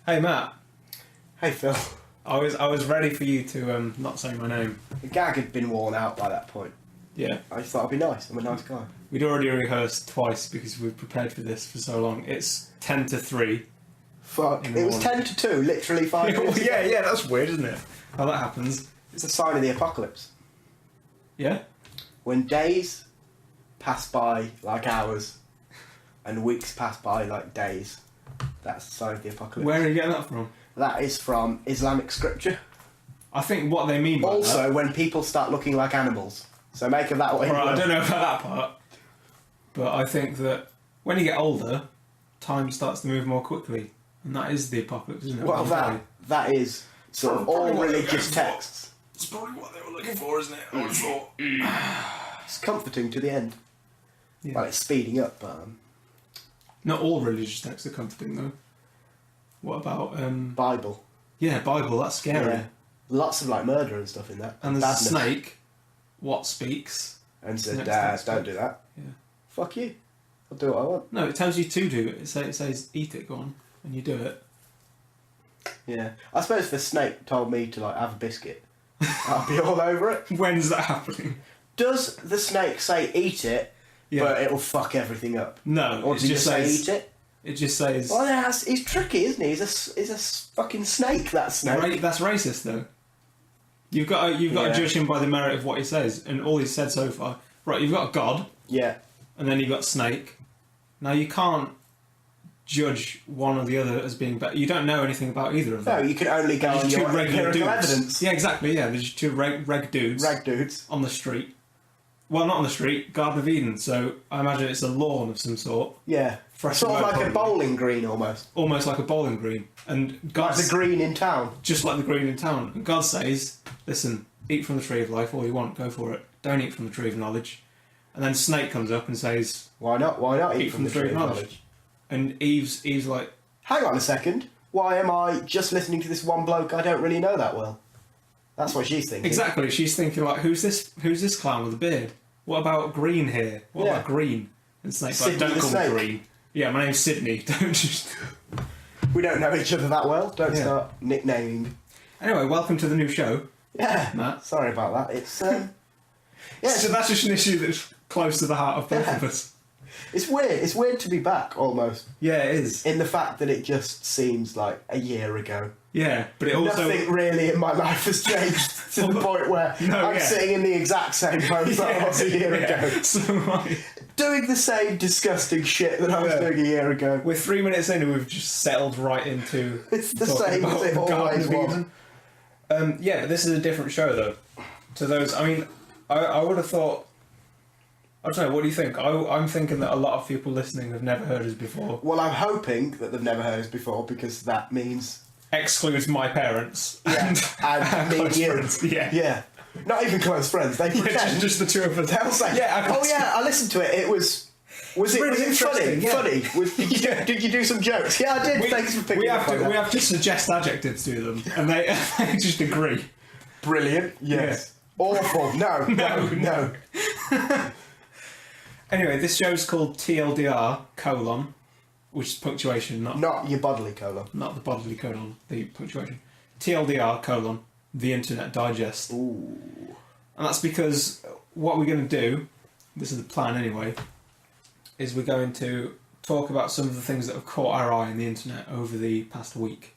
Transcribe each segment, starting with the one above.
Hey Matt. Hey Phil. I was ready for you to not say my name. The gag had been worn out by that point. Yeah. I just thought I'd be nice. I'm a nice guy. We'd already rehearsed twice because we've prepared for this for so long. It's 2:50 to 3. Fuck. It was 10 to 2, literally 5 minutes ago. Yeah, that's weird, isn't it? How that happens. It's a sign of the apocalypse. Yeah? When days pass by like hours and weeks pass by like days, that's the sign of the apocalypse. Where are you getting that from? That is from Islamic scripture. I think what they mean by Also, that... when people start looking like animals. So make of that what you Right, I will. don't know about that part. But I think that when you get older, time starts to move more quickly. And that is the apocalypse, isn't it? Well, that is sort of all religious texts. It's probably what they were looking for, isn't it? I would have thought. It's comforting to the end. Yeah. Well, it's speeding up, but... Not all religious texts are comforting, though. What about... Bible. Yeah, Bible, that's scary. Yeah. Lots of like murder and stuff in that. And there's Badness. a snake. What speaks? And said, Next Dad, text. don't do that. Yeah. Fuck you. I'll do what I want. No, it tells you to do it. It says eat it, go on. And you do it. Yeah. I suppose if the snake told me to like have a biscuit, I'll be all over it. When's that happening? Does the snake say eat it, Yeah. but it'll fuck everything up? No, Or it does he just just say says... eat it? It just says... Well, he's tricky, isn't he? He's a fucking snake, that snake. That's racist, though. You've got to Yeah. judge him by the merit of what he says. And all he's said so far... Right, you've got a god, Yeah. and then you've got snake. Now, you can't judge one or the other as being better. You don't know anything about either of No, them. you can only go on There's your two regular empirical dudes. evidence. Yeah, exactly, yeah. There's two reg dudes Rag dudes. on the street. Well, not on the street, Garden of Eden, so I imagine it's a lawn of some sort. Yeah. Fresh Sort of and like wet, a probably. bowling green almost. Almost like a bowling green. And Like God's the green in town. just like the green in town. And God says, listen, eat from the tree of life all you want, go for it. Don't eat from the tree of knowledge. And then Snake comes up and says, Why not? Why not eat from the tree of knowledge? And Eve's like, Hang on a second. Why am I just listening to this one bloke I don't really know that well? That's what she's thinking. exactly, she's thinking like, who's this clown with a beard? What about Green here? What Yeah. about Green? And Snake's like, Sydney don't the call me Snake. Green. Yeah, my name's Sydney. Don't just... We don't know each other that well. Don't Yeah. start nicknaming. Anyway, welcome to the new show, Yeah. Matt. Sorry about that. It's yeah. So that's just an issue that's close to the heart of both of us. It's weird. It's weird to be back almost. Yeah, it is. In the fact that it just seems like a year ago. Yeah, but it also... Nothing really in my life has changed to the point where No, I'm yeah. sitting in the exact same pose that I was a year ago. So right. Doing the same disgusting shit that I was Yeah. doing a year ago. We're 3 minutes in and we've just settled right into... It's the talking same as about it the Garden always of was. Eden. Yeah, but this is a different show though. To those, I mean, I would have thought... I don't know, what do you think? I'm thinking that a lot of people listening have never heard us before. Well, I'm hoping that they've never heard us before because that means Excludes my parents. and me and close you. friends, yeah. Yeah. Not even close friends. They Yeah, pretend. just the two of us. They'll say, Yeah, "Oh yeah, I listened to it. It was really funny? interesting, yeah. Funny? Did you do some jokes? Yeah, I did. Thanks for picking we up have on to that. we have to suggest adjectives to them, and they just agree. Brilliant. Yes. Awful. No. No. Anyway, this show's called TLDR : which is punctuation, Not your bodily colon. not the bodily colon, the punctuation. TLDR : the Internet Digest. Ooh. And that's because what we're going to do, this is the plan anyway, is we're going to talk about some of the things that have caught our eye on the internet over the past week.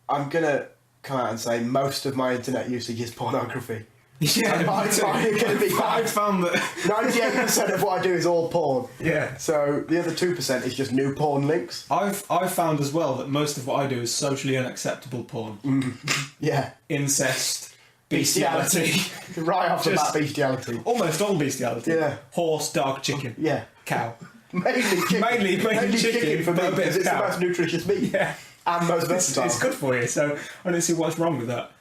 I'm gonna come out and say most of my internet usage is pornography. Yeah, Mine are gonna be I bad. found that. 98% of what I do is all porn. Yeah. So the other 2% is just new porn links. I've found as well that most of what I do is socially unacceptable porn. Yeah. Incest, bestiality. Right off the Just- bat, bestiality. Almost all bestiality. Yeah. Horse, dog, chicken, Yeah. cow. Mainly chicken. Mainly chicken, for me but a bit because of it's cow. the most nutritious meat. Yeah. And most It's versatile. good for you, so I don't see what's wrong with that.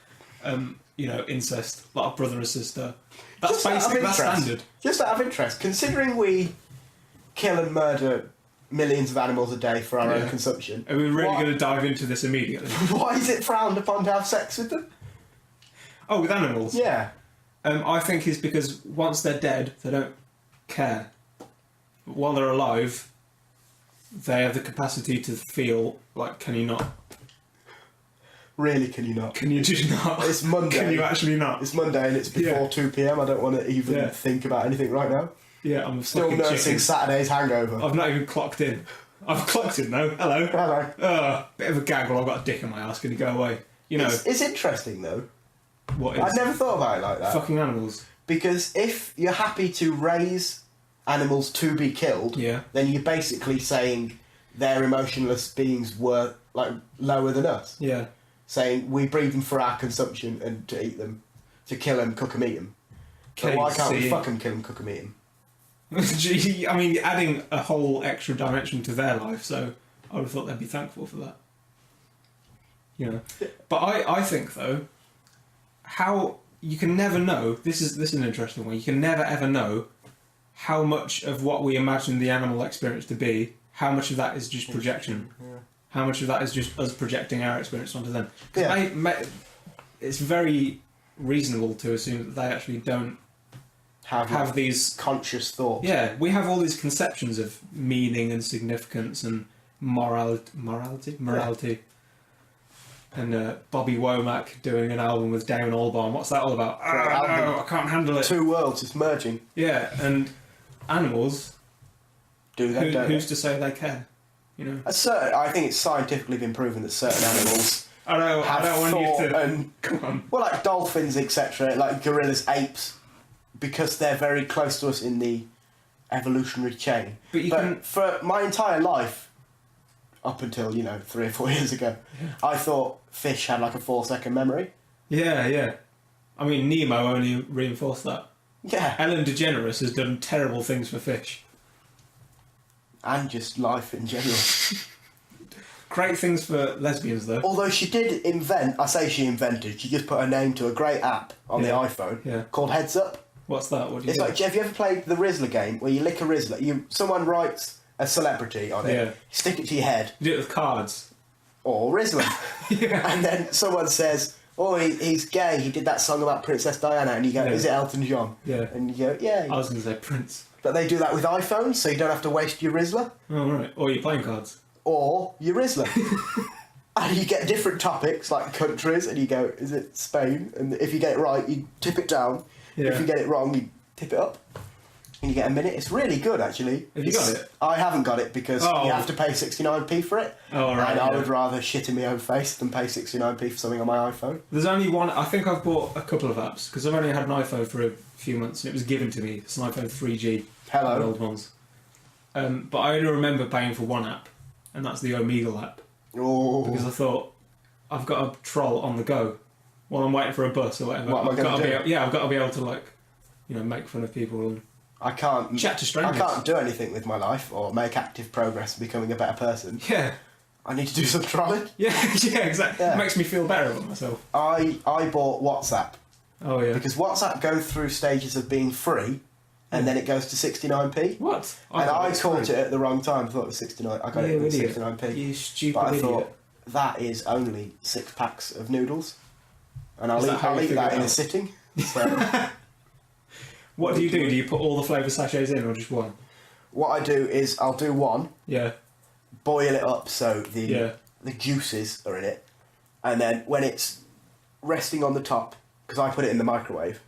Incest, a lot of brother and sister. That's Just out of basic, that's interest- standard. Just out of interest, considering we kill and murder millions of animals a day for our own Yeah. consumption, Are we really What- going to dive into this immediately? why is it frowned upon to have sex with them? Oh, with animals? Yeah. I think it's because once they're dead, they don't care. But while they're alive, they have the capacity to feel like, can you not Really, can you not? Can you just not? It's Monday. Can you actually not? It's Monday and it's before 2 p.m. I don't want to even think about anything right now. Yeah, I'm Still nursing chicken. Saturday's hangover. I've not even clocked in. I've clocked in though. Hello. Hello. Bit of a gag while I've got a dick in my ass. Can you go away? You know. It's interesting though. What is? I'd never thought about it like that. Fucking animals. Because if you're happy to raise animals to be killed, then you're basically saying they're emotionless beings were like lower than us. Yeah. Saying we breed them for our consumption and to eat them, to kill them, cook them, eat them. So why can't we fuck them, kill them, cook them, eat them? I mean, adding a whole extra dimension to their life, so I would have thought they'd be thankful for that. You know. But I think though, how you can never know. This is an interesting one. You can never ever know how much of what we imagine the animal experience to be. How much of that is just projection? Yeah. How much of that is just us projecting our experience onto them? Yeah. It's very reasonable to assume that they actually don't have these conscious thoughts. Yeah, we have all these conceptions of meaning and significance and morality. And Bobby Womack doing an album with Damon Albarn. What's that all about? No, I can't handle it. Two worlds, it's merging. Yeah, and animals. Who's to say they care? You know. I think it's scientifically been proven that certain animals. I don't want you to. Come on. Well, like dolphins, etc., like gorillas, apes, because they're very close to us in the evolutionary chain. But for my entire life, up until 3 or 4 years ago, I thought fish had like a 4-second memory. Yeah. I mean, Nemo only reinforced that. Yeah. Ellen DeGeneres has done terrible things for fish. And just life in general. Great things for lesbians, though. Although she did invent, I say she invented, she just put her name to a great app on the iPhone called Heads Up. What's that? What do you It's do? like, have you ever played the Rizzler game where you lick a Rizzler? Someone writes a celebrity on it, you stick it to your head. You do it with cards. Or Rizzler. And then someone says, oh, he's gay, he did that song about Princess Diana, and you go, is it Elton John? Yeah. And you go, yeah. I was going to say Prince. But they do that with iPhones, so you don't have to waste your Rizzler. Oh, right. Or your playing cards. Or your Rizzler. And you get different topics, like countries, and you go, is it Spain? And if you get it right, you tip it down. Yeah. If you get it wrong, you tip it up. And you get a minute. It's really good, actually. Have you got it? I haven't got it because you have to pay 69p for it. Oh, right. And I would rather shit in my own face than pay 69p for something on my iPhone. There's only one. I think I've bought a couple of apps because I've only had an iPhone for a few months and it was given to me. It's an iPhone 3G. Hello. The old ones. But I only remember paying for one app, and that's the Omegle app. Oh. Because I thought, I've got a troll on the go while I'm waiting for a bus or whatever. What am I going to do? I've got to be able to make fun of people and I can't chat to strangers. I can't do anything with my life or make active progress in becoming a better person. Yeah. I need to do some trolling. Yeah, exactly. Yeah. It makes me feel better about myself. I bought WhatsApp. Oh yeah. Because WhatsApp goes through stages of being free, and then it goes to 69p. What? I caught it at the wrong time. I thought it was 69. I got it at 69p. You stupid but I idiot. thought that is only 6 packs of noodles, and I'll eat figure that it in a out? sitting. So What do you do? Do you put all the flavour sachets in, or just one? what I do is I'll do one, Yeah. boil it up so the juices are in it, and then when it's resting on the top, because I put it in the microwave,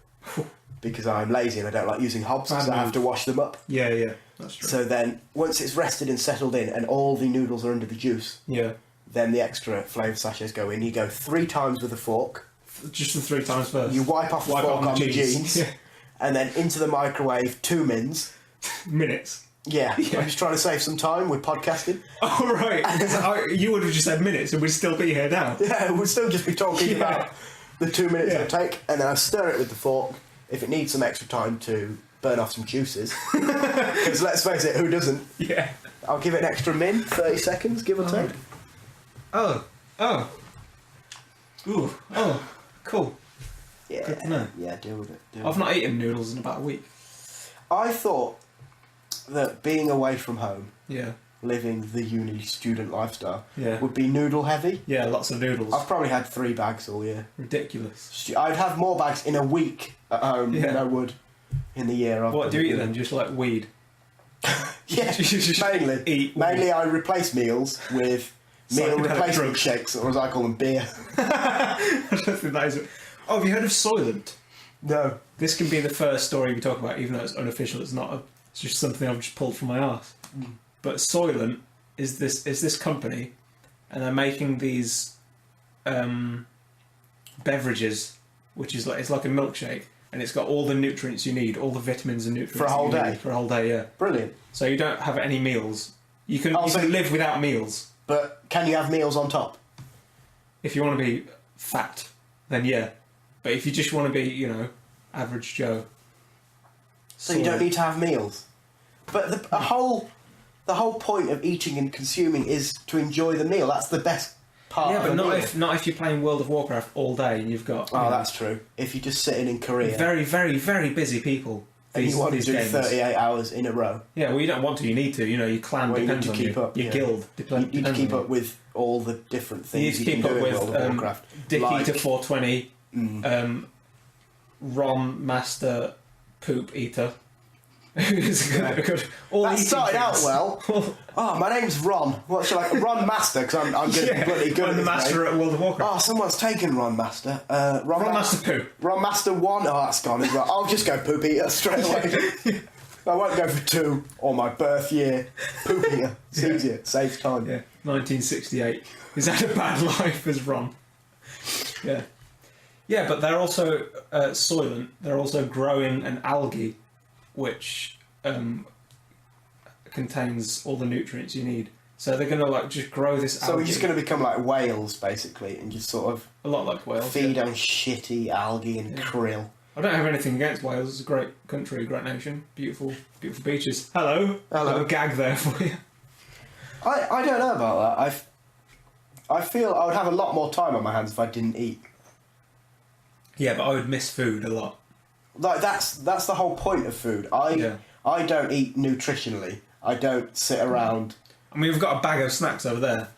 because I'm lazy and I don't like using hobs, because I have to wash them up. Yeah, that's true. So then, once it's rested and settled in, and all the noodles are under the juice, then the extra flavour sachets go in. You go 3 times with a fork. Just the 3 times first. You wipe off the fork on the jeans. Yeah. And then into the microwave 2 mins. Minutes. Yeah, I'm just trying to save some time with podcasting. Oh, right. You would have just said minutes and we'd still be here now. Yeah, we'll still just be talking about the 2 minutes it'll take, and then I stir it with the fork. If it needs some extra time to burn off some juices, because let's face it, who doesn't? Yeah. I'll give it an extra 30 seconds, give or take. Oh. Ooh. Oh. Cool. Yeah. Good to know. Yeah, deal with it. I've not eaten noodles in about a week. I thought that being away from home, Yeah. living the uni student lifestyle, Yeah. would be noodle heavy. Yeah, lots of noodles. I've probably had 3 bags all year. Ridiculous. I'd have more bags in a week at home than I would in the year. What do you eat then? Just like weed? Yeah, Just mainly. eat Mainly I replace meals with Meal replacement shakes, or as I call them, beer. I don't think that is... Oh, have you heard of Soylent? No. This can be the first story we talk about, even though it's unofficial. It's not. It's just something I've just pulled from my arse. But Soylent is this company, and they're making these beverages, which is it's like a milkshake, and it's got all the nutrients you need, all the vitamins and nutrients for a whole day. For a whole day, yeah. Brilliant. So you don't have any meals. You can live without meals. But can you have meals on top? If you want to be fat, then yeah. But if you just want to be, average Joe. So you don't need to have meals. But the whole point of eating and consuming is to enjoy the meal. That's the best part. Yeah, of but meal. not if you're playing World of Warcraft all day and you've got. Oh, that's true. If you're just sitting in Korea, very, very, very busy people. And you want to do 38 hours in a row. Yeah, well, you don't want to. You need to. Your clan depends on you. Your guild depends. You need to keep up with all the different things you can do in World of Warcraft. Dick Eater 420, Ron Master Poop Eater. That started out well. Oh, my name's Ron. What should I? Ron Master, because I'm going to be bloody good. I'm the master at World of Warcraft. Oh, someone's taken Ron Master. Ron Master Poop. Ron Master 1. Oh, that's gone as well. I'll just go Poop Eater straight away. I won't go for 2 or my birth year. Poop Eater. It's easier. It saves time. Yeah. 1968. He's had a bad life as Ron. Yeah. Yeah, but they're also Soylent. They're also growing an algae, which contains all the nutrients you need. So they're going to just grow this algae. So we're just going to become like whales, basically, and just sort of a lot like whales. Feed on shitty algae and krill. I don't have anything against Wales. It's a great country, great nation, beautiful, beautiful beaches. Hello. Little gag there for you. I don't know about that. I feel I would have a lot more time on my hands if I didn't eat. Yeah, but I would miss food a lot. Like that's the whole point of food. I don't eat nutritionally. I don't sit around. I mean, we've got a bag of snacks over there.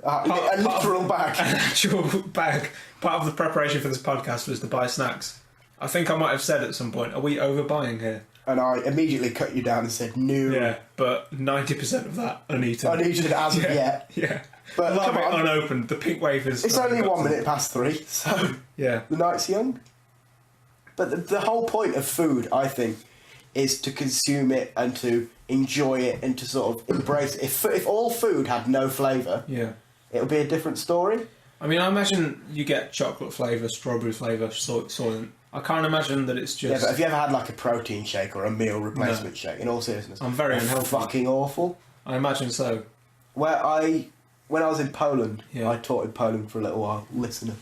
A literal bag. An actual bag. Part of the preparation for this podcast was to buy snacks. I think I might have said at some point, are we overbuying here? And I immediately cut you down and said, no. Yeah, but 90% of that uneaten. Uneaten as of yet. Yeah. But a lot of it unopened. The pink wafers. It's only 1 minute past 3, so yeah, the night's young. But the whole point of food, I think, is to consume it and to enjoy it and to sort of embrace it. If all food had no flavour, it would be a different story. I mean, I imagine you get chocolate flavour, strawberry flavour, Soylent. I can't imagine that it's just... Yeah, but have you ever had like a protein shake or a meal replacement shake? In all seriousness, I'm very unhealthy. Fucking awful. I imagine so. When I was in Poland, I taught in Poland for a little while, listener.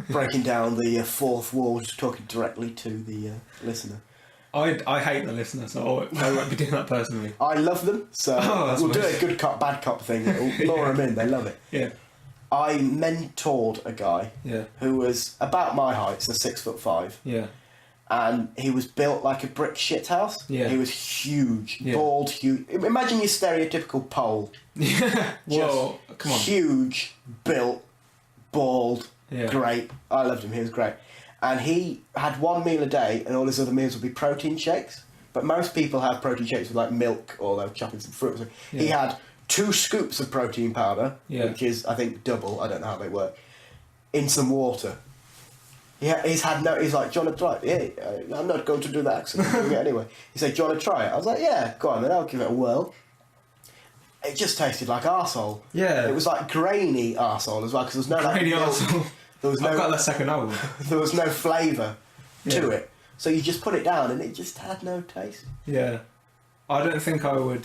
Breaking down the fourth wall, just talking directly to the listener. I hate the listener, so I won't be doing that personally. I love them, so we'll do a good cop, bad cop thing. We'll lure them in, they love it. Yeah. I mentored a guy who was about my height, so 6'5". Yeah. And he was built like a brick shithouse. Yeah. He was huge, bald, huge. Imagine your stereotypical Pole. Yeah. Whoa, come on. Huge, built, bald, great. I loved him, he was great. And he had one meal a day, and all his other meals would be protein shakes. But most people have protein shakes with like milk, or they're chopping some fruit. Yeah. He had 2 scoops of protein powder, which is, I think, double. I don't know how they work. In some water. He's like, do you want to try it? Yeah, I'm not going to do that, so I'm doing it anyway. He said, do you want to try it? I was like, yeah, go on then, I'll give it a whirl. It just tasted like arsehole. Yeah. It was like grainy arsehole as well, because there was no grainy arsehole. I've got that second album. There was no flavour to it. So you just put it down and it just had no taste. Yeah. I don't think I would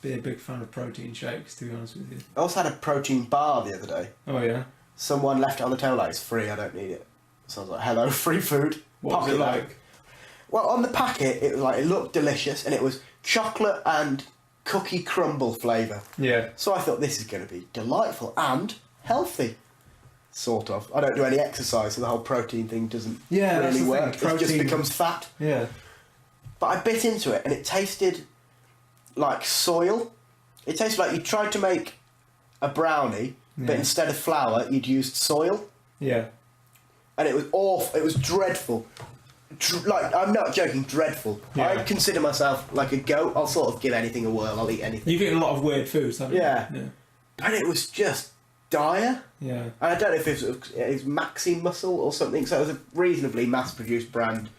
be a big fan of protein shakes, to be honest with you. I also had a protein bar the other day. Oh, yeah? Someone left it on the table like, it's free, I don't need it. So I was like, hello, free food. What was it like? Well, on the packet, it looked delicious, and it was chocolate and cookie crumble flavour. Yeah. So I thought, this is going to be delightful and healthy. Sort of. I don't do any exercise, so the whole protein thing doesn't really work. It just becomes fat. Yeah. But I bit into it, and it tasted like soil. It tasted like you tried to make a brownie, but instead of flour, you'd used soil. Yeah. And it was awful. It was dreadful. Like, I'm not joking, dreadful. Yeah. I consider myself like a goat. I'll sort of give anything a whirl. I'll eat anything. You've eaten a lot of weird foods, haven't you? Yeah. And it was just dire. Yeah. And I don't know if it's Maxi Muscle or something, so it was a reasonably mass-produced brand.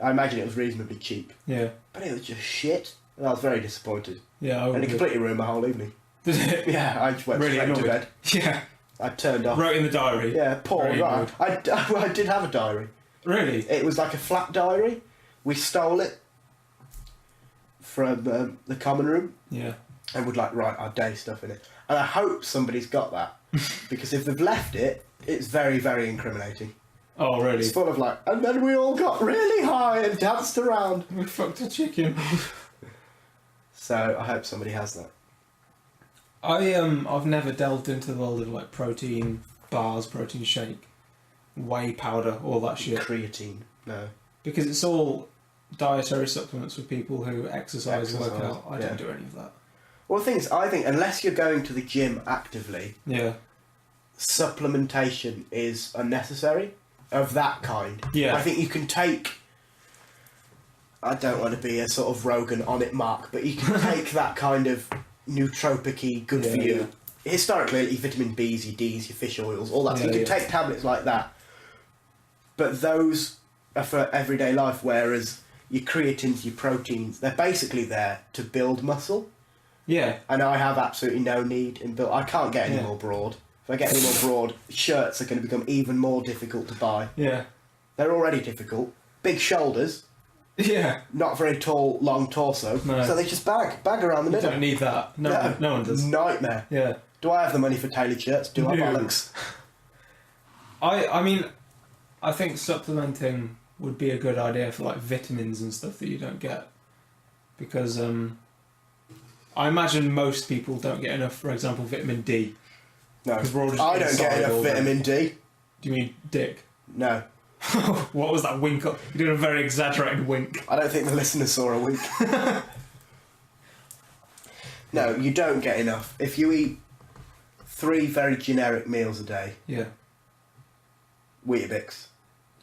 I imagine it was reasonably cheap. Yeah. But it was just shit. And I was very disappointed. Yeah, and it completely ruined my whole evening. Did it? Yeah, I just went straight to bed. Yeah. I turned off. Wrote in the diary. Yeah, poor. Right. I did have a diary. Really? It was like a flat diary. We stole it from the common room. Yeah. And would like write our day stuff in it. And I hope somebody's got that. Because if they've left it, it's very, very incriminating. Oh, really? It's full of like, and then we all got really high and danced around. We fucked a chicken. So I hope somebody has that. I've never delved into the world of like protein bars, protein shake, whey powder, all that shit. Creatine, no. Because it's all dietary supplements for people who exercise and work out. I don't do any of that. Well, the thing is, I think unless you're going to the gym actively, supplementation is unnecessary of that kind. Yeah. I think you can take. I don't want to be a sort of Rogan on it mark, but you can take that kind of nootropic-y, good for you. Historically, your vitamin B's, your D's, your fish oils, all that. So you can take tablets like that. But those are for everyday life, whereas your creatines, your proteins, they're basically there to build muscle. Yeah. And I have absolutely no need in build. I can't get any more broad. If I get any more broad, shirts are going to become even more difficult to buy. Yeah. They're already difficult. Big shoulders. Yeah. Not very tall, long torso. No. So they just bag around the middle. You don't need that. No one does. Nightmare. Yeah. Do I have the money for tailored shirts? Do I, bollocks? I mean, I think supplementing would be a good idea for like vitamins and stuff that you don't get. Because I imagine most people don't get enough, for example, vitamin D. No. I don't get enough vitamin D. Do you mean dick? No. What was that wink? You did a very exaggerated wink. I don't think the listeners saw a wink. No, you don't get enough. If you eat 3 very generic meals a day. Yeah. Weetabix.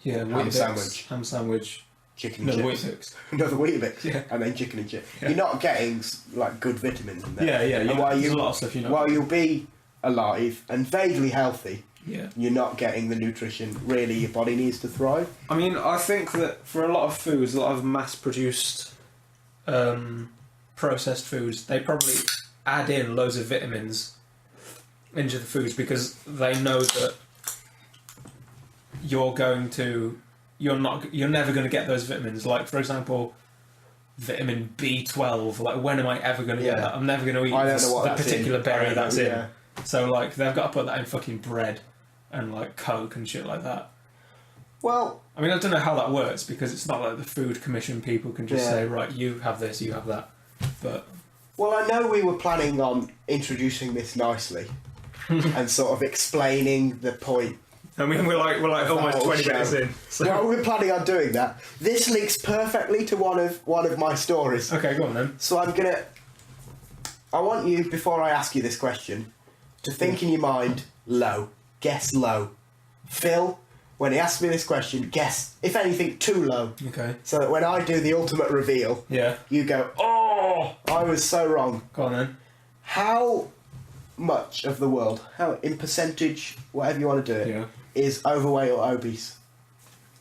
Yeah, ham sandwich. Chicken and chips. Weetabix. Another Weetabix. Yeah. And then chicken and chips. Yeah. You're not getting like good vitamins in there. Yeah. There's a lot of stuff you know. While you'll be alive and vaguely healthy, yeah, you're not getting the nutrition really your body needs to thrive. I mean, I think that for a lot of foods, a lot of mass-produced, processed foods, they probably add in loads of vitamins into the foods because they know that you're never going to get those vitamins. Like, for example, vitamin B12. Like, when am I ever going to get that? I'm never going to eat that particular berry that's in. So, like, they've got to put that in fucking bread and, like, Coke and shit like that. Well, I mean, I don't know how that works because it's not like the Food Commission people can just say, right, you have this, you have that. But well, I know we were planning on introducing this nicely and sort of explaining the point. I mean, we're like almost 20 minutes in. So. Well, we're planning on doing that. This links perfectly to one of my stories. Okay, go on then. So I want you, before I ask you this question, to think in your mind low. Guess low. Phil, when he asks me this question, guess, if anything, too low. Okay. So that when I do the ultimate reveal, you go, oh, I was so wrong. Go on then. How much of the world, how in percentage, whatever you want to do it, is overweight or obese?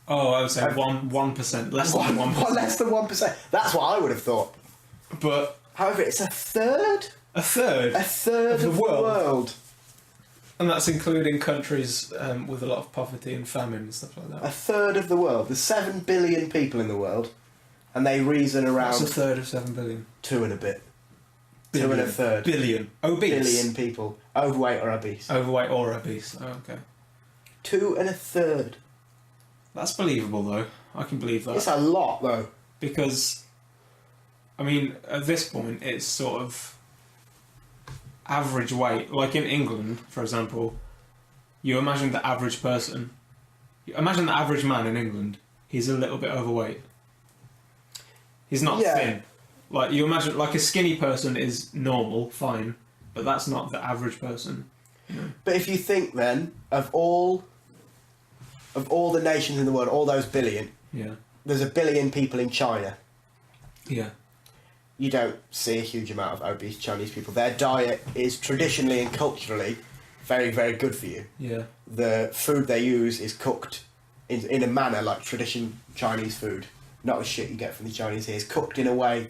Oh, I would say 1%, less than 1%. Less than 1%. That's what I would have thought. But however, it's a third. A third. A third of the world. And that's including countries with a lot of poverty and famine and stuff like that. A third of the world. There's 7 billion people in the world, and they reason around. What's a third of 7 billion? 2 and a bit. Billion. 2 and a third. Billion. Obese. Billion people. Overweight or obese. Overweight or obese. Oh, okay. 2 and a third. That's believable, though. I can believe that. It's a lot, though. Because, I mean, at this point, it's sort of average weight. Like in England, for example, you imagine the average person. Imagine the average man in England. He's a little bit overweight. He's not thin. Like, you imagine, like a skinny person is normal, fine, but that's not the average person. You know? But if you think then of all the nations in the world, all those billion, there's 1 billion people in China. Yeah. you don't see a huge amount of obese Chinese people. Their diet is traditionally and culturally very, very good for you. Yeah. The food they use is cooked in a manner like traditional Chinese food. Not the shit you get from the Chinese here. It's cooked in a way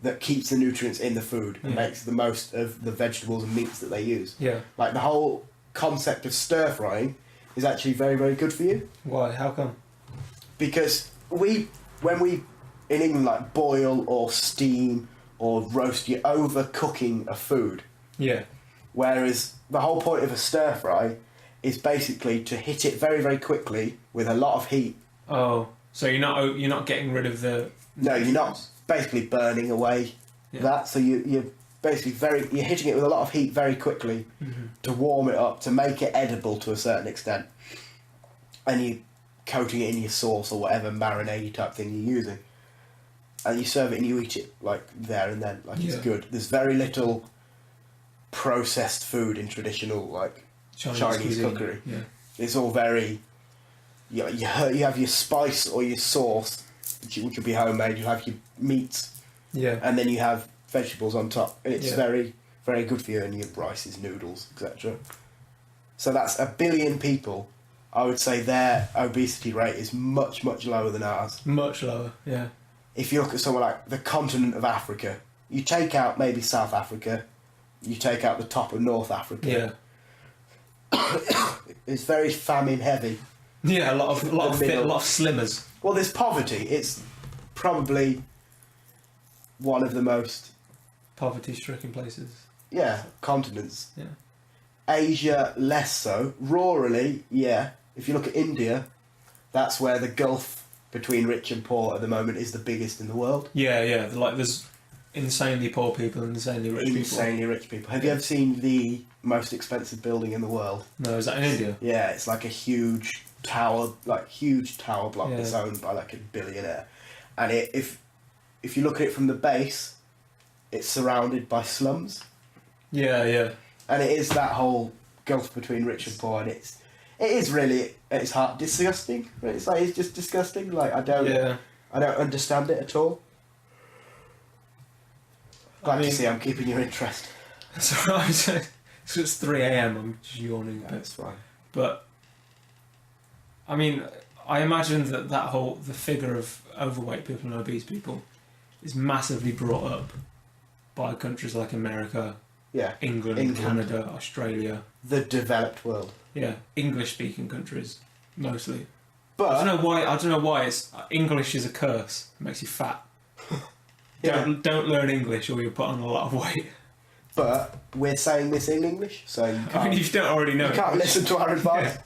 that keeps the nutrients in the food and makes the most of the vegetables and meats that they use. Yeah. Like the whole concept of stir frying is actually very, very good for you. Why? How come? Because when we in England like boil or steam or roast, you're overcooking a food. Yeah. Whereas the whole point of a stir fry is basically to hit it very, very quickly with a lot of heat. Oh, so you're not getting rid of the... No, you're not basically burning away that. So you're basically you're hitting it with a lot of heat very quickly to warm it up, to make it edible to a certain extent. And you're coating it in your sauce or whatever marinade type thing you're using. And you serve it and you eat it like there and then. Like it's good. There's very little processed food in traditional like Chinese cookery. Yeah. It's all very... You have your spice or your sauce, which will be homemade. You have your meats, and then you have vegetables on top. And it's very, very good for you. And your rices, noodles, etc. So that's 1 billion people. I would say their obesity rate is much, much lower than ours. Much lower, yeah. If you look at somewhere like the continent of Africa, you take out maybe South Africa, you take out the top of North Africa. Yeah. It's very famine heavy. Yeah, a lot of slimmers. Well, there's poverty. It's probably one of the most poverty-stricken places. Yeah, continents. Yeah. Asia, less so. Rurally, yeah. If you look at India, that's where the gulf between rich and poor at the moment is the biggest in the world. Yeah, yeah. Like there's insanely poor people and insanely rich people. Insanely rich people. Have you ever seen the most expensive building in the world? No, is that in India? Yeah, it's like a huge tower block that's owned by like a billionaire. And if you look at it from the base, it's surrounded by slums. Yeah, yeah. And it is that whole gulf between rich and poor, and it is really at its heart disgusting. It's just disgusting. Like I don't understand it at all. Glad to see I'm keeping your interest. That's alright. So it's 3 a.m. I'm just yawning. That's fine. But I mean, I imagine the figure of overweight people and obese people is massively brought up by countries like America, England, Canada, Australia, the developed world. Yeah, English-speaking countries mostly. But I don't know why it's English is a curse. It makes you fat. Don't learn English or you'll put on a lot of weight. But we're saying this in English, so you can't. I mean, if you don't already know, you can't listen to our advice.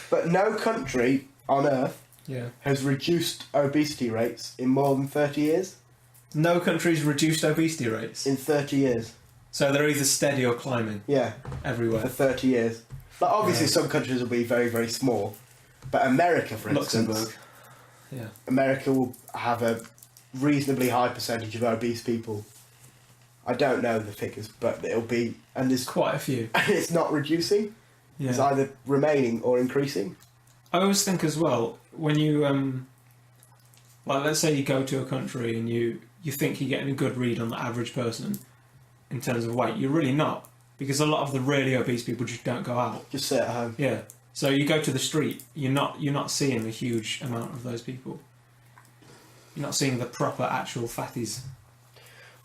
But no country on earth has reduced obesity rates in more than 30 years. No country's reduced obesity rates in 30 years. So they're either steady or climbing. Yeah, everywhere for 30 years. But obviously, some countries will be very, very small. But America, for instance, America will have a reasonably high percentage of obese people. I don't know the figures, but it'll be, and there's quite a few. And it's not reducing. Yeah. It's either remaining or increasing. I always think as well, when you like, let's say you go to a country and you think you're getting a good read on the average person in terms of weight, you're really not, because a lot of the really obese people just don't go out. Just sit at home. Yeah. So you go to the street, you're not seeing a huge amount of those people. You're not seeing the proper actual fatties.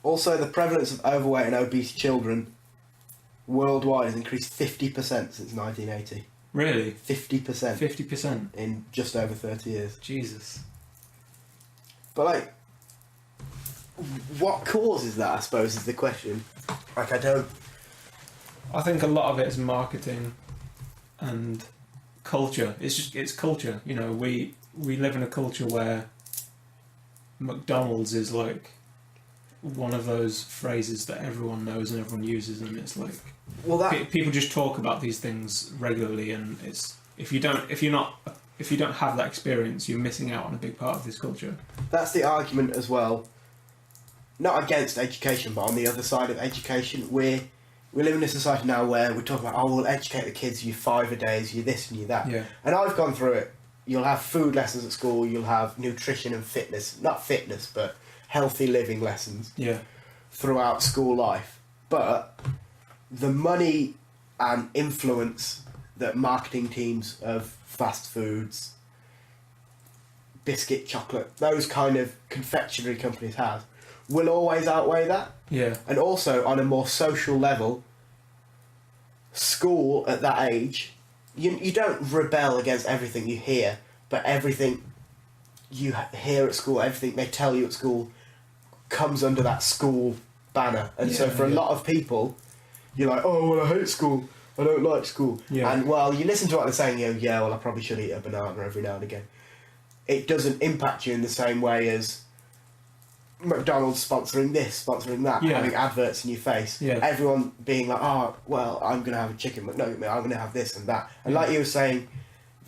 Also, the prevalence of overweight and obese children worldwide has increased 50% since 1980. Really? 50%. 50%? In just over 30 years. Jesus. But, like, what causes that, I suppose, is the question. Like, I think a lot of it is marketing and culture. It's culture. You know, we live in a culture where McDonald's is like one of those phrases that everyone knows and everyone uses, and it's like people just talk about these things regularly, and it's if you don't have that experience, you're missing out on a big part of this culture. That's the argument as well. Not against education, but on the other side of education, we live in a society now where we're talking about, we'll educate the kids, you 5 a days, you this and you that. Yeah. And I've gone through it. You'll have food lessons at school, you'll have nutrition and fitness, not fitness, but healthy living lessons Yeah. throughout school life. But the money and influence that marketing teams of fast foods, biscuit, chocolate, those kind of confectionery companies have, will always outweigh that. Yeah. And also, on a more social level, school at that age, you don't rebel against everything you hear, but everything you hear at school, everything they tell you at school, comes under that school banner. And so for a lot of people, you're like, oh, well, I hate school, I don't like school. Yeah. And while you listen to what they're saying, you go, yeah, well, I probably should eat a banana every now and again. It doesn't impact you in the same way as McDonald's sponsoring this, sponsoring that, having adverts in your face. Yeah. Everyone being like, oh, well, I'm going to have a chicken McNugget meal, I'm going to have this and that. And like you were saying,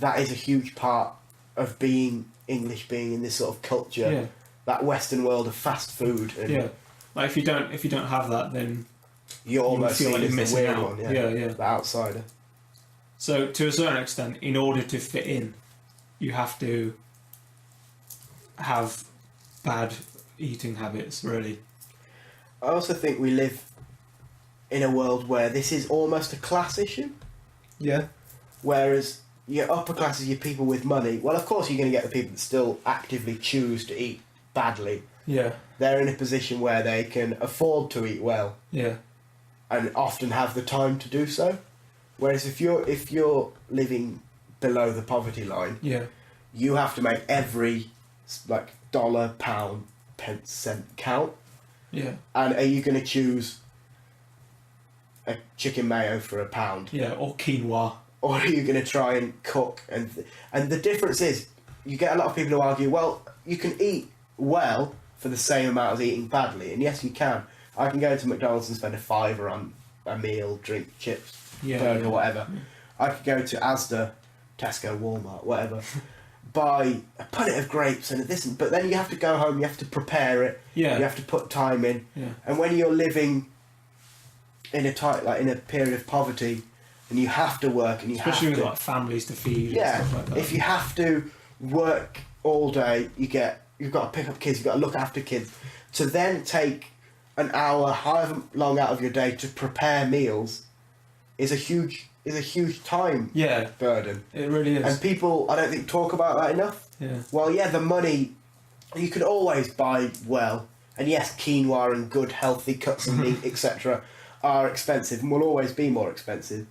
that is a huge part of being English, being in this sort of culture, that Western world of fast food. And like if you don't have that, then you're almost feel like you're missing weird out. One, the outsider. So to a certain extent, in order to fit in, you have to have bad eating habits, really. I also think we live in a world where this is almost a class issue. Yeah. Whereas your upper classes, your people with money, well, of course you're going to get the people that still actively choose to eat badly. Yeah. They're in a position where they can afford to eat well. Yeah. And often have the time to do so. Whereas if you're living below the poverty line, you have to make every dollar, pound, pence, cent count. Yeah. And are you going to choose a chicken mayo for £1? Yeah, or quinoa. Or are you going to try and cook? And the difference is, you get a lot of people who argue, well, you can eat well for the same amount as eating badly. And yes, you can. I can go to McDonald's and spend a £5 on a meal, drink, chips, burger, whatever. I could go to Asda, Tesco, Walmart, whatever, buy a punnet of grapes and this, but then you have to go home, you have to prepare it, you have to put time in. And when you're living in a period of poverty, and you have to work, and especially with like families to feed, and stuff like that. If you have to work all day, you've got to pick up kids, you've got to look after kids, to then take an hour, however long out of your day to prepare meals, is a huge time burden. It really is. And people, I don't think, talk about that enough. Yeah. Well, the money, you can always buy well, and yes, quinoa and good healthy cuts of meat, etc., are expensive and will always be more expensive.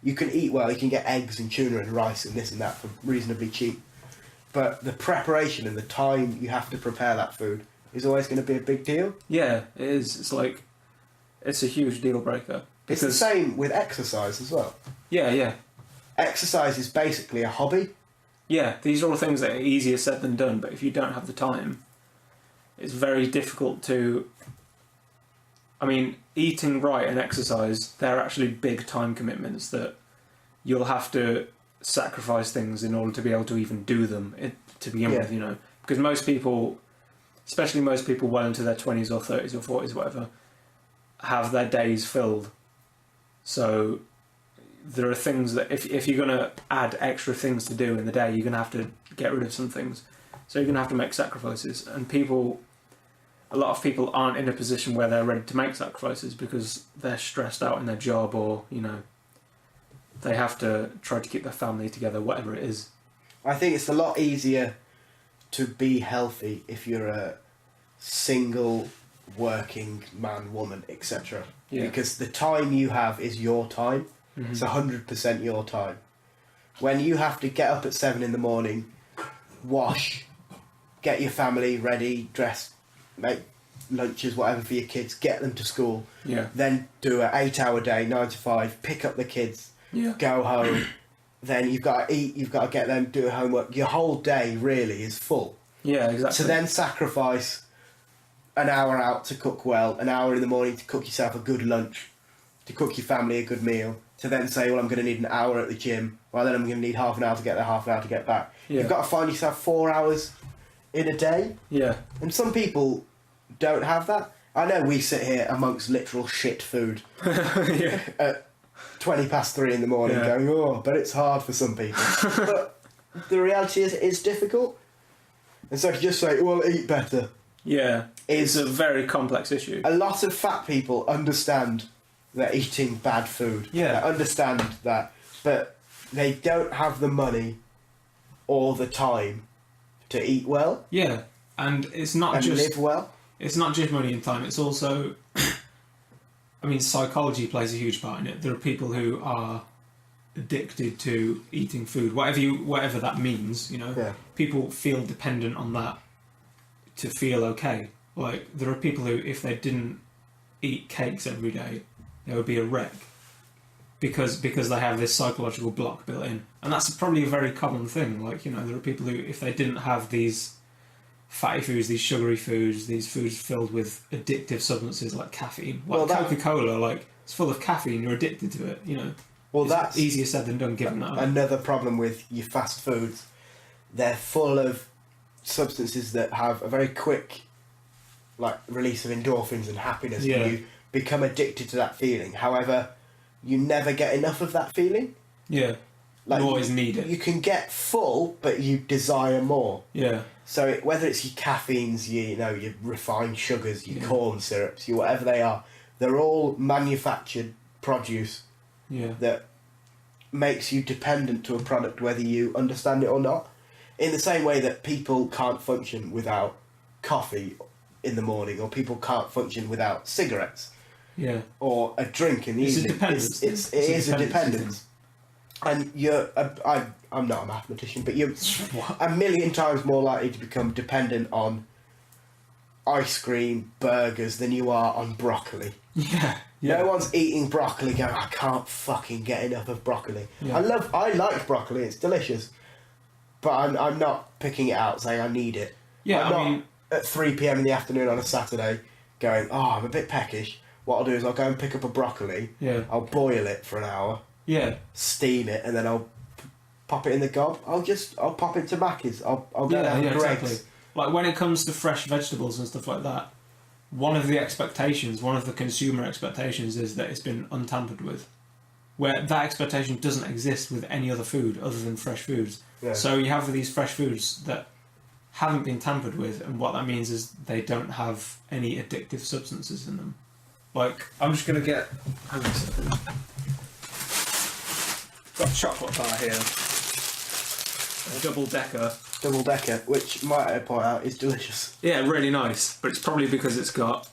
You can eat well, you can get eggs and tuna and rice and this and that for reasonably cheap. But the preparation and the time you have to prepare that food is always going to be a big deal. Yeah, it is. It's a huge deal breaker. It's the same with exercise as well. Yeah. Exercise is basically a hobby. Yeah, these are all things that are easier said than done, but if you don't have the time, it's very difficult to... I mean, eating right and exercise, they're actually big time commitments that you'll have to sacrifice things in order to be able to even do them to begin with, Because most people, especially most people well into their 20s or 30s or 40s, whatever, have their days filled. So there are things that if you're going to add extra things to do in the day, you're going to have to get rid of some things. So you're going to have to make sacrifices. And a lot of people aren't in a position where they're ready to make sacrifices because they're stressed out in their job, or, they have to try to keep their family together, whatever it is. I think it's a lot easier to be healthy if you're a single working man, woman, etc. Because the time you have is your time. Mm-hmm. It's 100% your time. When you have to get up at 7 a.m, wash, get your family ready, dress, make lunches, whatever for your kids, get them to school, then do an 8-hour day, 9 to 5, pick up the kids, go home, then you've got to eat, you've got to get them, do homework. Your whole day really is full. Yeah, exactly. To then sacrifice an hour out to cook well, an hour in the morning to cook yourself a good lunch, to cook your family a good meal, to then say, well, I'm going to need an hour at the gym, well, then I'm going to need half an hour to get there, half an hour to get back. You've got to find yourself 4 hours in a day. Yeah. And some people don't have that. I know we sit here amongst literal shit food at 3:20 in the morning going, oh, but it's hard for some people. But the reality is it's difficult. And so if you just say, well, eat better. Yeah, it's a very complex issue. A lot of fat people understand they're eating bad food. Yeah. They understand that, but they don't have the money or the time to eat well. Yeah, and it's not and just live well. It's not just money and time. It's also, I mean, psychology plays a huge part in it. There are people who are addicted to eating food, whatever that means. You know, people feel dependent on that to feel okay. Like there are people who, if they didn't eat cakes every day, they would be a wreck because they have this psychological block built in, and that's probably a very common thing. Like, you know, there are people who, if they didn't have these fatty foods, these sugary foods, these foods filled with addictive substances like caffeine, like Coca-Cola, like it's full of caffeine, you're addicted to it. You know, well, it's that's easier said than done. Given that another problem with your fast foods, they're full of substances that have a very quick, like, release of endorphins and happiness, and you become addicted to that feeling. However, you never get enough of that feeling. Yeah, like, you always need it. You can get full, but you desire more. Yeah. So whether it's your caffeines, your refined sugars, your corn syrups, your whatever they are, they're all manufactured produce that makes you dependent to a product whether you understand it or not. In the same way that people can't function without coffee in the morning, or people can't function without cigarettes, or a drink in the evening. It is a dependence. And I'm not a mathematician, but you're a million times more likely to become dependent on ice cream, burgers, than you are on broccoli. Yeah. No one's eating broccoli going, I can't fucking get enough of broccoli. I like broccoli, it's delicious, but I'm not picking it out saying I need it. Yeah, I'm not at 3 p.m. in the afternoon on a Saturday going, I'm a bit peckish. What I'll do is I'll go and pick up a broccoli, I'll boil it for an hour, steam it, and then I'll pop it in the gob. I'll pop it to Mackey's. I'll go down to Greg's. Exactly. Like when it comes to fresh vegetables and stuff like that, one of the consumer expectations is that it's been untampered with, where that expectation doesn't exist with any other food other than fresh foods. Yeah. So you have these fresh foods that haven't been tampered with, and what that means is they don't have any addictive substances in them. Like, I'm just going to get... Hang on a second. Got a chocolate bar here. A double decker, which, might I point out, is delicious. Yeah, really nice. But it's probably because it's got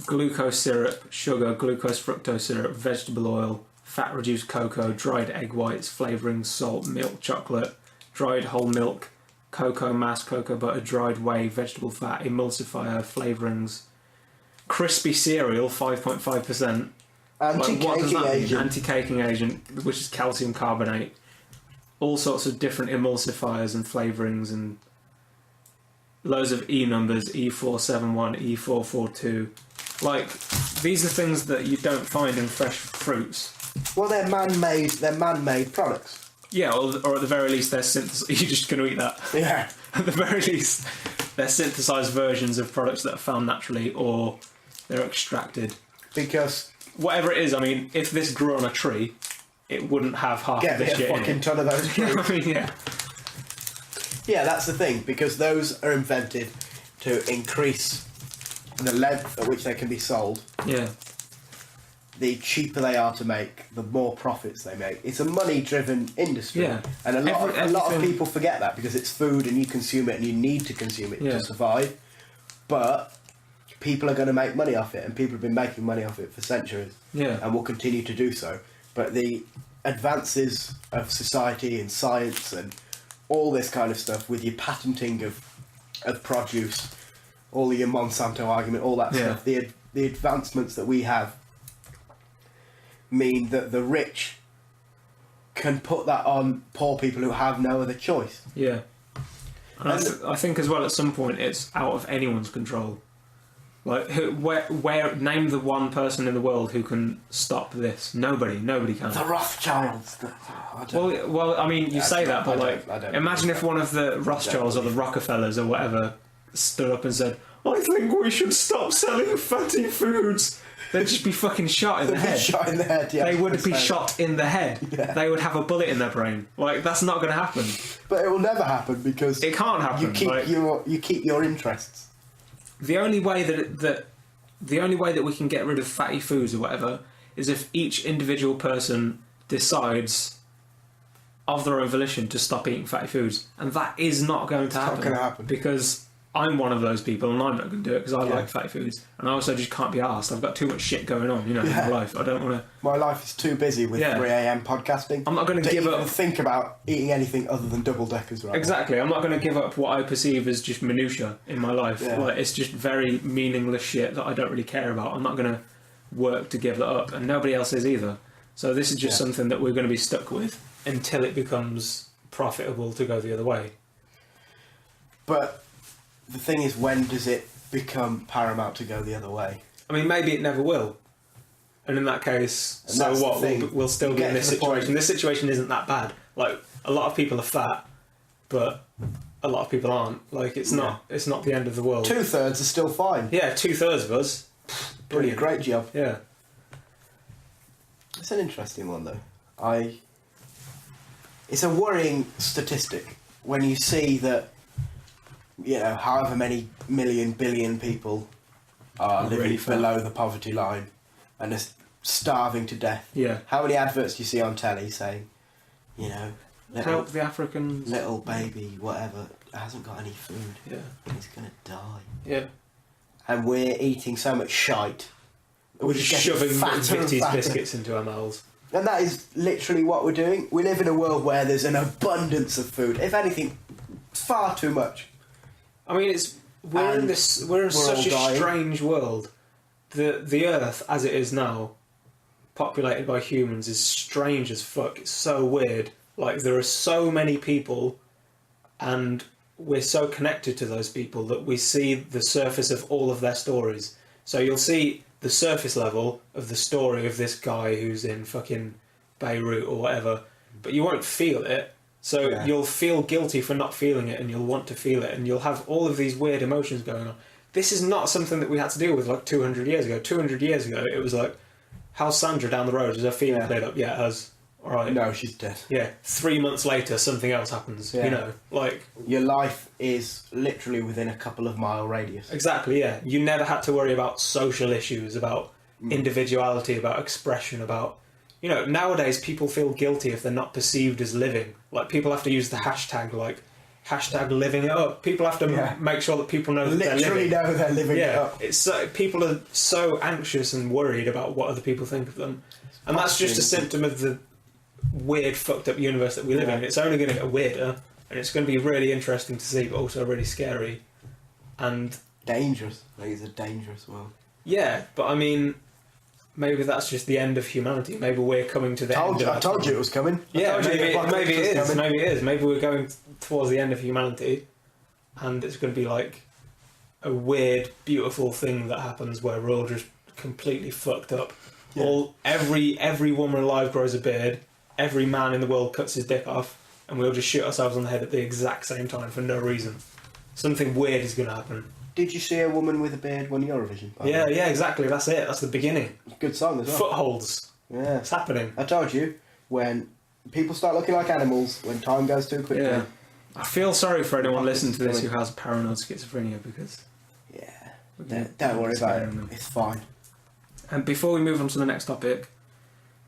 glucose syrup, sugar, glucose fructose syrup, vegetable oil, fat-reduced cocoa, dried egg whites, flavourings, salt, milk, chocolate, dried whole milk, cocoa mass, cocoa butter, dried whey, vegetable fat, emulsifier, flavourings, crispy cereal, 5.5%. Anti-caking agent. Anti-caking agent, which is calcium carbonate. All sorts of different emulsifiers and flavourings, and loads of E numbers, E471, E442. Like, these are things that you don't find in fresh fruits. Well, they're man-made products. Yeah, or at the very least, they're synthesized. You're just going to eat that. Yeah. At the very least, they're synthesized versions of products that are found naturally, or they're extracted. Because whatever it is, I mean, if this grew on a tree, it wouldn't have half of this shit in it. Get a fucking ton of those trees. I mean, yeah. Yeah, that's the thing, because those are invented to increase the length at which they can be sold. Yeah. The cheaper they are to make, the more profits they make. It's a money-driven industry. Yeah. And a lot of people forget that, because it's food and you consume it and you need to consume it to survive. But people are going to make money off it, and people have been making money off it for centuries. Yeah. And will continue to do so. But the advances of society and science and all this kind of stuff, with your patenting of produce, all your Monsanto argument, all that stuff, the advancements that we have mean that the rich can put that on poor people who have no other choice. Yeah. And I think as well, at some point, it's out of anyone's control. Like, where name the one person in the world who can stop this? Nobody can. The Rothschilds. Well, I mean, you say that, but imagine if one of the Rothschilds or the Rockefellers or whatever stood up and said, "I think we should stop selling fatty foods." They'd just be fucking shot in the head. Shot in the head, yeah. They would be shot in the head. Yeah. They would have a bullet in their brain. Like, that's not going to happen. But it will never happen, because it can't happen. You keep your interests. the only way that we can get rid of fatty foods or whatever is if each individual person decides of their own volition to stop eating fatty foods, and that is not going to happen. Not going to happen because I'm one of those people, and I'm not going to do it because I like fatty foods, and I also just can't be arsed. I've got too much shit going on, in my life. I don't want to. My life is too busy with 3 a.m. podcasting. I'm not going to give up. Think about eating anything other than double deckers, right? Exactly. I'm not going to give up what I perceive as just minutiae in my life. Yeah. Like, it's just very meaningless shit that I don't really care about. I'm not going to work to give that up, and nobody else is either. So this is just something that we're going to be stuck with until it becomes profitable to go the other way. But the thing is, when does it become paramount to go the other way? I mean, maybe it never will. And in that case, so what? We'll still be in this situation. This situation isn't that bad. Like, a lot of people are fat, but a lot of people aren't. Like, it's not the end of the world. 2/3 are still fine. Yeah, 2/3 of us. Brilliant. Great job. Yeah. It's an interesting one, though. It's a worrying statistic when you see that, however many million, billion people are living really below the poverty line and are starving to death. Yeah. How many adverts do you see on telly saying, help the Africans. Little baby, whatever, hasn't got any food. Yeah. He's going to die. Yeah. And we're eating so much shite. We're just shoving Vicky's biscuits into our mouths. And that is literally what we're doing. We live in a world where there's an abundance of food. If anything, far too much. I mean, we're in such a strange world. The Earth, as it is now, populated by humans, is strange as fuck. It's so weird. Like, there are so many people, and we're so connected to those people that we see the surface of all of their stories. So you'll see the surface level of the story of this guy who's in fucking Beirut or whatever, but you won't feel it. So you'll feel guilty for not feeling it, and you'll want to feel it, and you'll have all of these weird emotions going on. This is not something that we had to deal with like 200 years ago. 200 years ago, it was like, how's Sandra down the road? Is her feeling cleared up? Yeah, it has. All right. No, she's dead. Yeah. 3 months later, something else happens. Yeah. Like... Your life is literally within a couple of mile radius. Exactly, yeah. You never had to worry about social issues, about individuality, about expression, about... nowadays people feel guilty if they're not perceived as living. Like, people have to use the hashtag, like, hashtag living it up. People have to make sure that people know that they're living. Literally know they're living it up. It's people are so anxious and worried about what other people think of them. And that's just a symptom of the weird, fucked up universe that we live in. It's only going to get weirder, and it's going to be really interesting to see, but also really scary. And... dangerous. Like, it's a dangerous world. Yeah, but I mean... maybe that's just the end of humanity. Maybe we're coming to the end of... I told you it was coming. Yeah, maybe it is. Maybe it is. Maybe we're going towards the end of humanity, and it's going to be like a weird, beautiful thing that happens where we're all just completely fucked up. Yeah. Every woman alive grows a beard. Every man in the world cuts his dick off, and we'll just shoot ourselves on the head at the exact same time for no reason. Something weird is going to happen. Did you see a woman with a beard on Eurovision? Yeah, exactly. That's it. That's the beginning. Good song as well. Footholds. Yeah. It's happening. I told you, when people start looking like animals, when time goes too quickly. Yeah. I feel sorry for anyone listening to this who has paranoid schizophrenia, because... yeah. Don't worry about it. It's fine. And before we move on to the next topic,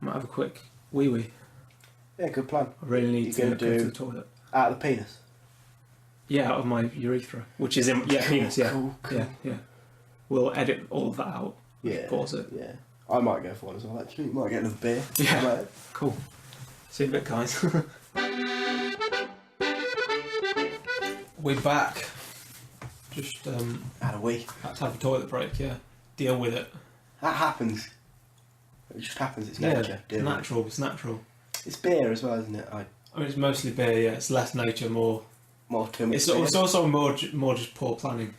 I might have a quick wee-wee. Yeah, good plan. I really need to go to the toilet. Out of the penis? Yeah, out of my urethra, which is in penis. Yeah, cool. Yeah. We'll edit all of that out. Yeah, pause it. Yeah, I might go for one as well. Actually, you might get another beer. Yeah, cool. See you in a bit, guys. We're back. Just had a wee. had to have a toilet break. Yeah, deal with it. That happens. It just happens. It's nature. It's natural. It's natural. It's beer as well, isn't it? I mean, it's mostly beer. Yeah, it's less nature, more too much. It's also more just poor planning.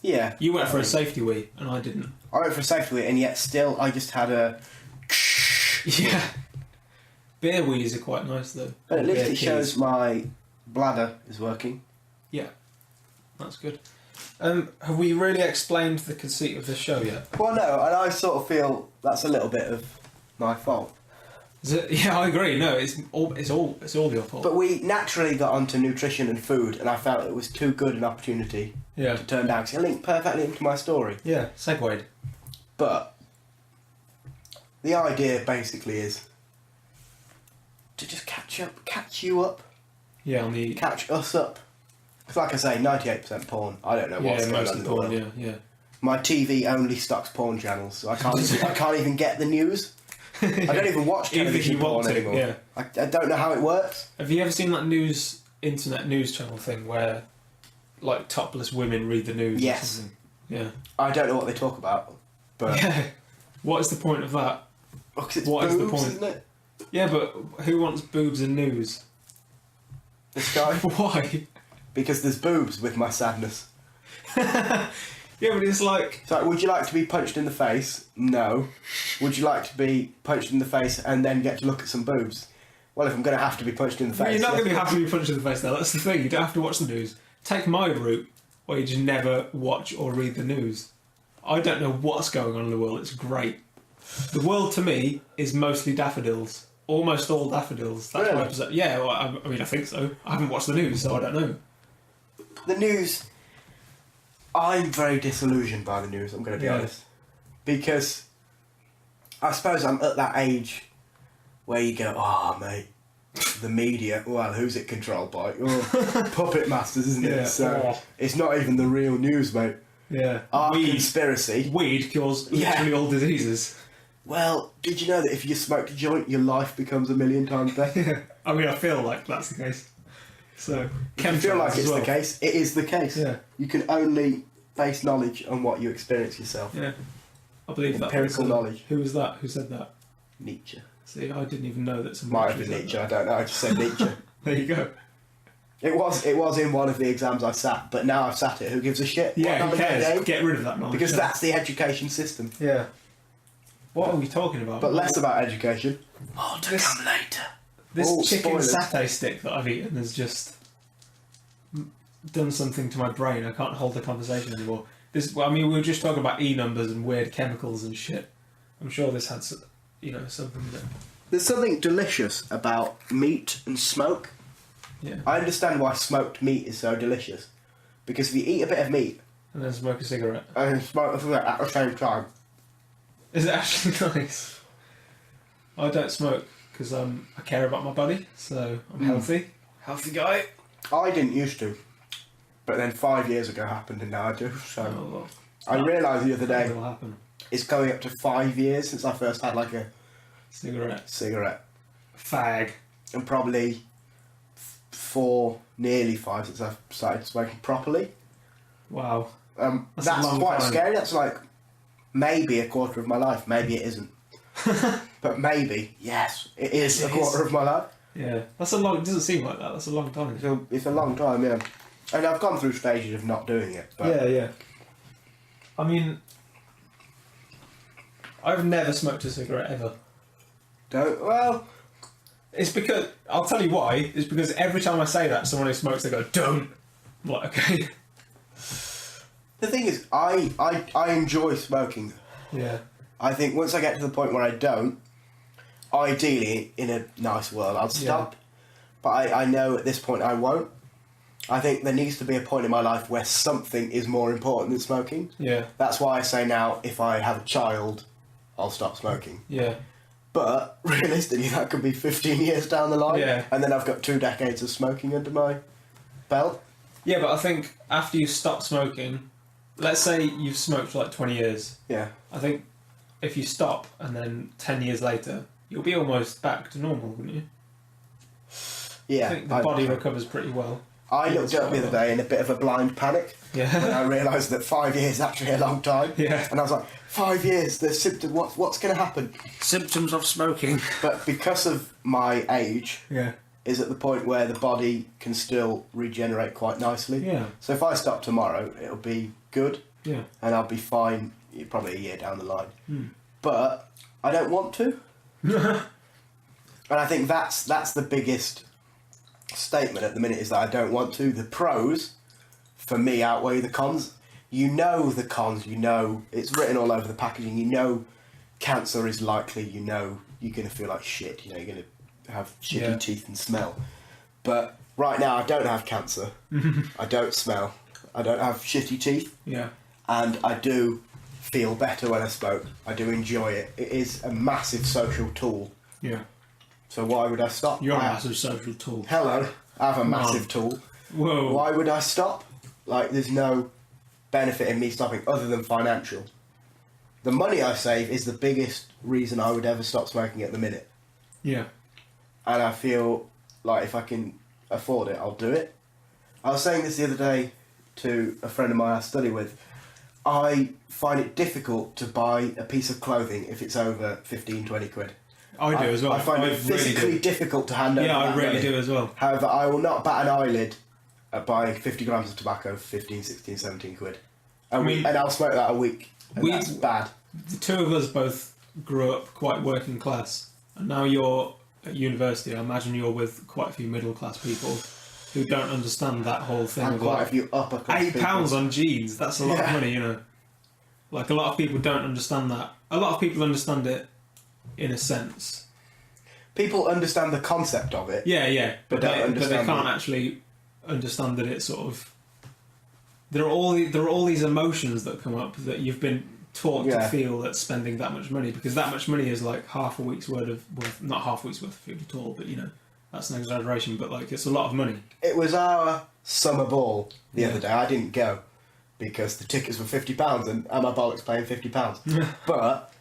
Yeah. You went for a safety wee, and I didn't. I went for a safety wee, and yet still I just had a... yeah. Beer wees are quite nice, though. But at least it shows my bladder is working. Yeah. That's good. Have we really explained the conceit of this show yet? Well, no, and I sort of feel that's a little bit of my fault. Yeah, I agree. No, it's all your fault. But we naturally got onto nutrition and food, and I felt it was too good an opportunity to turn down, because it linked perfectly into my story. Yeah, segued. But the idea basically is to just catch you up. Yeah, catch us up. Because like I say, 98% porn. I don't know what's going on in the world. Yeah. My TV only stocks porn channels, so I can't even get the news. I don't even watch television porn anymore. Yeah. I don't know how it works. Have you ever seen that internet news channel thing where, like, topless women read the news? Yes. Or something? Yeah. I don't know what they talk about, but yeah. What is the point of that? Because it's what boobs, is the point? isn't it? Yeah, but who wants boobs in news? This guy. Why? Because there's boobs with my sadness. Yeah, but it's like... So, would you like to be punched in the face? No. Would you like to be punched in the face and then get to look at some boobs? Well, if I'm going to have to be punched in the face... Well, you're not going to have to be punched in the face, though. That's the thing. You don't have to watch the news. Take my route, where you just never watch or read the news. I don't know what's going on in the world. It's great. The world, to me, is mostly daffodils. Almost all daffodils. That's really? what I... Yeah, well, I mean, I think so. I haven't watched the news, so I don't know. The news... I'm very disillusioned by the news, I'm going to be honest. Because I suppose I'm at that age where you go, oh, mate, the media, well, who's it controlled by? Oh, puppet masters, isn't it? So it's not even the real news, mate. Yeah. Our conspiracy. Weed cures literally all diseases. Well, did you know that if you smoked a joint, your life becomes 1,000,000 times better? I mean, I feel like that's the case. So, I feel like it's the case. It is the case. Yeah. You can only base knowledge on what you experience yourself. Yeah. I believe that. Empirical knowledge. Who was that? Who said that? Nietzsche. See, I didn't even know that someone Might have been Nietzsche, I don't know, I just said Nietzsche. There you go. It was in one of the exams I sat, but now I've sat it, who gives a shit? Yeah, who cares? Get rid of that knowledge. Because that's the education system. Yeah. What are we talking about? But less about education. More to come later. This chicken satay stick that I've eaten has just done something to my brain. I can't hold the conversation anymore. We were just talking about E-numbers and weird chemicals and shit. I'm sure this had, something that... There's something delicious about meat and smoke. Yeah. I understand why smoked meat is so delicious. Because if you eat a bit of meat... And then smoke a cigarette. And smoke a cigarette at the same time. Is it actually nice? I don't smoke because I care about my body, so I'm healthy. Healthy guy. I didn't used to. But then 5 years ago happened and now I do. So I realised the other day will happen. It's going up to 5 years since I first had like a cigarette. Fag. And probably 4, nearly 5 since I've started smoking properly. Wow. That's quite scary. That's like maybe a quarter of my life. Maybe it isn't. But maybe, yes, it is a quarter of my life. Yeah. That's a long... It doesn't seem like that. That's a long time. It's a long time, yeah. And I've gone through stages of not doing it. But yeah. I mean... I've never smoked a cigarette ever. Well... It's because... I'll tell you why. It's because every time I say that, someone who smokes, they go, don't. I'm like, okay. The thing is, I enjoy smoking. Yeah. I think once I get to the point where I don't, ideally, in a nice world, I'll stop. Yeah. But I know at this point I won't. I think there needs to be a point in my life where something is more important than smoking. Yeah. That's why I say now, if I have a child, I'll stop smoking. Yeah. But realistically, that could be 15 years down the line. Yeah. And then I've got 2 decades of smoking under my belt. Yeah, but I think after you stop smoking, let's say you've smoked for like 20 years. Yeah. I think if you stop and then 10 years later, you'll be almost back to normal, wouldn't you? Yeah. I think the body recovers pretty well. I looked up the other day in a bit of a blind panic. Yeah. And I realised that 5 years is actually a long time. Yeah. And I was like, 5 years, the symptom, what's going to happen? Symptoms of smoking. But because of my age, is at the point where the body can still regenerate quite nicely. Yeah. So if I stop tomorrow, it'll be good. Yeah. And I'll be fine probably a year down the line. But I don't want to. And I think that's the biggest statement at the minute, is that I don't want to. The pros, for me, outweigh the cons. You know the cons, you know, it's written all over the packaging, you know cancer is likely, you know you're going to feel like shit. You're going to have shitty teeth and smell. But right now, I don't have cancer. I don't smell. I don't have shitty teeth. Yeah. And I do feel better when I smoke. I do enjoy it. It is a massive social tool. Yeah. So why would I stop? You're a massive social tool. Hello, I have a massive tool. Whoa. Why would I stop? Like, there's no benefit in me stopping other than financial. The money I save is the biggest reason I would ever stop smoking at the minute. Yeah. And I feel like if I can afford it, I'll do it. I was saying this the other day to a friend of mine I study with. I find it difficult to buy a piece of clothing if it's over 15, 20 quid. I do as well. I find it physically difficult to hand over. Yeah, I really money. do as well. However, I will not bat an eyelid at buying 50 grams of tobacco for 15, 16, 17 quid. And I'll smoke that a week. And that's bad. The two of us both grew up quite working class. And now you're at university. I imagine you're with quite a few middle class people who don't understand that whole thing. And quite a few upper class people. £8 on jeans, that's a lot of money, you know. Like, a lot of people don't understand that. A lot of people understand it in a sense. People understand the concept of it. Yeah. But they can't actually understand that it's sort of... There are all these emotions that come up that you've been taught to feel that spending that much money, because that much money is like half a week's worth of... not half a week's worth of food at all, but, you know, that's an exaggeration, but, like, it's a lot of money. It was our summer ball the other day. I didn't go because the tickets were £50 and my bollock's paying £50. But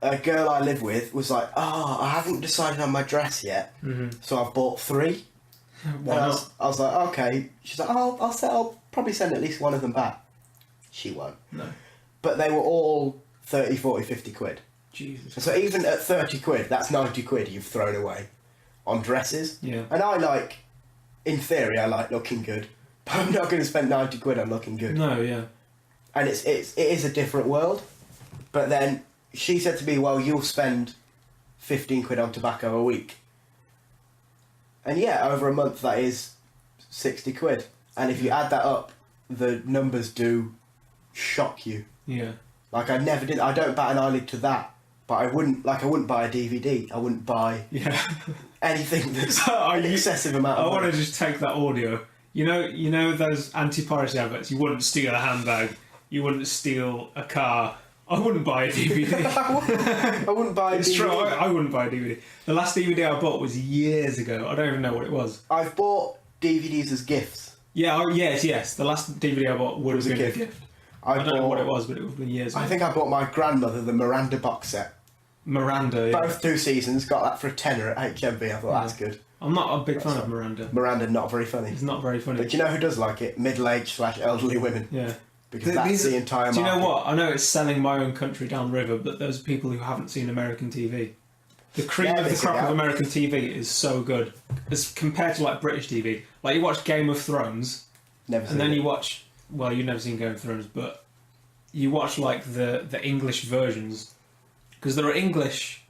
a girl I live with was like, oh, I haven't decided on my dress yet, so I've bought 3. Why not? I was like, okay. She's like, oh, I'll probably send at least one of them back. She won't. No. But they were all 30, 40, 50 quid. Jesus. So even at 30 quid, that's 90 quid you've thrown away on dresses. Yeah. And in theory, I like looking good. But I'm not going to spend 90 quid on looking good. No, yeah. And it is a different world. But then she said to me, well, you'll spend 15 quid on tobacco a week. And yeah, over a month that is 60 quid. And if you add that up, the numbers do shock you. Yeah. Like, I don't bat an eyelid to that. But I wouldn't buy a DVD. I wouldn't buy anything that's an excessive amount of money. I want to just take that audio. You know those anti-piracy adverts? You wouldn't steal a handbag. You wouldn't steal a car. I wouldn't buy a DVD. I wouldn't buy a DVD. It's true, I wouldn't buy a DVD. The last DVD I bought was years ago. I don't even know what it was. I've bought DVDs as gifts. Yeah, yes. The last DVD I bought would have been a gift. I don't know what it was, but it would have been years ago. I think I bought my grandmother the Miranda box set. Miranda, yeah. Both 2 seasons, got that for a tenner at HMV. I thought, that's good. I'm not a big fan of Miranda. Miranda, not very funny. It's not very funny. But you know who does like it? Middle-aged / elderly women. Yeah. Because that's the entire market. Do you know what? I know it's selling my own country downriver, but those people who haven't seen American TV. The cream of the crop of American TV is so good. As compared to, like, British TV. Like, you watch Game of Thrones, never seen and then it. you watch... Well, you've never seen Game of Thrones, but you watch, like, the English versions. Because there are English...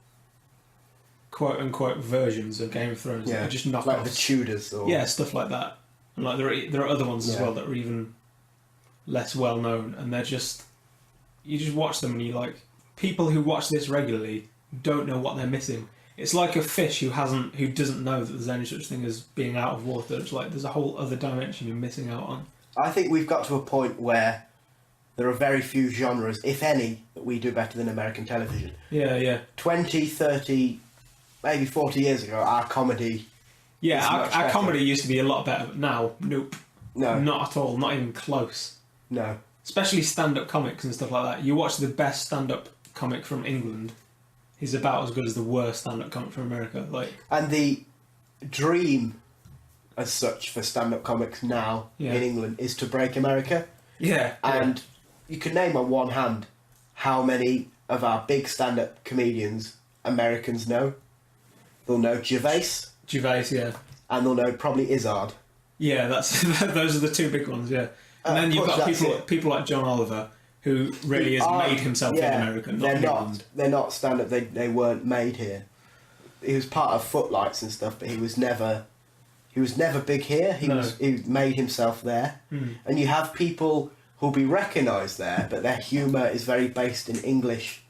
quote-unquote versions of Game of Thrones that are just knockoffs. Like the Tudors or... Yeah, stuff like that. And like there are other ones as well that are even less well known, and they're just... You just watch them and you like... People who watch this regularly don't know what they're missing. It's like a fish who doesn't know that there's any such thing as being out of water. It's like there's a whole other dimension you're missing out on. I think we've got to a point where there are very few genres, if any, that we do better than American television. Yeah. 20, 30... maybe 40 years ago, our comedy... Yeah, our comedy used to be a lot better, but now, nope. No. Not at all, not even close. No. Especially stand-up comics and stuff like that. You watch the best stand-up comic from England, he's about as good as the worst stand-up comic from America. And the dream, as such, for stand-up comics now in England is to break America. Yeah. And you can name on one hand how many of our big stand-up comedians Americans know. They'll know Gervais, yeah. And they'll know probably Izzard. Yeah, those are the 2 big ones, yeah. And then you've got people like John Oliver, who really has made himself in America, not in England. They're not stand-up, they weren't made here. He was part of Footlights and stuff, but he was never big here. He made himself there. And you have people who'll be recognised there, but their humour is very based in English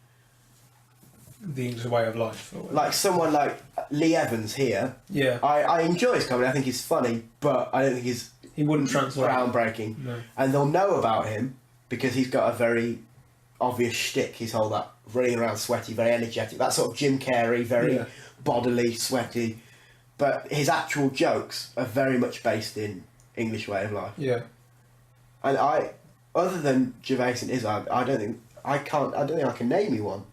the English way of life. Or like someone like Lee Evans here. Yeah. I enjoy his comedy. I think he's funny, but I don't think he's he wouldn't translate groundbreaking. No. And they'll know about him because he's got a very obvious shtick. He's all that running around sweaty, very energetic. That sort of Jim Carrey, very bodily, sweaty. But his actual jokes are very much based in English way of life. Yeah. And other than Gervais and Izzard, I don't think I can name you one.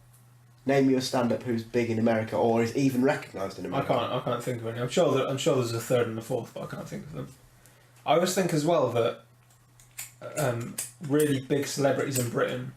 Name you a stand-up who's big in America or is even recognised in America. I can't think of any. I'm sure there's a third and a fourth, but I can't think of them. I always think as well that really big celebrities in Britain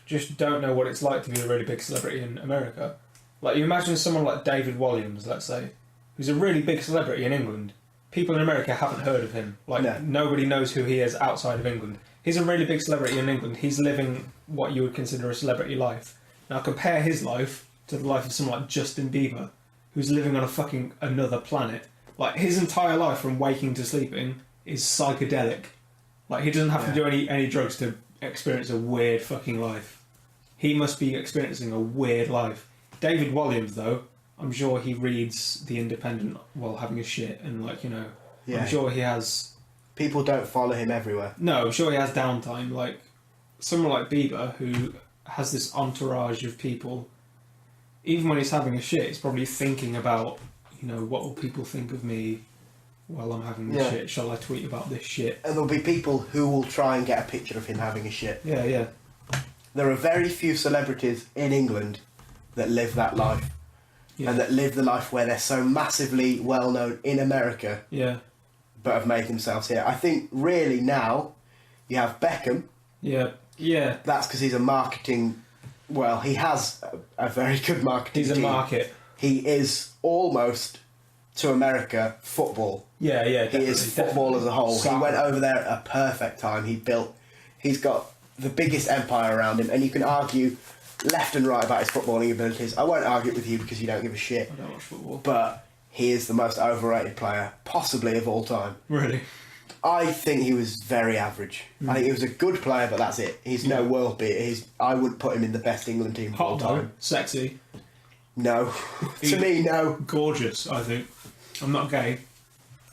just don't know what it's like to be a really big celebrity in America. Like, you imagine someone like David Walliams, let's say, who's a really big celebrity in England. People in America haven't heard of him. Like, nobody knows who he is outside of England. He's a really big celebrity in England. He's living what you would consider a celebrity life. Now compare his life to the life of someone like Justin Bieber, who's living on a fucking another planet. Like, his entire life from waking to sleeping is psychedelic. Like, he doesn't have to do any drugs to experience a weird fucking life. He must be experiencing a weird life. David Walliams, though, I'm sure he reads The Independent while having a shit, and I'm sure he has... People don't follow him everywhere. No, I'm sure he has downtime. Like, someone like Bieber, who has this entourage of people, even when he's having a shit, he's probably thinking about, what will people think of me while I'm having this shit? Shall I tweet about this shit? And there'll be people who will try and get a picture of him having a shit. Yeah, yeah. There are very few celebrities in England that live that life. Yeah. And that live the life where they're so massively well known in America. Yeah. But have made themselves here. I think really now you have Beckham. Yeah. Yeah. That's because he's a marketing... Well, he has a very good marketing team. He's a market. He is almost, to America, football. Yeah, yeah, definitely. He is football as a whole. He went over there at a perfect time. He's got the biggest empire around him, and you can argue left and right about his footballing abilities. I won't argue it with you because you don't give a shit. I don't watch football. But he is the most overrated player, possibly of all time. Really? I think he was very average. I think he was a good player, but that's it. He's no world beater. I wouldn't put him in the best England team of all time. Sexy. No. To me, no. Gorgeous, I think. I'm not gay,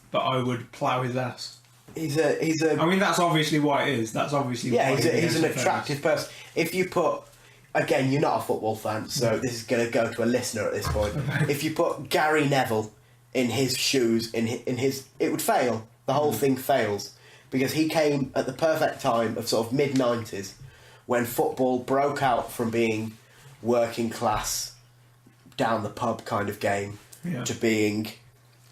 but I would plough his ass. He's a. I mean, that's obviously why it is. That's obviously why he's an attractive person. If you put... Again, you're not a football fan, so this is going to go to a listener at this point. Okay. If you put Gary Neville in his shoes, in his... It would fail. The whole thing fails. Because he came at the perfect time of sort of mid-90s when football broke out from being working class, down the pub kind of game to being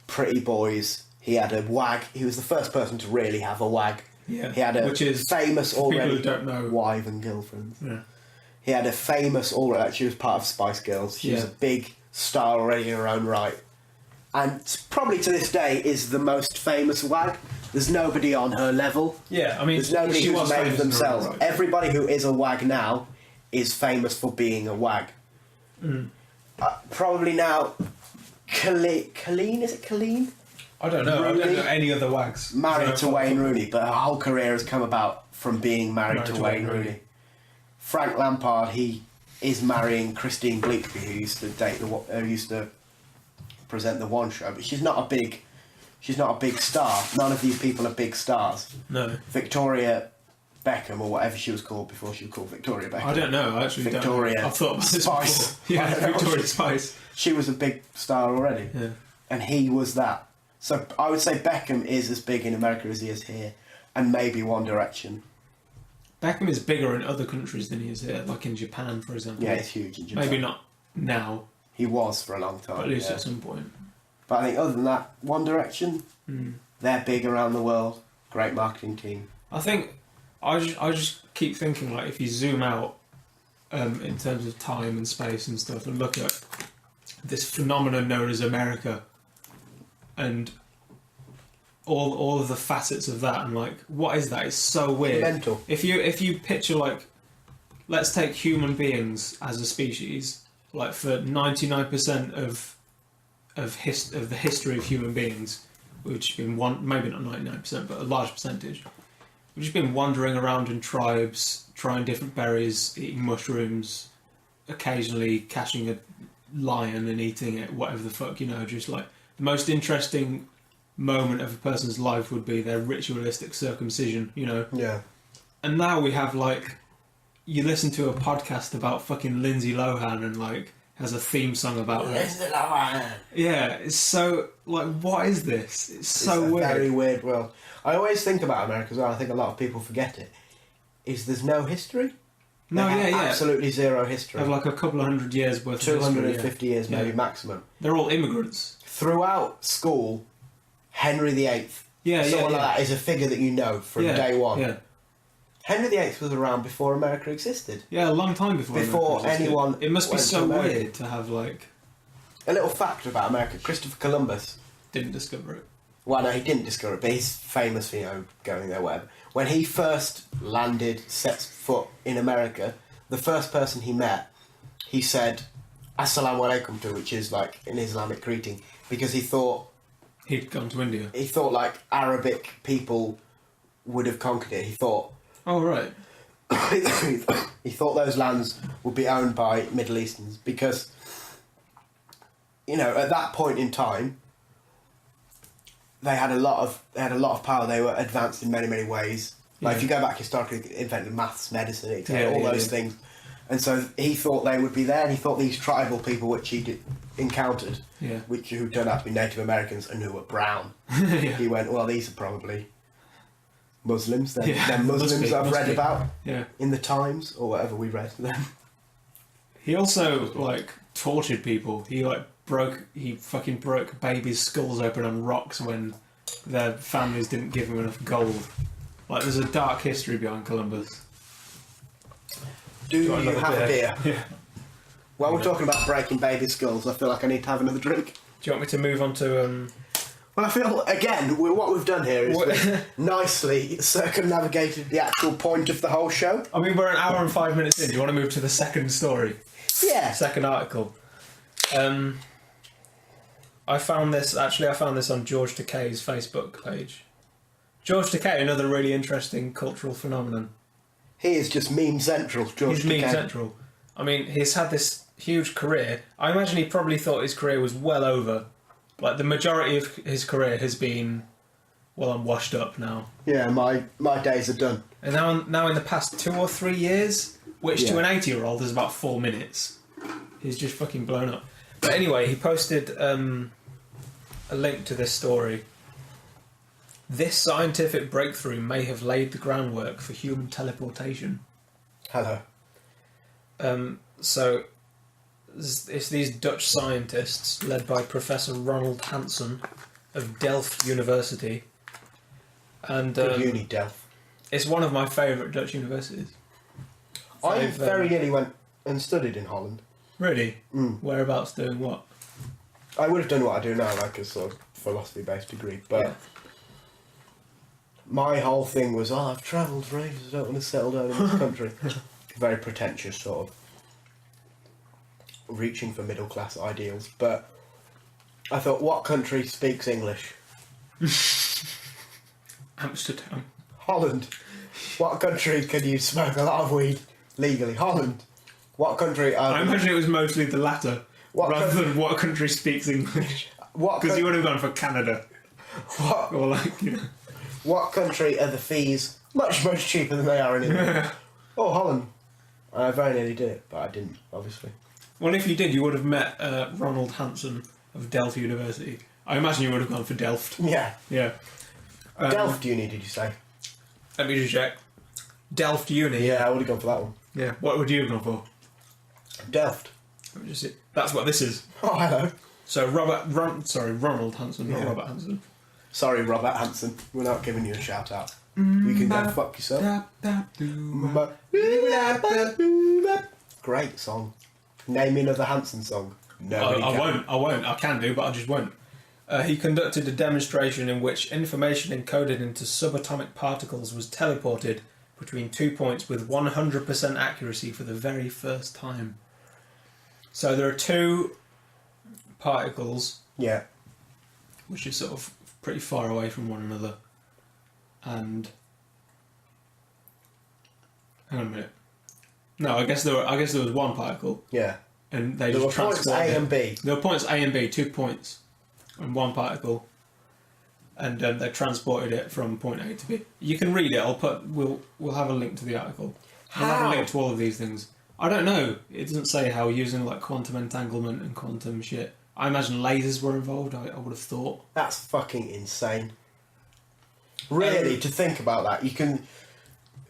pretty boys. He had a wag. He was the first person to really have a wag. Yeah. He had a famous already who don't know. wife and girlfriend. Yeah. He had a famous already. She was part of Spice Girls. She was a big star already in her own right. And probably to this day is the most famous wag. There's nobody on her level. Yeah, I mean, there's nobody who's made themselves. Right. Everybody who is a wag now is famous for being a wag. Probably now, Colleen, is it Colleen? I don't know. Rooney? I don't know any other wags. Married to Wayne Rooney, but her whole career has come about from being married to Wayne Rooney. Frank Lampard, he is marrying Christine Bleakby, who used to present the One Show, but she's not a big star. None of these people are big stars. No. Victoria Beckham, or whatever she was called before she was called Victoria Beckham. I don't know. I actually Victoria don't know. I've thought about this Spice. before. Yeah, Victoria Spice. She was a big star already. Yeah. And he was that. So I would say Beckham is as big in America as he is here, and maybe One Direction. Beckham is bigger in other countries than he is here, like in Japan, for example. Yeah, he's huge in Japan. Maybe not now. He was for a long time. But at least at some point. But I think other than that, One Direction, they're big around the world. Great marketing team. I think I just keep thinking, like, if you zoom out in terms of time and space and stuff, and look at this phenomenon known as America, and all of the facets of that, and like, what is that? It's so weird. Mental. If you picture, like, let's take human beings as a species, like, for 99% of the history of human beings, which have been maybe not 99%, but a large percentage, we've just been wandering around in tribes, trying different berries, eating mushrooms, occasionally catching a lion and eating it, whatever the fuck, just like the most interesting moment of a person's life would be their ritualistic circumcision, Yeah. And now we have like, you listen to a podcast about fucking Lindsay Lohan and like has a theme song about Lindsay Lohan. Yeah, it's so like, what is this? It's so it's a weird. Very weird world. I always think about America as well. I think a lot of people forget it. Is there's no history? No, yeah. Absolutely zero history. They have like a couple of 100 years worth. 250 years maybe maximum. They're all immigrants. Throughout school, Henry VIII. Someone like that is a figure that you know from day one. Yeah. Henry VIII was around before America existed. Yeah, a long time before. Before anyone. It must be so weird to have like. A little fact about America: Christopher Columbus didn't discover it. Well, no, he didn't discover it, but he's famous for going there, whatever. When he first set foot in America, the first person he met, he said "Assalamu alaikum" to, which is like an Islamic greeting, because he thought he'd gone to India. He thought like Arabic people would have conquered it. He thought. Oh right. He thought those lands would be owned by Middle Easterns because, at that point in time, they had a lot of power. They were advanced in many ways. Like if you go back historically, invented maths, medicine, etc., all those things. And so he thought they would be there, and he thought these tribal people which he encountered, who turned out to be Native Americans and who were brown. He went, well, these are probably Muslims. They're Muslims I've read about in the Times or whatever we read them. He also like tortured people. He fucking broke babies' skulls open on rocks when their families didn't give him enough gold. Like there's a dark history behind Columbus. Do you have a beer? Yeah. While we're talking about breaking baby skulls, I feel like I need to have another drink. Do you want me to move on to... Well, I feel, again, what we've done here is we've nicely circumnavigated the actual point of the whole show. I mean, we're an hour and 5 minutes in. Do you want to move to the second story? Yeah. Second article. I found this on George Takei's Facebook page. George Takei, another really interesting cultural phenomenon. He is just meme central, George Takei. He's meme central. I mean, he's had this huge career. I imagine he probably thought his career was well over. Like, the majority of his career has been, well, I'm washed up now. Yeah, my days are done. And now in the past 2 or 3 years, which to an 80-year-old is about 4 minutes, he's just fucking blown up. But anyway, he posted a link to this story. This scientific breakthrough may have laid the groundwork for human teleportation. Hello. So, it's these Dutch scientists, led by Professor Ronald Hansen of Delft University. And Good uni, Delft. It's one of my favourite Dutch universities. I very nearly went and studied in Holland. Really? Mm. Whereabouts doing what? I would have done what I do now, like a sort of philosophy-based degree, but my whole thing was, I've travelled for ages, I don't want to settle down in this country. Very pretentious, sort of reaching for middle-class ideals, but I thought, what country speaks English? Amsterdam. Holland. What country can you smoke a lot of weed legally? Holland. What country... I imagine it was mostly the latter, rather than what country speaks English. Because you would have gone for Canada. What? Or What country are the fees much cheaper than they are in England? Oh, Holland. I very nearly did it, but I didn't, obviously. Well, if you did, you would have met Ronald Hansen of Delft University. I imagine you would have gone for Delft. Yeah. Yeah. Delft Uni, did you say? Let me just check. Delft Uni. Yeah, I would have gone for that one. Yeah. What would you have gone for? Delft. Let me just see. That's what this is. Oh, hello. So Ronald Hansen, not Robert Hansen. Sorry, Robert Hansen. We're not giving you a shout out. You can go fuck yourself. Great song. Name me another Hansen song. Nobody can. I won't. I can do, but I just won't. He conducted a demonstration in which information encoded into subatomic particles was teleported between 2 points with 100% accuracy for the very first time. So there are two particles, which are sort of pretty far away from one another, and hang on a minute. No, I guess there was one particle. Yeah. And they there just were points A and B. There were points A and B, 2 points, and one particle, and they transported it from point A to B. You can read it. We'll have a link to the article. We'll have a link to all of these things. I don't know. It doesn't say how using like quantum entanglement and quantum shit. I imagine lasers were involved. I would have thought. That's fucking insane. Really, to think about that,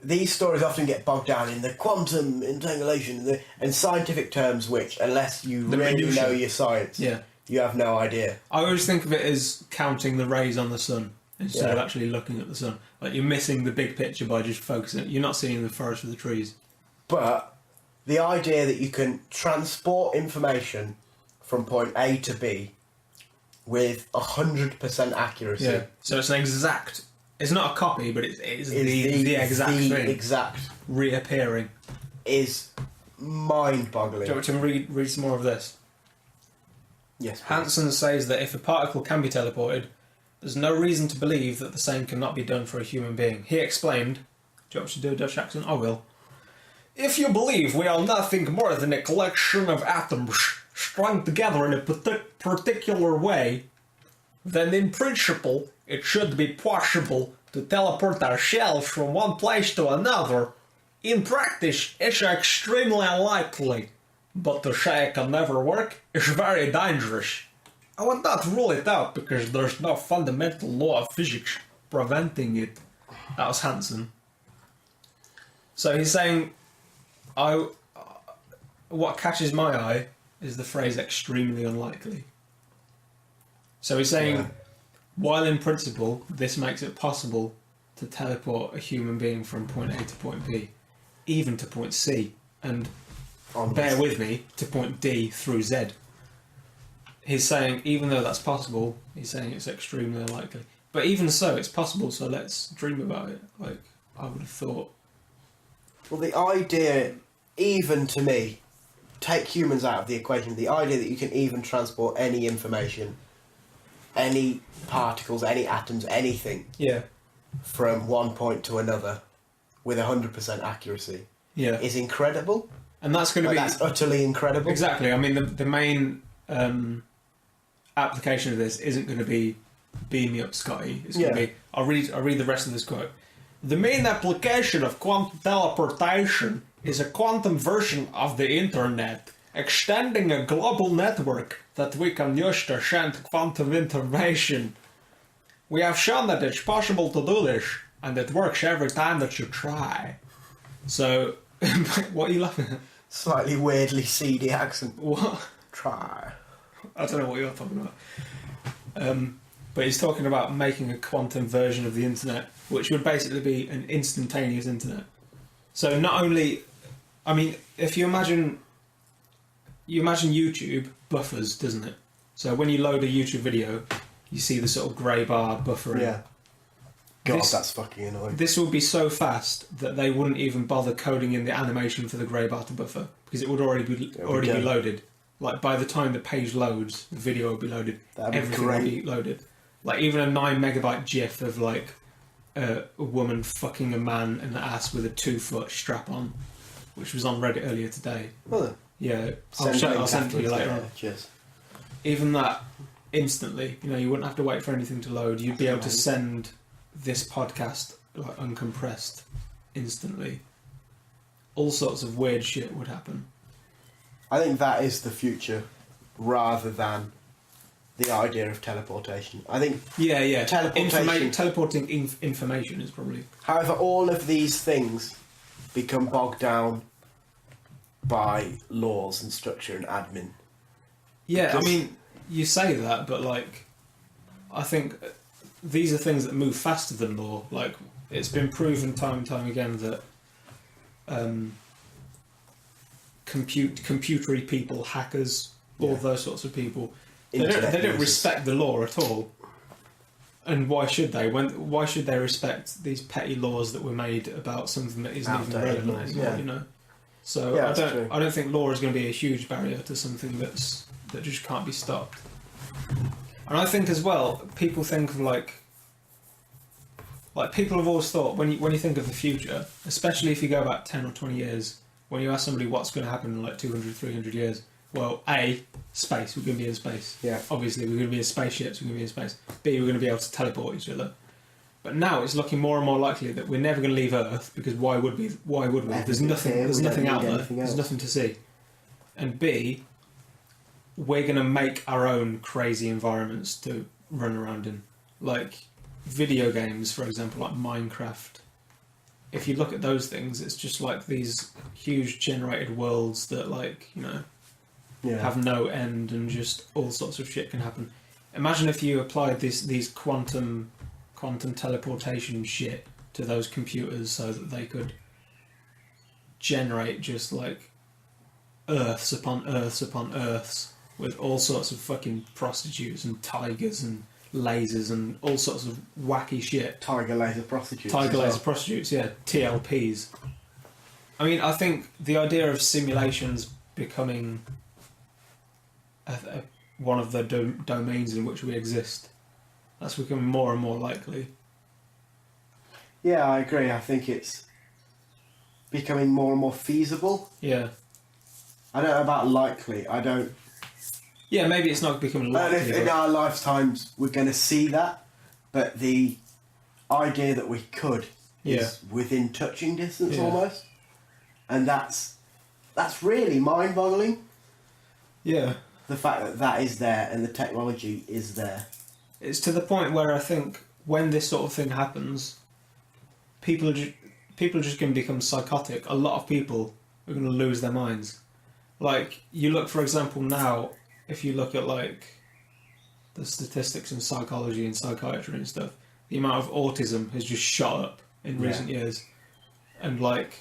these stories often get bogged down in the quantum entanglement and scientific terms, which, unless you really know your science, you have no idea. I always think of it as counting the rays on the sun instead of actually looking at the sun. Like, you're missing the big picture by just focusing. You're not seeing the forest for the trees. But the idea that you can transport information from point A to B with 100% accuracy. Yeah. So it's an exact. It's not a copy, but it's the exact thing. Exact reappearing is mind-boggling. Do you want me to read some more of this? Yes. Please. Hansen says that if a particle can be teleported, there's no reason to believe that the same cannot be done for a human being. He explained. Do you want me to do a Dutch accent? I will. If you believe we are nothing more than a collection of atoms strung together in a particular way, then in principle it should be possible to teleport ourselves from one place to another. In practice, it's extremely unlikely, but to say it can never work is very dangerous. I would not rule it out because there's no fundamental law of physics preventing it. That was Hansen. So he's saying, what catches my eye is the phrase extremely unlikely. So he's saying, while in principle, this makes it possible to teleport a human being from point A to point B, even to point C, and bear with me, to point D through Z. He's saying, even though that's possible, he's saying it's extremely unlikely. But even so, it's possible, so let's dream about it. Like, I would have thought. Well, the idea, even to me, take humans out of the equation, the idea that you can even transport any information, any particles, any atoms, anything, from one point to another with 100% accuracy, is incredible. And that's going to be... That's utterly incredible. Exactly. I mean, the main application of this isn't going to be beam me up, Scotty. It's going to be... I'll read the rest of this quote. The main application of quantum teleportation is a quantum version of the internet, extending a global network that we can use to send quantum information. We have shown that it's possible to do this, and it works every time that you try. So, what are you laughing at? Slightly weirdly seedy accent. What? Try. I don't know what you're talking about. But he's talking about making a quantum version of the internet, which would basically be an instantaneous internet. So not only... I mean, if you imagine YouTube buffers, doesn't it? So when you load a YouTube video, you see the sort of grey bar buffering. Yeah. God, that's fucking annoying. This would be so fast that they wouldn't even bother coding in the animation for the grey bar to buffer, because it would already be loaded. Like, by the time the page loads, the video will be loaded. Everything will be loaded. Like, even a 9 megabyte GIF of, like, a woman fucking a man in the ass with a 2-foot strap on, which was on Reddit earlier today. Oh. Yeah, I'll send it to you later on. Cheers. Even that, instantly, you wouldn't have to wait for anything to load. You'd be able to send this podcast, like, uncompressed instantly. All sorts of weird shit would happen. I think that is the future, rather than the idea of teleportation. I think teleporting information is probably... However, all of these things become bogged down by laws and structure and admin. Yeah, I mean, you say that, but, like, I think these are things that move faster than law. Like, it's been proven time and time again that computery people, hackers, all those sorts of people, they don't respect the law at all. And why should they? Why should they respect these petty laws that were made about something that isn't even relevant anymore? So I don't think law is going to be a huge barrier to something that just can't be stopped. And I think as well, people think of like people have always thought when you think of the future, especially if you go back 10 or 20 years, when you ask somebody what's going to happen in like 200, 300 years, well, A, space, we're going to be in space. Yeah. Obviously, we're going to be in spaceships, we're going to be in space. B, we're going to be able to teleport each other. But now it's looking more and more likely that we're never going to leave Earth, because why would we? There's nothing out there. There's nothing to see. And B, we're going to make our own crazy environments to run around in. Like video games, for example, like Minecraft. If you look at those things, it's just like these huge generated worlds that, like, you know, have no end, and just all sorts of shit can happen. Imagine if you applied these quantum teleportation shit to those computers so that they could generate just like Earths upon Earths upon Earths with all sorts of fucking prostitutes and tigers and lasers and all sorts of wacky shit. Tiger laser prostitutes. Prostitutes, yeah. TLPs. I mean, I think the idea of simulations becoming one of the domains in which we exist, that's becoming more and more likely. Yeah, I agree. I think it's becoming more and more feasible. Yeah. I don't know about likely. I don't... Yeah, maybe it's not becoming likely. And if in our lifetimes we're going to see that, but the idea that we could is within touching distance almost. And that's really mind-boggling. Yeah. The fact that that is there and the technology is there. It's to the point where I think when this sort of thing happens, people are just going to become psychotic. A lot of people are going to lose their minds. Like, you look, for example, now, if you look at, like, the statistics in psychology and psychiatry and stuff, the amount of autism has just shot up in recent years. And, like,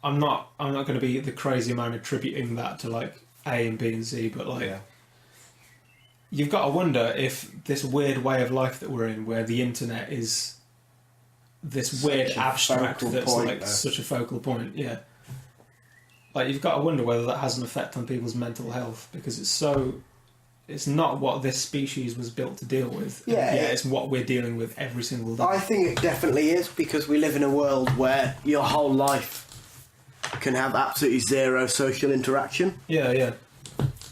I'm not going to be the crazy man attributing that to, like, A and B and C, but, like... Yeah. You've got to wonder if this weird way of life that we're in, where the internet is this such weird abstract that's like such a focal point, like you've got to wonder whether that has an effect on people's mental health, because it's not what this species was built to deal with. It's what we're dealing with every single day. I think it definitely is, because we live in a world where your whole life can have absolutely zero social interaction. Yeah.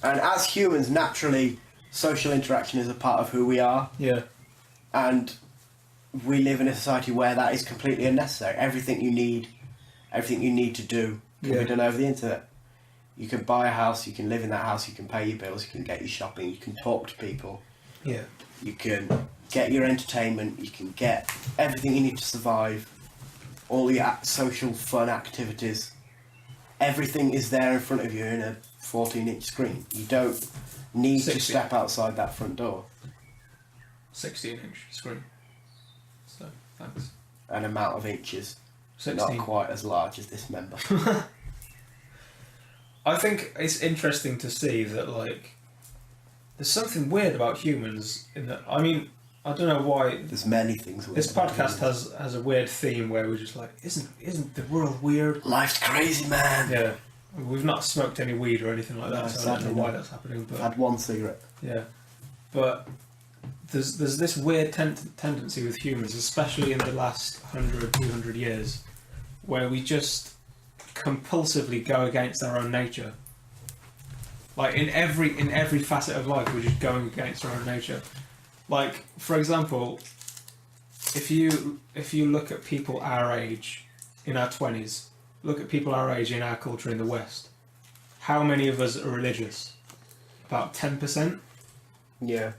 And as humans, naturally, social interaction is a part of who we are. Yeah. And we live in a society where that is completely unnecessary. Everything you need to do can be done over the internet. You can buy a house, you can live in that house, you can pay your bills, you can get your shopping, you can talk to people. Yeah. You can get your entertainment, you can get everything you need to survive, all your social fun activities. Everything is there in front of you in a 14-inch screen. You don't need to step outside that front door. 16-inch screen. So, thanks. An amount of inches. 16. Not quite as large as this member. I think it's interesting to see that, like, there's something weird about humans in that. I mean, I don't know why. There's many things weird. This podcast has a weird theme where we're just like, isn't the world weird? Life's crazy, man. Yeah. We've not smoked any weed or anything like that, No, so I don't know why that's happening. But I've had one cigarette. Yeah. But there's this weird tendency with humans, especially in the last 100, 200 years, where we just compulsively go against our own nature. Like in every facet of life, we're just going against our own nature. Like, for example, if you look at people our age, in our 20s, look at people our age in our culture in the West, how many of us are religious? About 10%? Yeah.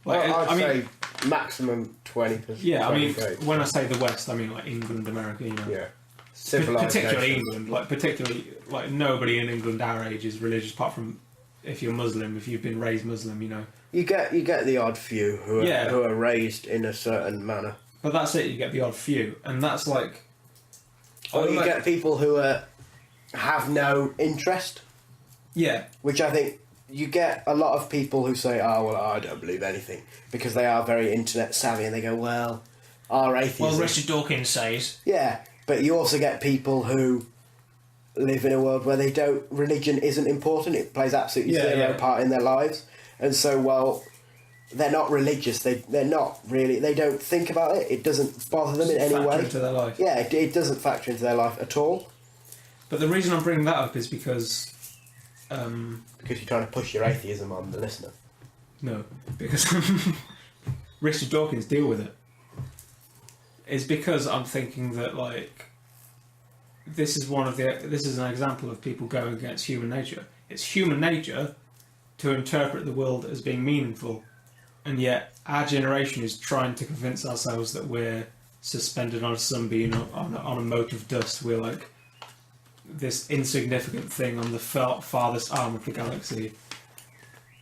Like, well, I'd say maximum 20%. Yeah, I mean, when I say the West, I mean like England, America, you know. Yeah. Civilized particularly nations. England, particularly nobody in England our age is religious, apart from if you're Muslim, if you've been raised Muslim, you know. You get the odd few who are raised in a certain manner. But that's it, you get the odd few, and that's like... Or you get people who have no interest. Yeah. Which I think you get a lot of people who say, oh, well, I don't believe anything, because they are very internet savvy, and they go, well, our atheism... Well, Richard Dawkins says... Yeah, but you also get people who live in a world where religion isn't important, it plays absolutely zero part in their lives, and so, well, they're not religious, they're not really, they don't think about it, it doesn't bother them in any way. Into their life. Yeah, it doesn't factor into their life at all. But the reason I'm bringing that up is because... because you're trying to push your atheism on the listener. No, because Richard Dawkins, deal with it. It's because I'm thinking that, like, this is an example of people going against human nature. It's human nature to interpret the world as being meaningful, and yet our generation is trying to convince ourselves that we're suspended on a sunbeam on a mote of dust. We're like this insignificant thing on the farthest arm of the galaxy,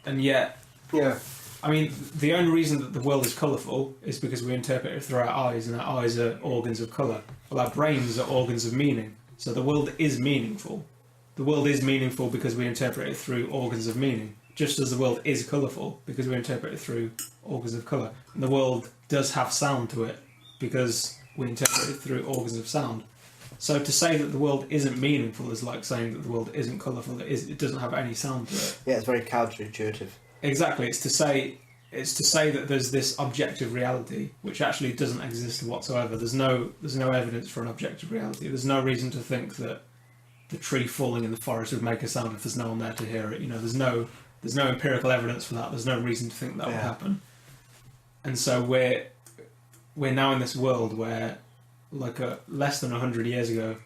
and yet, yeah. I mean, the only reason that the world is colourful is because we interpret it through our eyes, and our eyes are organs of colour. Well, our brains are organs of meaning. So the world is meaningful. The world is meaningful because we interpret it through organs of meaning, just as the world is colourful because we interpret it through organs of colour. And the world does have sound to it because we interpret it through organs of sound. So to say that the world isn't meaningful is like saying that the world isn't colourful. It doesn't have any sound to it. Yeah, it's very counterintuitive. Exactly. It's to say that there's this objective reality which actually doesn't exist whatsoever. There's no evidence for an objective reality. There's no reason to think that the tree falling in the forest would make a sound if there's no one there to hear it. You know, there's no empirical evidence for that. There's no reason to think that would happen. And so we're now in this world where, like less than 100 years ago,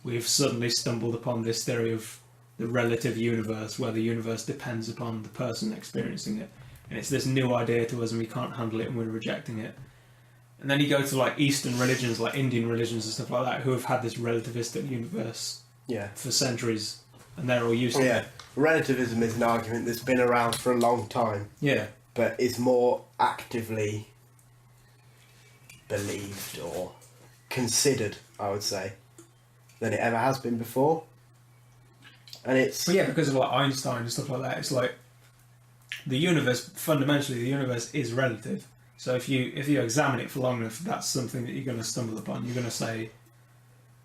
we've suddenly stumbled upon this theory of the relative universe, where the universe depends upon the person experiencing it. And it's this new idea to us, and we can't handle it, and we're rejecting it. And then you go to like Eastern religions, like Indian religions and stuff like that, who have had this relativistic universe for centuries, and they're all used to it. Relativism is an argument that's been around for a long time. Yeah. But is more actively believed or considered, I would say, than it ever has been before. And it's... But yeah, because of like Einstein and stuff like that, it's like fundamentally the universe is relative. So if you examine it for long enough, that's something that you're going to stumble upon. You're going to say,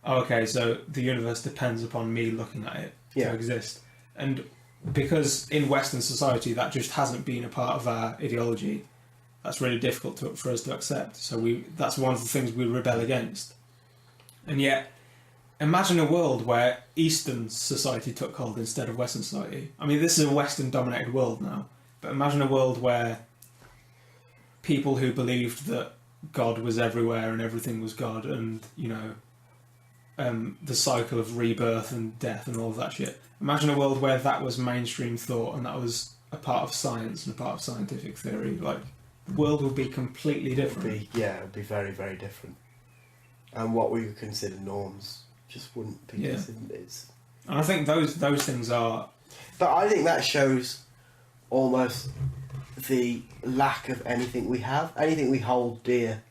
oh, okay, so the universe depends upon me looking at it to exist. And because in Western society that just hasn't been a part of our ideology, that's really difficult for us to accept. So that's one of the things we rebel against. And yet, imagine a world where Eastern society took hold instead of Western society. I mean, this is a Western-dominated world now, but imagine a world where people who believed that God was everywhere and everything was God, and, you know, the cycle of rebirth and death and all of that shit. Imagine a world where that was mainstream thought and that was a part of science and a part of scientific theory. Like, the world would be completely different. It would be very, very different. And what we would consider norms just wouldn't be. Yeah. And I think those things are... But I think that shows almost the lack of anything we have, anything we hold dear.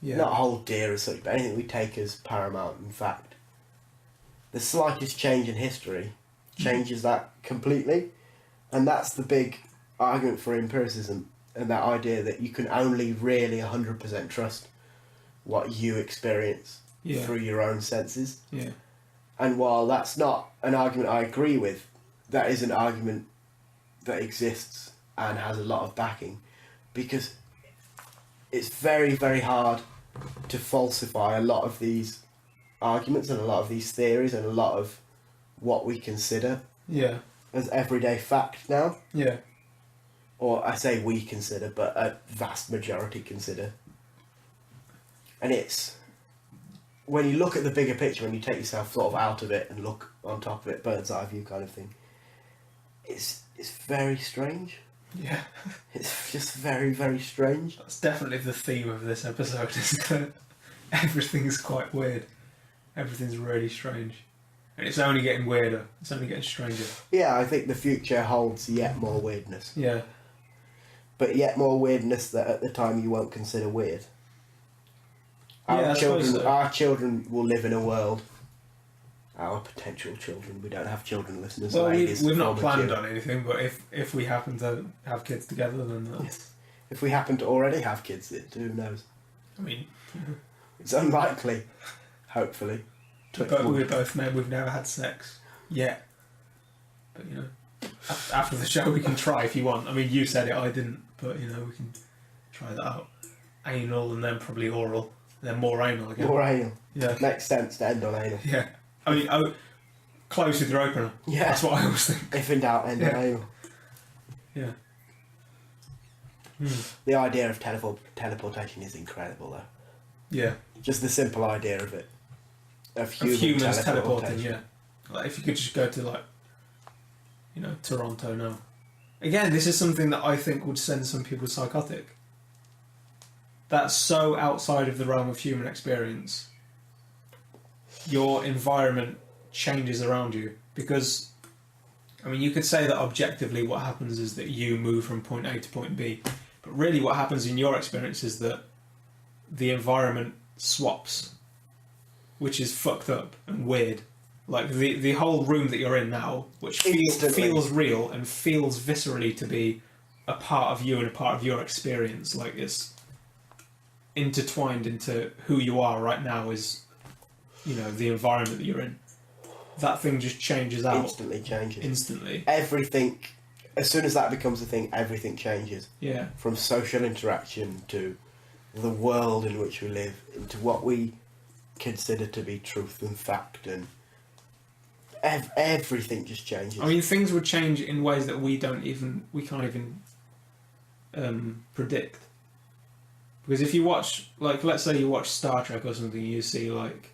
Yeah. Not hold dear as such, but anything we take as paramount in fact. The slightest change in history changes that completely. And that's the big argument for empiricism, and that idea that you can only really 100% trust what you experience through your own senses. Yeah. And while that's not an argument I agree with, that is an argument that exists and has a lot of backing, because it's very, very hard to falsify a lot of these arguments and a lot of these theories and a lot of what we consider as everyday fact now. Yeah. Or I say we consider, but a vast majority consider. And it's... when you look at the bigger picture, when you take yourself sort of out of it and look on top of it, bird's eye view kind of thing, it's very strange. Yeah. It's just very, very strange. That's definitely the theme of this episode, isn't it? Everything's quite weird. Everything's really strange. And it's only getting weirder. It's only getting stranger. Yeah, I think the future holds yet more weirdness. Yeah. But yet more weirdness that at the time you won't consider weird. Our children will live in a world. Our potential children. We don't have children listeners. Well, we've not planned on anything, but if we happen to have kids together, then that's... If we happen to already have kids, who knows? I mean... it's unlikely, hopefully. But we're both men, we've never had sex yet. But, you know, after the show we can try if you want. I mean, you said it, I didn't, but, you know, we can try that out. Anal and then probably oral. Then more anal again. More anal. Yeah. Makes sense to end on anal. Yeah. I mean, close with your opener. Yeah. That's what I always think. If in doubt, end Yeah. it. Yeah. The idea of teleportation is incredible, though. Yeah. Just the simple idea of it. Of humans teleporting, yeah. Like if you could just go to like, Toronto now. Again, this is something that I think would send some people psychotic. That's so outside of the realm of human experience. Your environment changes around you because, you could say that objectively what happens is that you move from point A to point B, but really what happens in your experience is that the environment swaps, which is fucked up and weird. Like the whole room that you're in now, which feels real and feels viscerally to be a part of you and a part of your experience, like it's intertwined into who you are right now is, the environment that you're in. That thing just changes out. Instantly changes. Instantly. Everything, as soon as that becomes a thing, everything changes. Yeah. From social interaction to the world in which we live, into what we consider to be truth and fact, and everything just changes. Things would change in ways that we can't even predict. Because if you watch, like, let's say you watch Star Trek or something, you see like,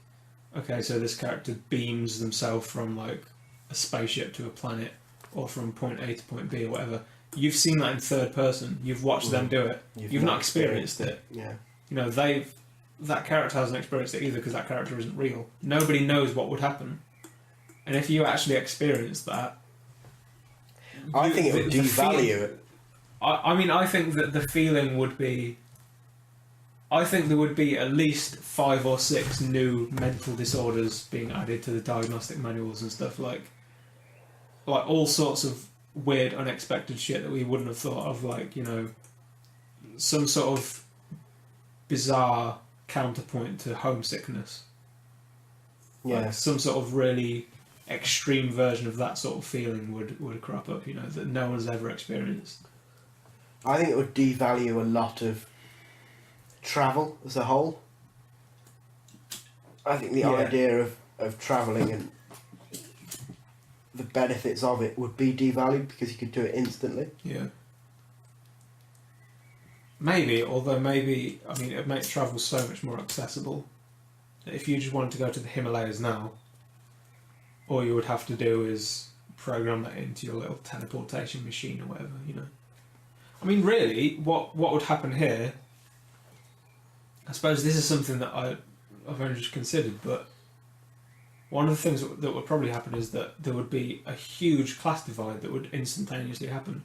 okay, so this character beams themselves from like a spaceship to a planet, or from point A to point B or whatever. You've seen that in third person. You've watched them do it. You've not experienced it. Yeah. That character hasn't experienced it either because that character isn't real. Nobody knows what would happen. And if you actually experience that, I think it would devalue it. I think that the feeling would be. I think there would be at least 5 or 6 new mental disorders being added to the diagnostic manuals and stuff, like all sorts of weird, unexpected shit that we wouldn't have thought of, like, some sort of bizarre counterpoint to homesickness. Yeah. Like some sort of really extreme version of that sort of feeling would crop up, that no one's ever experienced. I think it would devalue a lot of travel as a whole. I think the idea of travelling and the benefits of it would be devalued because you could do it instantly. Yeah. Maybe, although maybe, it would make travel so much more accessible. If you just wanted to go to the Himalayas now, all you would have to do is program that into your little teleportation machine or whatever, Really, what would happen here, I suppose this is something that I've only just considered, but one of the things that would probably happen is that there would be a huge class divide that would instantaneously happen.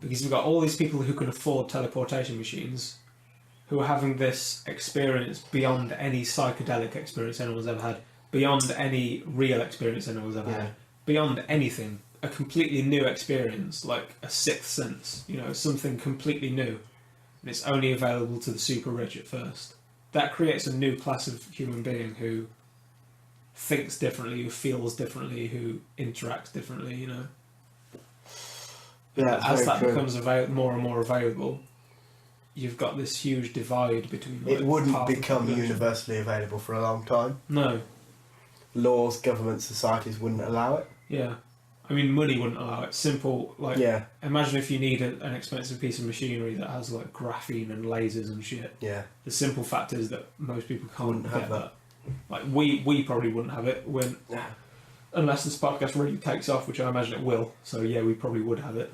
Because you've got all these people who can afford teleportation machines who are having this experience beyond any psychedelic experience anyone's ever had, beyond any real experience anyone's ever had, beyond anything. A completely new experience, like a sixth sense, something completely new. And it's only available to the super rich at first. That creates a new class of human being who thinks differently, who feels differently, who interacts differently, Yeah, as that becomes more and more available, you've got this huge divide between. It wouldn't become universally available for a long time. No. Laws, governments, societies wouldn't allow it. Yeah. Money wouldn't allow it. Simple, imagine if you need an expensive piece of machinery that has like graphene and lasers and shit. Yeah. The simple fact is that most people can't get that. Like we probably wouldn't have it unless this podcast really takes off, which I imagine it will. So yeah, we probably would have it.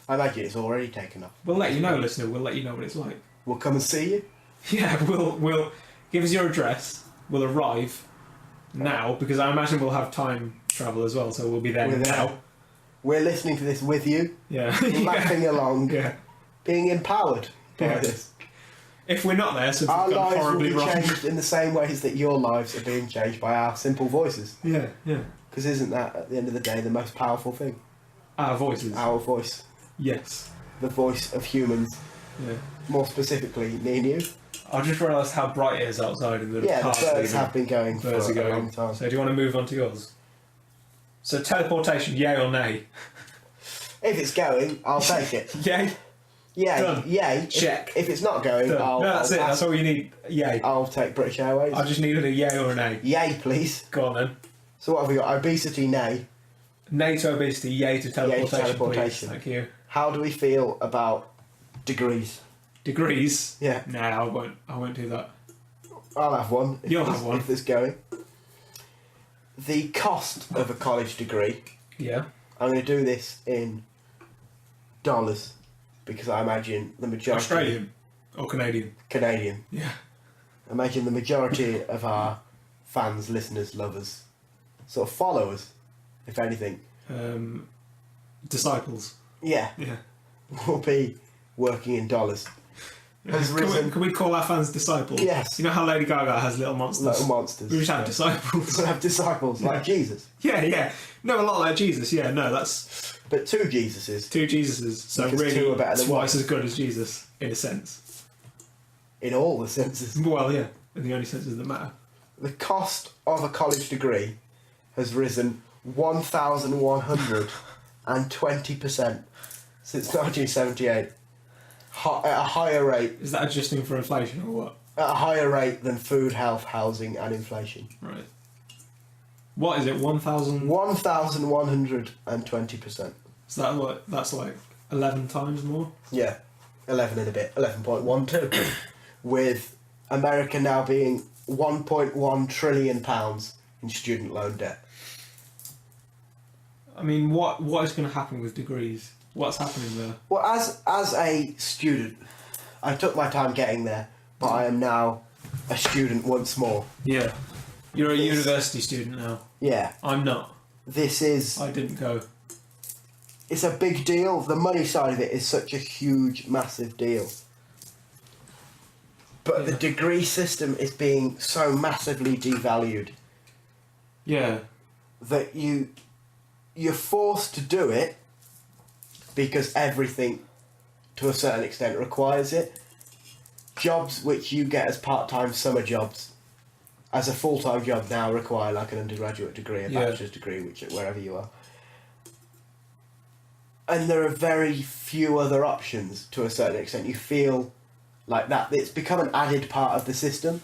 I imagine it's already taken off. We'll let you know, listener. We'll let you know what it's like. We'll come and see you. Yeah, we'll give us your address. We'll arrive now because I imagine we'll have time travel as well. So we'll be there now. We're listening to this with you. Yeah. Laughing along. Yeah. Being empowered by this. If we're not there, so our lives will be wrong. changed in the same ways that your lives are being changed by our simple voices. Yeah, yeah. Because isn't that, at the end of the day, the most powerful thing? Our voices. Our voice. Yes. The voice of humans. Yeah. More specifically, me and you. I just realised how bright it is outside in the the birds have been going for a long time. So do you want to move on to yours? So teleportation, yay or nay? If it's going, I'll take it. Yay? Yay. Done. Yay. Check. If it's not going, no, that's it. That's all you need. Yay. I'll take British Airways. I just needed a yay or a nay. Yay, please. Go on then. So what have we got? Obesity, nay. Nay to obesity, yay to teleportation. Yay to teleportation. Please. Thank you. How do we feel about degrees? Degrees? Yeah. No, I won't do that. I'll have one. You'll have one. If there's going. The cost of a college degree. Yeah. I'm going to do this in dollars because I imagine the majority... Australian or Canadian? Canadian. Yeah. I imagine the majority of our fans, listeners, lovers, sort of followers, if anything. Disciples. Yeah. Yeah. Will be working in dollars. Can we call our fans disciples? Yes. You know how Lady Gaga has little monsters? Little monsters. We just have disciples. We have disciples, like Jesus. Yeah. No, a lot like Jesus, yeah, no, that's... But two Jesuses. Two Jesuses, so Because really two are better than twice one. as good as Jesus, in a sense. In all the senses. Well, yeah, in the only senses that matter. The cost of a college degree has risen 1,120% since 1978. At a higher rate. Is that adjusting for inflation or what? At a higher rate than food, health, housing and inflation. Right. What is it, 1,000? 1,120%. So that what? That's like 11 times more? Yeah, 11 and a bit, 11.12. With America now being £1.1 trillion in student loan debt. I mean, what is going to happen with degrees? What's happening there? Well, as a student, I took my time getting there, but I am now a student once more. Yeah. You're a university student now. Yeah. I'm not. This is... I didn't go. It's a big deal. The money side of it is such a huge, massive deal. But the degree system is being so massively devalued. Yeah. That you're forced to do it because everything, to a certain extent, requires it. Jobs which you get as part-time summer jobs, as a full-time job now require like an undergraduate degree, a bachelor's degree, wherever you are. And there are very few other options, to a certain extent. You feel like that. It's become an added part of the system.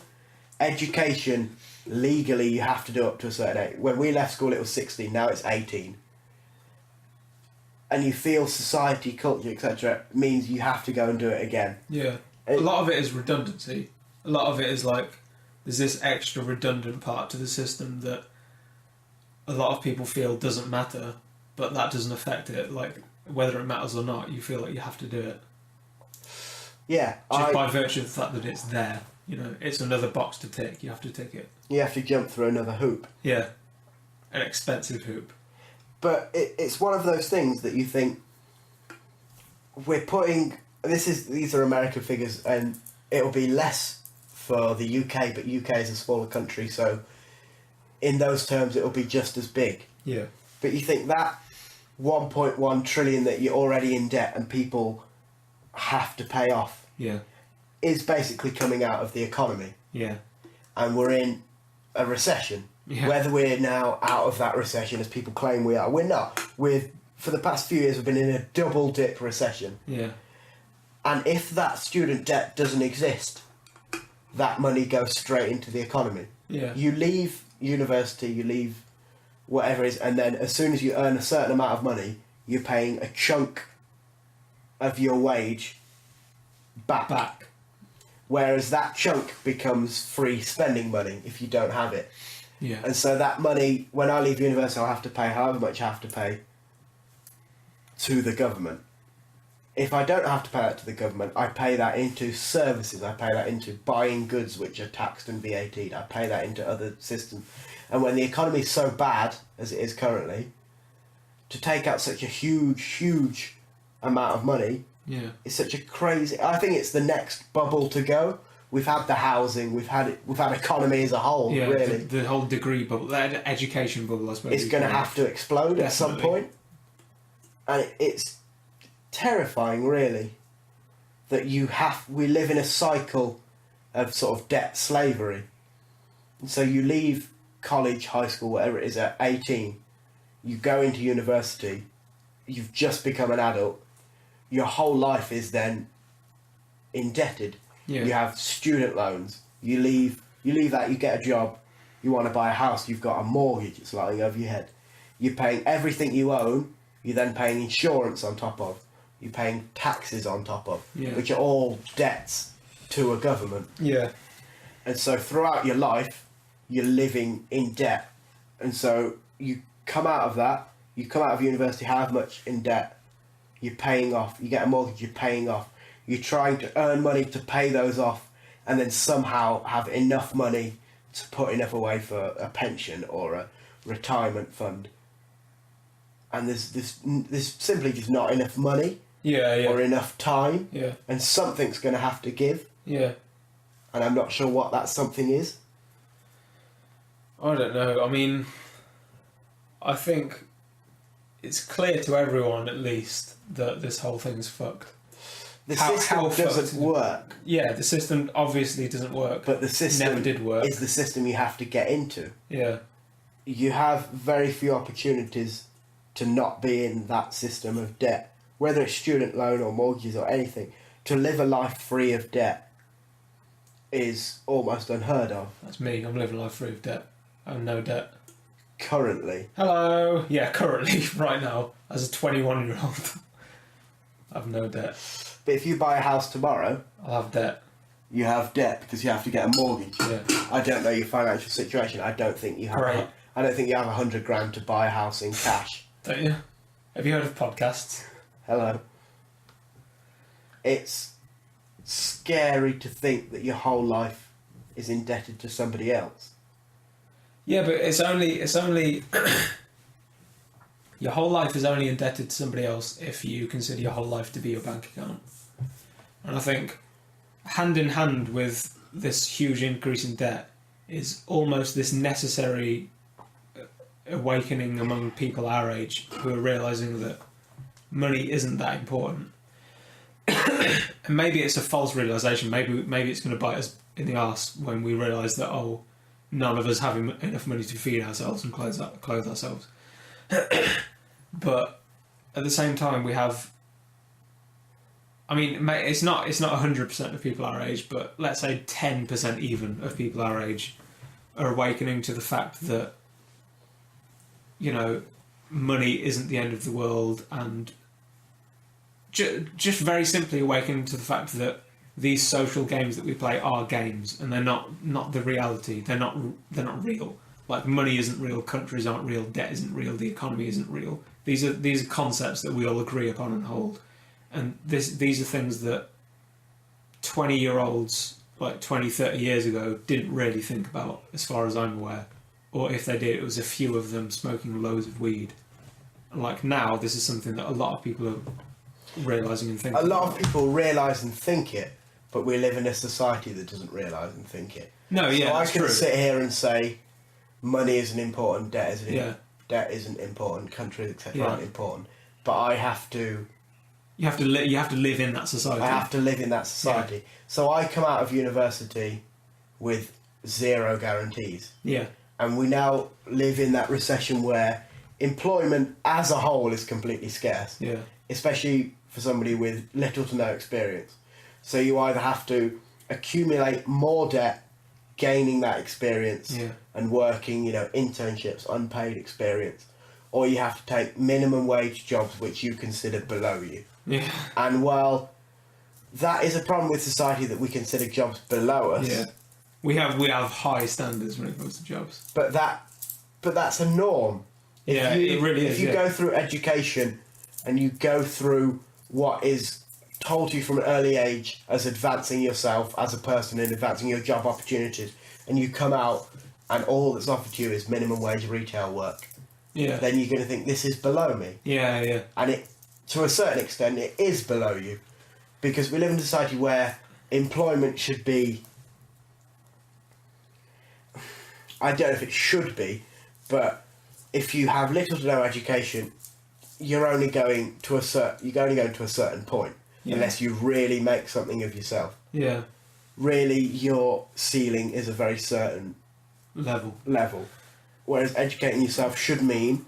Education, legally, you have to do up to a certain age. When we left school, it was 16. Now it's 18. And you feel society, culture, etc. means you have to go and do it again. Yeah. A lot of it is redundancy. A lot of it is like, there's this extra redundant part to the system that a lot of people feel doesn't matter, but that doesn't affect it. Like, whether it matters or not, you feel like you have to do it. Yeah. Just by virtue of the fact that it's there. You know, it's another box to tick. You have to tick it. You have to jump through another hoop. Yeah. An expensive hoop. But it's one of those things that you think, we're putting... These are American figures, and it'll be less for the UK, but UK is a smaller country, so in those terms it'll be just as big. Yeah. But you think that 1.1 trillion that you're already in debt and people have to pay off, yeah, is basically coming out of the economy. Yeah. And we're in a recession. Yeah. Whether we're now out of that recession, as people claim we are, we're not. For the past few years, we've been in a double dip recession. Yeah. And if that student debt doesn't exist, that money goes straight into the economy. Yeah. You leave university, you leave whatever it is, and then as soon as you earn a certain amount of money, you're paying a chunk of your wage back. Whereas that chunk becomes free spending money if you don't have it. Yeah. And so that money, when I leave university, I'll have to pay however much I have to pay to the government. If I don't have to pay that to the government, I pay that into services. I pay that into buying goods which are taxed and VAT'd. I pay that into other systems. And when the economy is so bad as it is currently, to take out such a huge amount of money, yeah, is such a crazy... I think it's the next bubble to go. We've had the housing, we've had economy as a whole, really. The whole degree bubble, the education bubble, I suppose. It's going to have to explode at some point. And it's terrifying, really, that we live in a cycle of sort of debt slavery. And so you leave college, high school, whatever it is, at 18, you go into university, you've just become an adult, your whole life is then indebted. Yeah. You have student loans, you leave that, you get a job, You want to buy a house, you've got a mortgage, it's lying over your head. You're paying everything you own, you're then paying insurance on top of, you're paying taxes on top of, which are all debts to a government. Yeah. And so throughout your life, you're living in debt. And so you come out of that, you come out of university, how much in debt? You're paying off. You get a mortgage, you're paying off. You're trying to earn money to pay those off and then somehow have enough money to put enough away for a pension or a retirement fund. And there's simply just not enough money. Or enough time. And something's going to have to give. And I'm not sure what that something is. I don't know. I mean, I think it's clear to everyone, at least, that this whole thing's fucked. The system doesn't work. Yeah, the system obviously doesn't work. But the system never did work. Is the system you have to get into. Yeah. You have very few opportunities to not be in that system of debt, whether it's student loan or mortgages or anything. To live a life free of debt is almost unheard of. That's me. I'm living a life free of debt. I have no debt. Currently. Hello. Yeah, currently, right now, as a 21-year-old, I have no debt. But if you buy a house tomorrow, I'll have debt. You have debt because you have to get a mortgage. Yeah. I don't know your financial situation. I don't think you have. Right. I don't think you have $100,000 to buy a house in cash. Don't you? Have you heard of podcasts? Hello. It's scary to think that your whole life is indebted to somebody else. Yeah, but it's only your whole life is only indebted to somebody else if you consider your whole life to be your bank account. And I think hand in hand with this huge increase in debt is almost this necessary awakening among people our age who are realising that money isn't that important. And maybe it's a false realisation. Maybe it's going to bite us in the arse when we realise that, none of us have enough money to feed ourselves and clothe ourselves. But at the same time, we have. I mean, it's not 100% of people our age, but let's say 10% even of people our age are awakening to the fact that, money isn't the end of the world, and just very simply awakening to the fact that these social games that we play are games, and they're not the reality. They're not real. Like, money isn't real, countries aren't real, debt isn't real, the economy isn't real. These are concepts that we all agree upon and hold. And these are things that 20-year-olds, like 20, 30 years ago, didn't really think about, as far as I'm aware. Or if they did, it was a few of them smoking loads of weed. And like now, this is something that a lot of people are realising and thinking about. A lot of about. people realise and think it, but we live in a society that doesn't realise and think it. No, yeah, so that's I can true. sit here and say, money isn't important, debt isn't Yeah. Debt isn't important, countries, etc. Yeah. aren't important. But I have to... You have to live in that society. I have to live in that society. Yeah. So I come out of university with zero guarantees. Yeah. And we now live in that recession where employment as a whole is completely scarce. Yeah. Especially for somebody with little to no experience. So you either have to accumulate more debt, gaining that experience, and working, internships, unpaid experience, or you have to take minimum wage jobs which you consider below you. Yeah. And while that is a problem with society that we consider jobs below us, we have high standards when it comes to jobs. But that's a norm. Yeah, it really is. If you go through education and you go through what is told to you from an early age as advancing yourself as a person and advancing your job opportunities, and you come out and all that's offered to you is minimum wage retail work, then you're going to think this is below me. Yeah. And it, to a certain extent, it is below you, because we live in a society where employment should be. I don't know if it should be, but if you have little to no education, you're only going to a certain point, unless you really make something of yourself. Yeah. Really, your ceiling is a very certain level. Whereas educating yourself should mean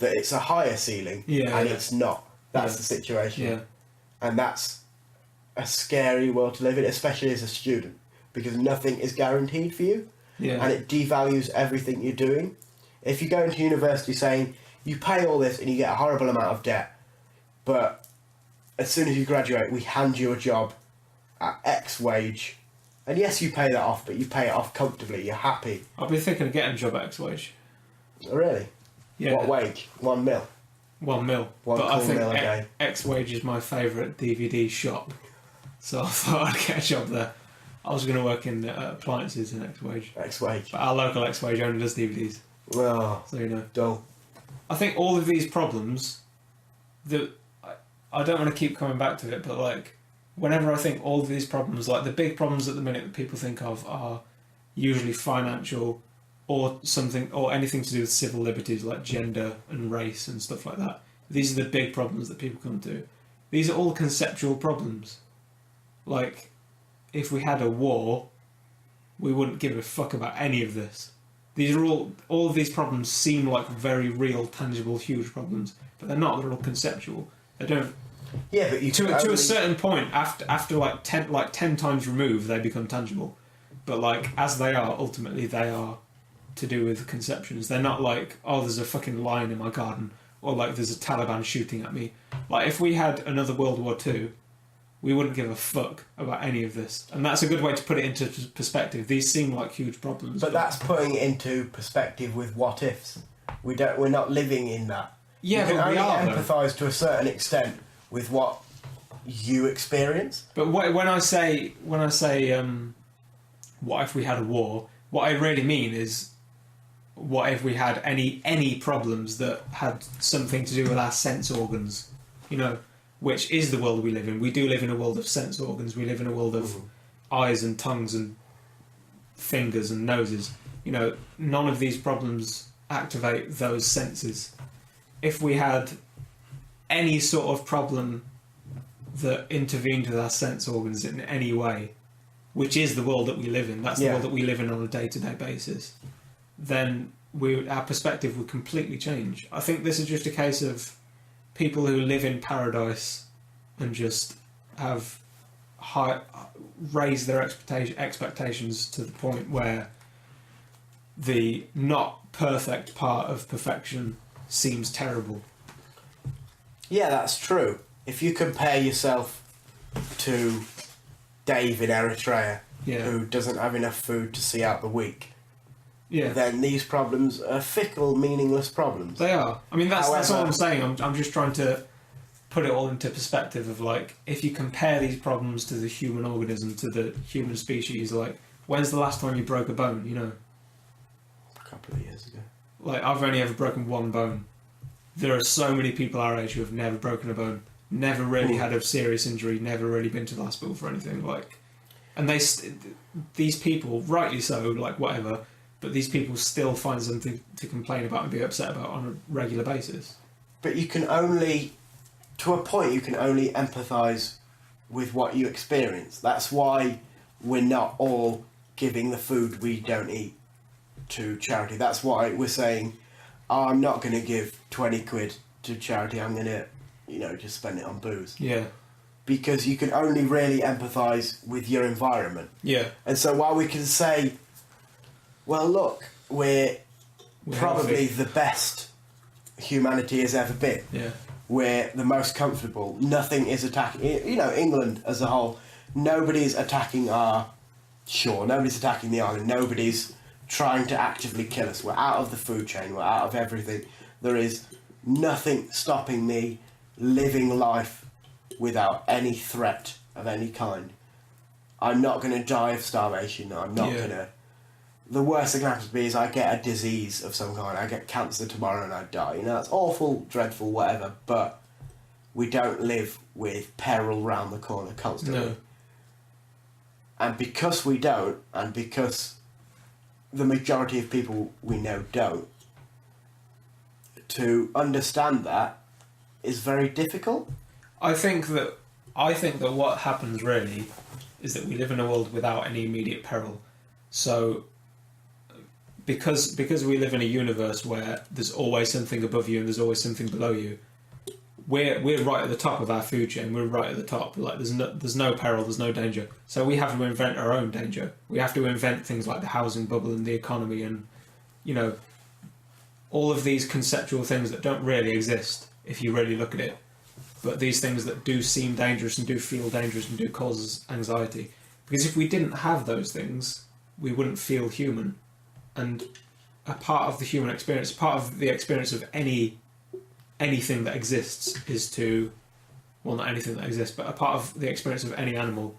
that it's a higher ceiling, and it's not. That's the situation. Yeah. And that's a scary world to live in, especially as a student, because nothing is guaranteed for you. and it devalues everything you're doing. If you go into university saying you pay all this and you get a horrible amount of debt, but as soon as you graduate, we hand you a job at X wage, and yes, you pay that off, but you pay it off comfortably. You're happy. I've been thinking of getting a job at X wage. Really? Yeah. What wage? 1 mil. 1 mil. But I think mil a day. X wage is my favourite DVD shop, so I thought I'd get a job there. I was going to work in appliances in X wage. X wage. But our local X wage only does DVDs. Oh, so you know. Dull. I think all of these problems, I don't want to keep coming back to it, but like, whenever I think all of these problems, like the big problems at the minute that people think of are usually financial or something, or anything to do with civil liberties like gender and race and stuff like that. These are the big problems that people come to. These are all conceptual problems. Like, if we had a war, we wouldn't give a fuck about any of this. These are all of these problems seem like very real, tangible, huge problems, but they're not. They're all conceptual. They don't. Yeah, but to a certain point, after like 10 times removed, they become tangible. But like as they are, ultimately they are to do with conceptions. They're not like, oh, there's a fucking lion in my garden, or like there's a Taliban shooting at me. Like if we had another World War II, we wouldn't give a fuck about any of this. And that's a good way to put it into perspective. These seem like huge problems. But that's putting it into perspective with what ifs. We're not living in that. Yeah, you can but only empathise to a certain extent with what you experience. But when I say what if we had a war, what I really mean is what if we had any problems that had something to do with our sense organs, you know, which is the world we live in. We do live in a world of sense organs. We live in a world of eyes and tongues and fingers and noses. You know, none of these problems activate those senses. If we had any sort of problem that intervened with our sense organs in any way, which is the world that we live in, that's the world that we live in on a day-to-day basis, then our perspective would completely change. I think this is just a case of people who live in paradise and just have raised their expectations to the point where the not perfect part of perfection seems terrible. Yeah, that's true. If you compare yourself to Dave in Eritrea, who doesn't have enough food to see out the week, then these problems are fickle, meaningless problems. They are. I mean, that's all I'm saying. I'm just trying to put it all into perspective of, like, if you compare these problems to the human organism, to the human species, like, when's the last time you broke a bone, you know? A couple of years ago. Like, I've only ever broken one bone. There are so many people our age who have never broken a bone, never really had a serious injury, never really been to the hospital for anything, like... And these people, rightly so, like, whatever... But these people still find something to complain about and be upset about on a regular basis. But you can only, to a point, you can only empathise with what you experience. That's why we're not all giving the food we don't eat to charity. That's why we're saying, oh, I'm not going to give 20 quid to charity, I'm going to, just spend it on booze. Yeah. Because you can only really empathise with your environment. Yeah. And so while we can say... Well, look, we're probably the best humanity has ever been. Yeah. We're the most comfortable. Nothing is attacking... England as a whole, nobody's attacking our shore. Nobody's attacking the island. Nobody's trying to actively kill us. We're out of the food chain. We're out of everything. There is nothing stopping me living life without any threat of any kind. I'm not going to die of starvation. I'm not going to... The worst thing that happens to me is I get a disease of some kind. I get cancer tomorrow and I die. That's awful, dreadful, whatever. But we don't live with peril round the corner constantly. No. And because we don't, and because the majority of people we know don't, to understand that is very difficult. I think that what happens really is that we live in a world without any immediate peril. So because we live in a universe where there's always something above you and there's always something below you, we're right at the top of our food chain. We're right at the top. Like there's no peril, there's no danger. So we have to invent our own danger. We have to invent things like the housing bubble and the economy, and all of these conceptual things that don't really exist if you really look at it. But these things that do seem dangerous and do feel dangerous and do cause us anxiety. Because if we didn't have those things, we wouldn't feel human. And a part of the human experience, part of the experience of anything that exists is to, well, not anything that exists, but a part of the experience of any animal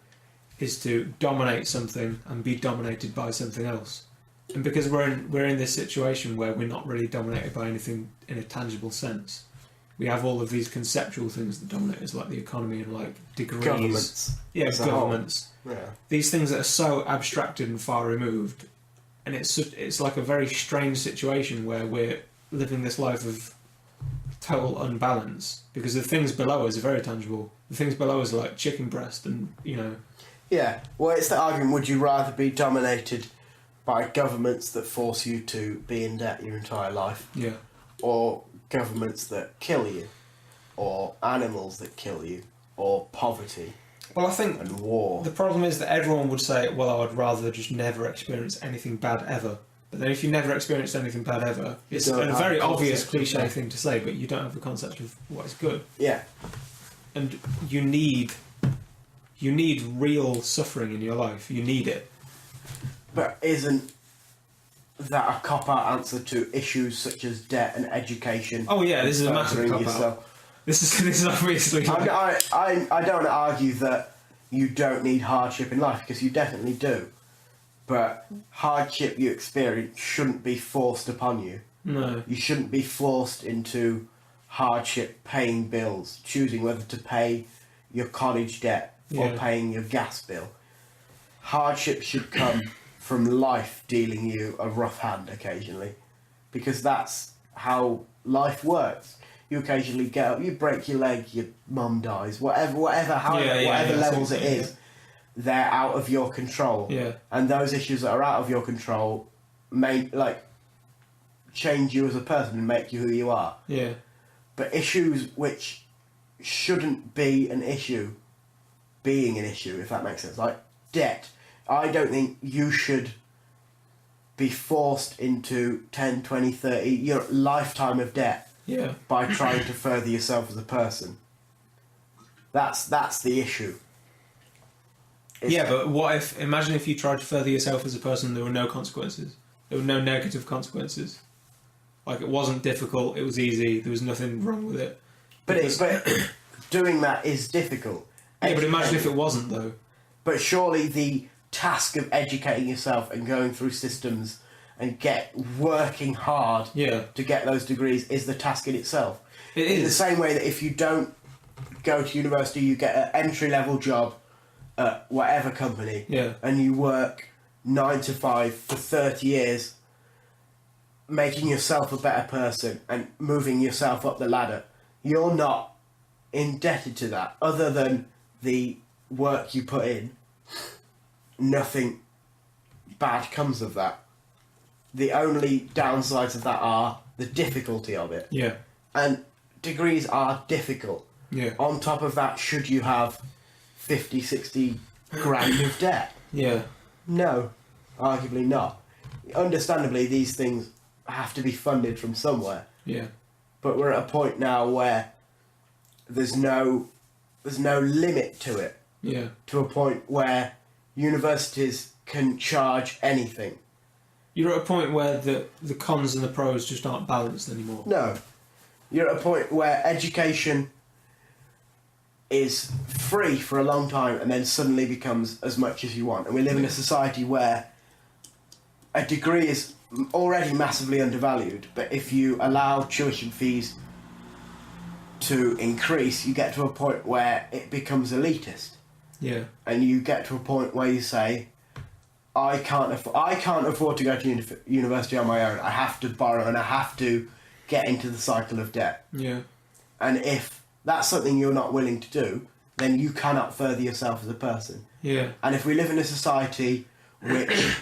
is to dominate something and be dominated by something else. And because we're in this situation where we're not really dominated by anything in a tangible sense, we have all of these conceptual things that dominate us, like the economy and like degrees. Governments. Yeah, governments. Yeah. These things that are so abstracted and far removed, and it's like a very strange situation where we're living this life of total unbalance, because the things below us are very tangible. The things below us are like chicken breast and, Yeah, well, it's the argument, would you rather be dominated by governments that force you to be in debt your entire life? Yeah. Or governments that kill you? Or animals that kill you? Or poverty? Well, I think and war. The problem is that everyone would say, well, I would rather just never experience anything bad ever. But then if you never experienced anything bad ever, it's a very obvious cliche thing to say, but you don't have the concept of what is good. Yeah. And you need real suffering in your life. You need it. But isn't that a cop-out answer to issues such as debt and education? Oh yeah, this is a massive cop-out. This is obviously... I don't want to argue that you don't need hardship in life, because you definitely do. But hardship you experience shouldn't be forced upon you. No. You shouldn't be forced into hardship paying bills, choosing whether to pay your college debt or paying your gas bill. Hardship should come from life dealing you a rough hand occasionally, because that's how life works. You occasionally get up, you break your leg, your mum dies, whatever levels it is, they're out of your control. Yeah. And those issues that are out of your control may change you as a person and make you who you are. Yeah. But issues which shouldn't be an issue being an issue, if that makes sense. Like debt. I don't think you should be forced into 10, 20, 30, your lifetime of debt by trying to further yourself as a person. That's the issue. But what if... Imagine if you tried to further yourself as a person and there were no consequences. There were no negative consequences. Like, it wasn't difficult, it was easy, there was nothing wrong with it. But doing that is difficult. Yeah, but imagine if it wasn't, though. But surely the task of educating yourself and going through systems and working hard to get those degrees is the task in itself. It is. In the same way that if you don't go to university, you get an entry-level job at whatever company, and you work 9 to 5 for 30 years, making yourself a better person and moving yourself up the ladder. You're not indebted to that, other than the work you put in. Nothing bad comes of that. The only downsides of that are the difficulty of it. Yeah. And degrees are difficult. Yeah. On top of that, should you have 50, 60 grand of debt? Yeah. No, arguably not. Understandably, these things have to be funded from somewhere. Yeah. But we're at a point now where there's no limit to it. Yeah. To a point where universities can charge anything. You're at a point where the cons and the pros just aren't balanced anymore. No. You're at a point where education is free for a long time and then suddenly becomes as much as you want. And we live in a society where a degree is already massively undervalued, but if you allow tuition fees to increase, you get to a point where it becomes elitist. Yeah. And you get to a point where you say, I can't afford to go to university on my own. I have to borrow and I have to get into the cycle of debt. Yeah. And if that's something you're not willing to do, then you cannot further yourself as a person. Yeah. And if we live in a society which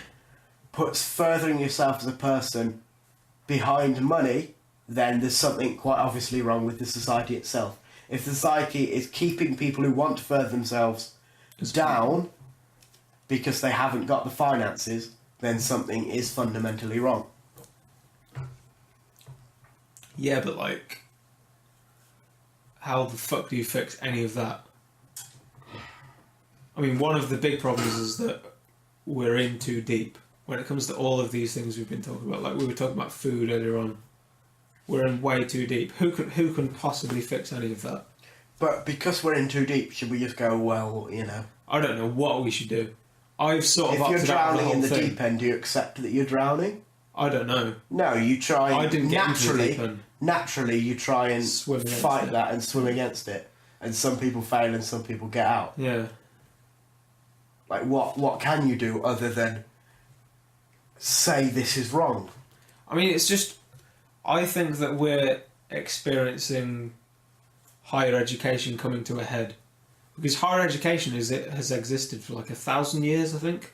puts furthering yourself as a person behind money, then there's something quite obviously wrong with the society itself. If the psyche is keeping people who want to further themselves down because they haven't got the finances, then something is fundamentally wrong. Yeah, but like, how the fuck do you fix any of that? I mean, one of the big problems is that we're in too deep when it comes to all of these things we've been talking about. Like we were talking about food earlier on. We're in way too deep. Who can possibly fix any of that? But because we're in too deep, should we just go, well, you know? I don't know what we should do. I've sort of if you're opted out of the drowning whole in the thing. deep end, do you accept that you're drowning? I don't know. No, you try. I didn't get into the deep end. Naturally, you try and fight it. that and swim against it. And some people fail and some people get out. Yeah. Like, what can you do other than say this is wrong? I mean, it's just... I think that we're experiencing higher education coming to a head. Because higher education has existed for like 1,000 years, I think.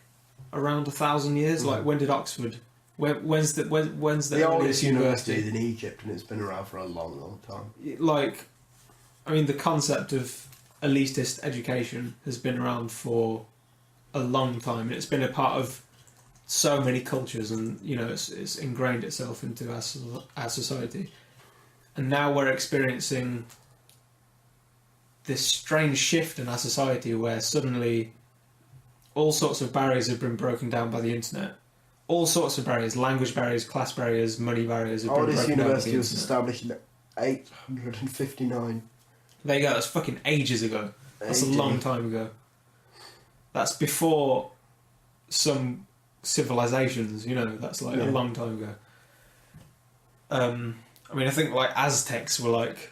Around 1,000 years. Like, when did Oxford... When's the oldest university is in Egypt, and it's been around for a long, long time. Like, I mean, the concept of elitist education has been around for a long time, and it's been a part of so many cultures, and you know, it's ingrained itself into our society. And now we're experiencing this strange shift in our society where suddenly all sorts of barriers have been broken down by the internet. All sorts of barriers, language barriers, class barriers, money barriers have been broken down by the internet. University was established in 859. There you go, that's fucking ages ago. That's a long time ago. That's before some civilizations, you know, that's like a long time ago. I mean, I think like Aztecs were like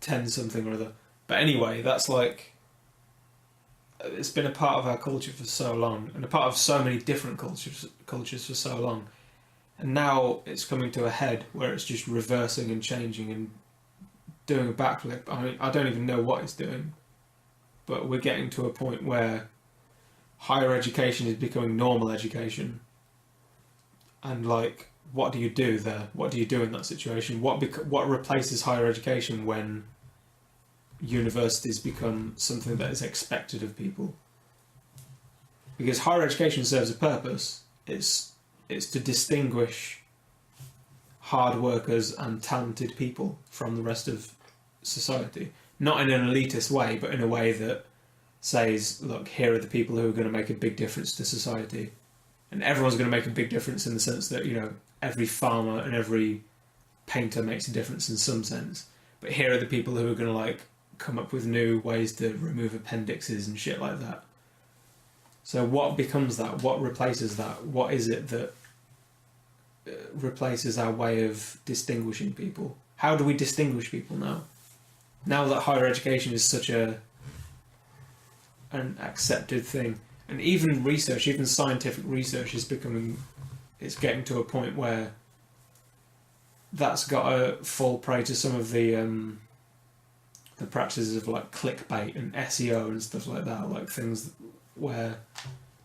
10 something or other. But anyway, that's like... It's been a part of our culture for so long, and a part of so many different cultures for so long. And now it's coming to a head where it's just reversing and changing and doing a backflip. I mean, I don't even know what it's doing. But we're getting to a point where higher education is becoming normal education. And like, what do you do there? What do you do in that situation? What replaces higher education when universities become something that is expected of people? Because higher education serves a purpose. It's to distinguish hard workers and talented people from the rest of society. Not in an elitist way, but in a way that says, look, here are the people who are going to make a big difference to society. And everyone's going to make a big difference in the sense that, you know, every farmer and every painter makes a difference in some sense. But here are the people who are going to, like, come up with new ways to remove appendixes and shit like that. So what becomes that? What replaces that? What is it that replaces our way of distinguishing people? How do we distinguish people now? Now that higher education is such an accepted thing, and even research, even scientific research is it's getting to a point where that's got to fall prey to some of the practices of like clickbait and SEO and stuff like that, like things where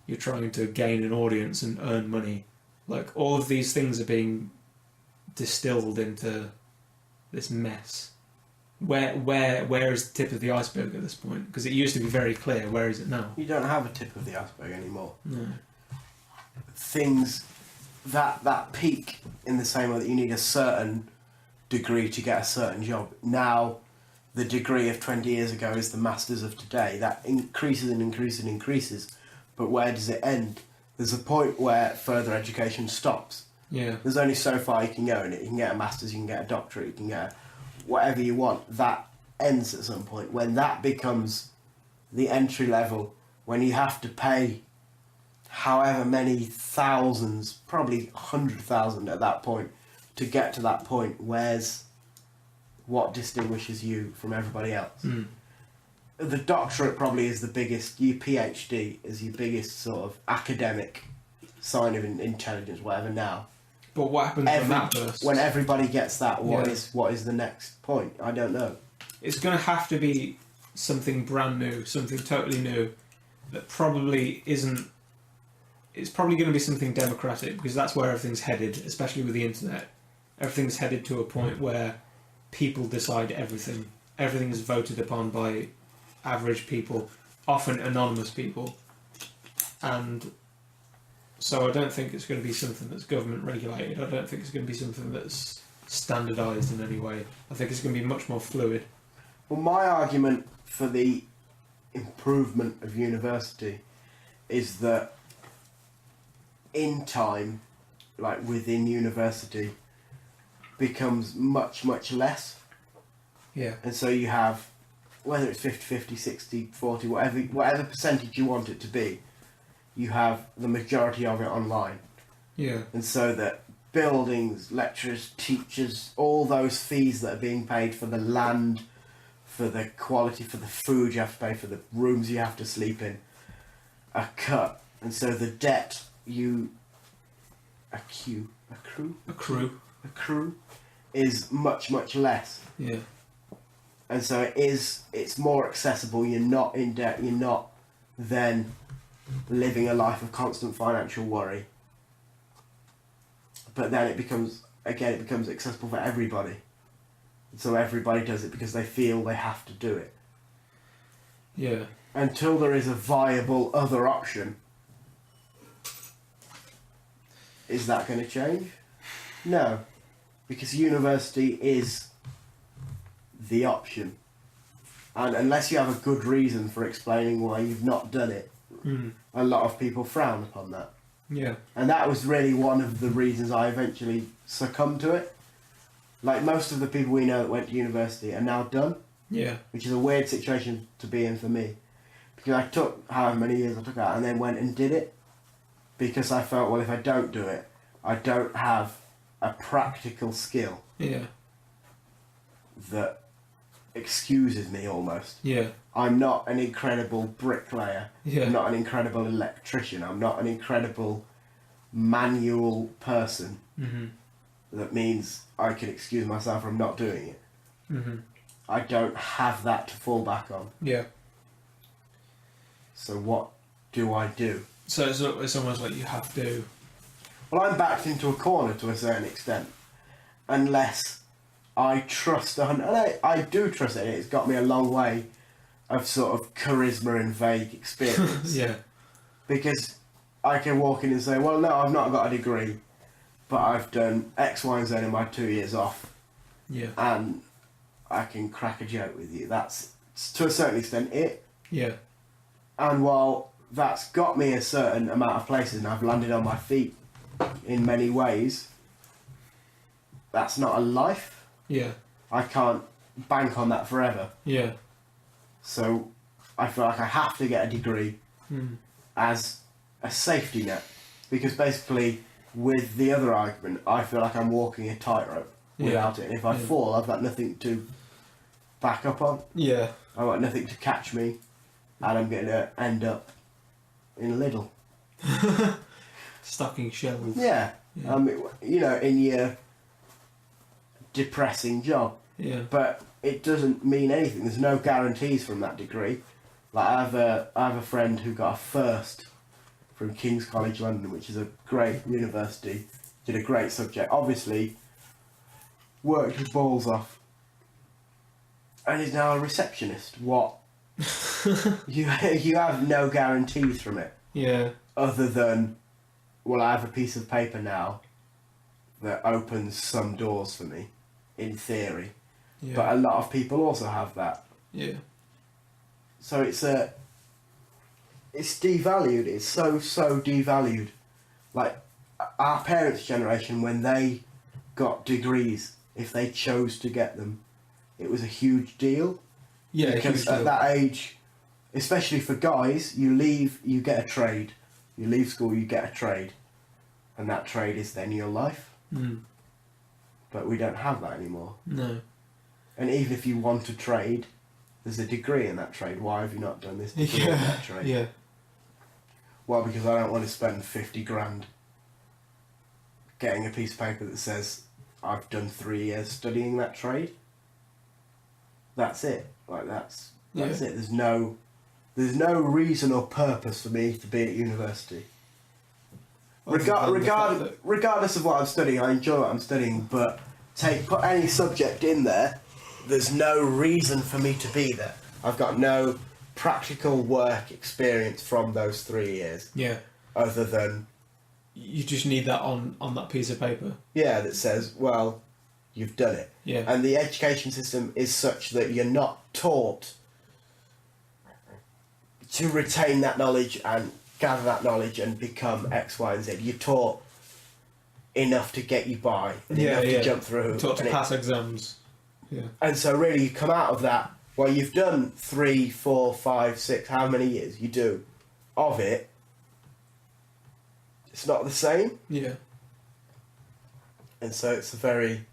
you're trying to gain an audience and earn money. Like all of these things are being distilled into this mess. Where is the tip of the iceberg at this point? Because it used to be very clear. Where is it now? You don't have a tip of the iceberg anymore. No. Things that peak in the same way that you need a certain degree to get a certain job. Now, the degree of 20 years ago is the masters of today. That increases and increases and increases. But where does it end? There's a point where further education stops. Yeah. There's only so far you can go in it. You can get a master's, you can get a doctorate, you can get whatever you want. That ends at some point. When that becomes the entry level, when you have to pay however many thousands, probably 100,000 at that point, to get to that point, what distinguishes you from everybody else? Mm. The doctorate probably is the biggest, your PhD is your biggest sort of academic sign of intelligence, whatever now. But what happens when that bursts? When everybody gets that, what is the next point? I don't know. It's going to have to be something brand new, something totally new, that probably isn't... It's probably going to be something democratic, because that's where everything's headed, especially with the internet. Everything's headed to a point where people decide everything. everything is voted upon by average people, often anonymous people, and so I don't think it's going to be something that's government regulated. I don't think it's going to be something that's standardised in any way. I think it's going to be much more fluid. Well, my argument for the improvement of university is that in time, like within university, becomes much, much less. Yeah. And so you have, whether it's 50-50, 60-40, whatever percentage you want it to be, you have the majority of it online. Yeah. And so that buildings, lecturers, teachers, all those fees that are being paid for the land, for the quality, for the food you have to pay, for the rooms you have to sleep in, are cut. And so the debt you accrue is much, much less. Yeah. And so it's more accessible. You're not in debt. You're not then living a life of constant financial worry. But then it becomes accessible for everybody. So everybody does it because they feel they have to do it. Yeah. Until there is a viable other option, is that going to change? No. Because university is the option. And unless you have a good reason for explaining why you've not done it, a lot of people frown upon that. Yeah. And that was really one of the reasons I eventually succumbed to it. Like most of the people we know that went to university are now done. Yeah. Which is a weird situation to be in for me. Because I took however many years I took out and then went and did it. Because I felt, well, if I don't do it, I don't have a practical skill. Yeah. That excuses me almost. Yeah. I'm not an incredible bricklayer. Yeah. I'm not an incredible electrician. I'm not an incredible manual person. Mm-hmm. That means I can excuse myself from not doing it. Mm-hmm. I don't have that to fall back on. Yeah. So what do I do? So it's almost like you have to... Well, I'm backed into a corner to a certain extent. Unless I trust... And I do trust it. It's got me a long way of sort of charisma and vague experience. Yeah. Because I can walk in and say, well, no, I've not got a degree, but I've done X, Y, and Z in my 2 years off. Yeah. And I can crack a joke with you. That's, to a certain extent, it. Yeah. And while that's got me a certain amount of places and I've landed on my feet in many ways, that's not a life. Yeah. I can't bank on that forever. Yeah. So I feel like I have to get a degree as a safety net. Because basically, with the other argument, I feel like I'm walking a tightrope without it. And if I fall, I've got nothing to back up on. Yeah. I've got nothing to catch me. And I'm going to end up in Lidl. Stocking shelves. Yeah. You know, in your depressing job. Yeah. But it doesn't mean anything. There's no guarantees from that degree. Like I have a friend who got a first from King's College London, which is a great university. Did a great subject. Obviously, worked his balls off. And is now a receptionist. What? you have no guarantees from it. Yeah. Other than, well, I have a piece of paper now that opens some doors for me, in theory. Yeah. But a lot of people also have that. Yeah. So it's devalued. It's so devalued. Like our parents' generation, when they got degrees, if they chose to get them, it was a huge deal. Yeah. Because at that age, especially for guys, you leave, you get a trade. You leave school, you get a trade, and that trade is then your life. But we don't have that anymore. No. And even if you want to trade, there's a degree in that trade. Why have you not done this degree in that trade? Yeah. Well, because I don't want to spend 50 grand getting a piece of paper that says I've done 3 years studying that trade. That's it. Like that's it. There's no reason or purpose for me to be at university. Regardless of what I'm studying, I enjoy what I'm studying, but put any subject in there there's no reason for me to be there. I've got no practical work experience from those 3 years. Yeah. Other than... You just need that on that piece of paper. Yeah, that says, well, you've done it. Yeah. And the education system is such that you're not taught to retain that knowledge and gather that knowledge and become X, Y, and Z. You're taught enough to get you by, and enough to jump through. You're taught to pass exams. Yeah. And so really you come out of that, well, you've done 3, 4, 5, 6, how many years you do of it, it's not the same. Yeah. And so it's a very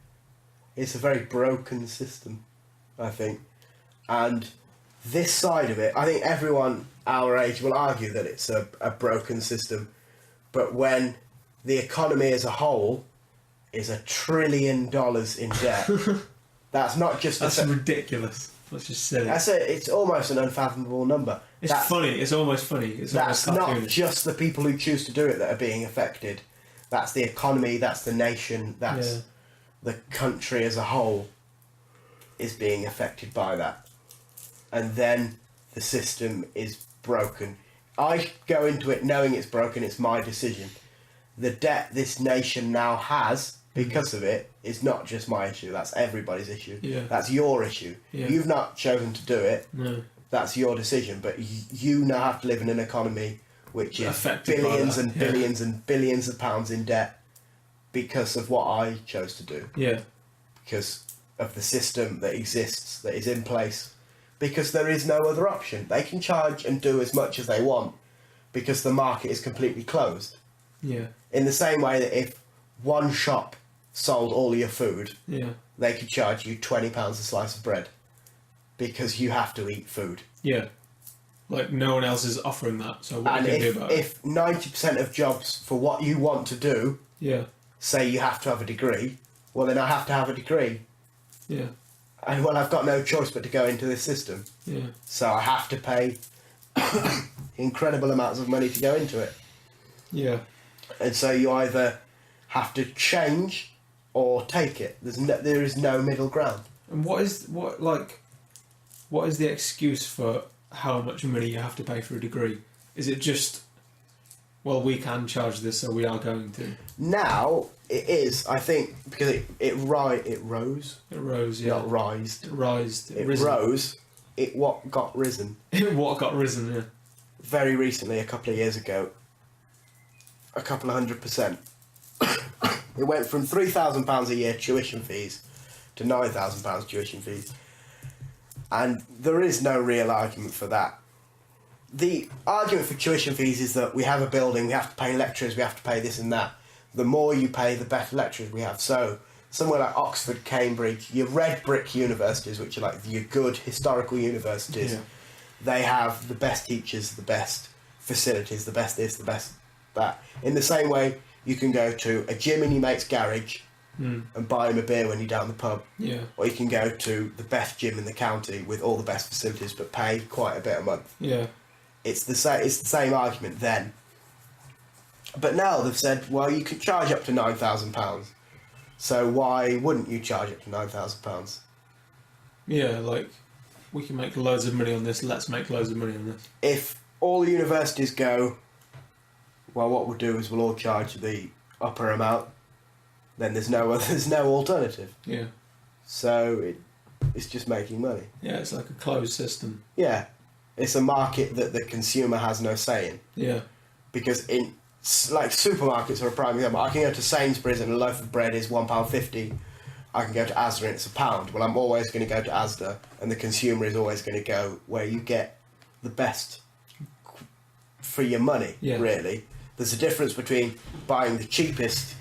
broken system, I think. And this side of it, I think everyone our age will argue that it's a broken system. But when the economy as a whole is $1 trillion in debt, that's not just... That's ridiculous. That's just silly. It's almost an unfathomable number. It's funny. It's almost funny. That's not just the people who choose to do it that are being affected. That's the economy, that's the nation, that's the country as a whole is being affected by that. And then the system is broken. I go into it knowing it's broken, it's my decision. The debt this nation now has because of it is not just my issue, that's everybody's issue. Yeah. That's your issue. Yeah. You've not chosen to do it. No. That's your decision, but you now have to live in an economy which is affected billions and billions and billions of pounds in debt because of what I chose to do. Yeah. Because of the system that exists, that is in place. Because there is no other option. They can charge and do as much as they want because the market is completely closed. Yeah. In the same way that if one shop sold all your food, they could charge you £20 a slice of bread because you have to eat food. Yeah. Like no one else is offering that, so what can you do about it? If 90% of jobs for what you want to do say you have to have a degree, well then I have to have a degree. Yeah. And well, I've got no choice but to go into this system. Yeah. So I have to pay incredible amounts of money to go into it. Yeah. And so you either have to change or take it. There is no middle ground. And what is the excuse for how much money you have to pay for a degree? Is it just, well, we can charge this, so we are going to? Now it is, I think, because it rose. It rose, yeah. Not rised. It rised. It rose. It what got risen. What got risen, yeah. Very recently, a couple of years ago, a couple of 100%. It went from £3,000 a year tuition fees to £9,000 tuition fees. And there is no real argument for that. The argument for tuition fees is that we have a building, we have to pay lecturers, we have to pay this and that. The more you pay, the better lecturers we have. So, somewhere like Oxford, Cambridge, your red brick universities, which are like your good historical universities, they have the best teachers, the best facilities, the best this, the best that. In the same way, you can go to a gym in your mate's garage and buy him a beer when you're down the pub. Yeah. Or you can go to the best gym in the county with all the best facilities but pay quite a bit a month. Yeah. It's the same argument then. But now they've said, well, you could charge up to £9,000. So why wouldn't you charge up to £9,000? Yeah, like, we can make loads of money on this, let's make loads of money on this. If all the universities go, well, what we'll do is we'll all charge the upper amount, then there's no alternative. Yeah. So it's just making money. Yeah, it's like a closed system. Yeah. It's a market that the consumer has no say in. Yeah. Because in, like, supermarkets are a prime example. I can go to Sainsbury's and a loaf of bread is £1.50. I can go to Asda and it's £1. Well, I'm always going to go to Asda, and the consumer is always going to go where you get the best for your money, really. There's a difference between buying the cheapest,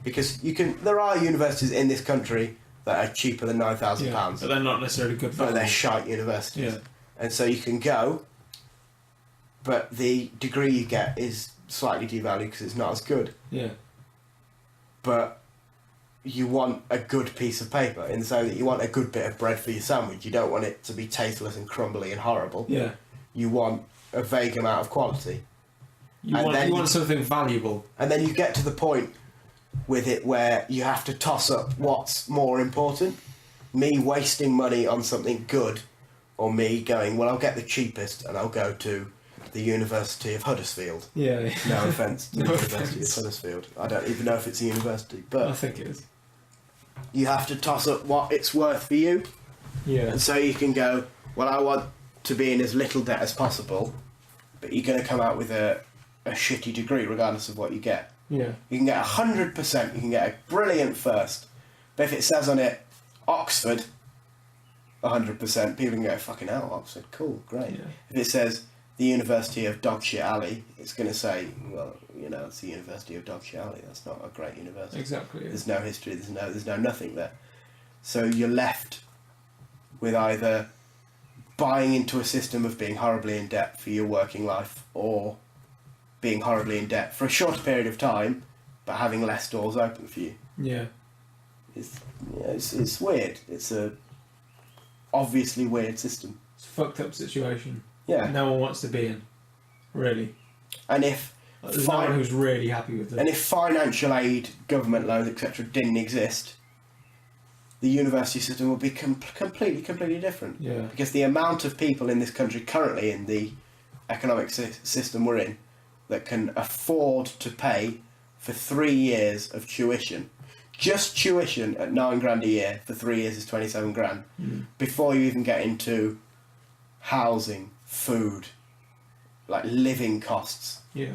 because there are universities in this country that are cheaper than £9,000. But they're not necessarily good value. But they're shite universities. Yeah. And so you can go, but the degree you get is slightly devalued because it's not as good. Yeah. But you want a good piece of paper, in the same that you want a good bit of bread for your sandwich. You don't want it to be tasteless and crumbly and horrible. Yeah. You want a vague amount of quality. You want something valuable. And then you get to the point with it where you have to toss up what's more important. me wasting money on something good, or me going, well, I'll get the cheapest and I'll go to the University of Huddersfield. Yeah. No offence to the No University offence. of Huddersfield. I don't even know if it's a university, but I think it is. you have to toss up what it's worth for you. Yeah. And so you can go, well, I want to be in as little debt as possible, but you're going to come out with a shitty degree regardless of what you get. Yeah. You can get 100%, you can get a brilliant first, but if it says on it, Oxford, 100%, people can go, fucking hell, Oxford, cool, great. Yeah. If it says the University of Dogshit Alley, it's going to say, well, you know, it's the University of Dogshit Alley, that's not a great university. Exactly. Yeah. There's no history, there's no nothing there. So you're left with either buying into a system of being horribly in debt for your working life, or being horribly in debt for a shorter period of time, but having less doors open for you. Yeah. It's weird. It's a obviously weird system. It's a fucked up situation. Yeah. No one wants to be in. Really. And if There's no one who's really happy with it. and if financial aid, government loans, etc., didn't exist, the university system would be completely different. Yeah. Because the amount of people in this country currently in the economic system we're in that can afford to pay for 3 years of tuition, just tuition at £9,000 a year for 3 years is 27 grand. Before you even get into housing, food, like living costs. Yeah.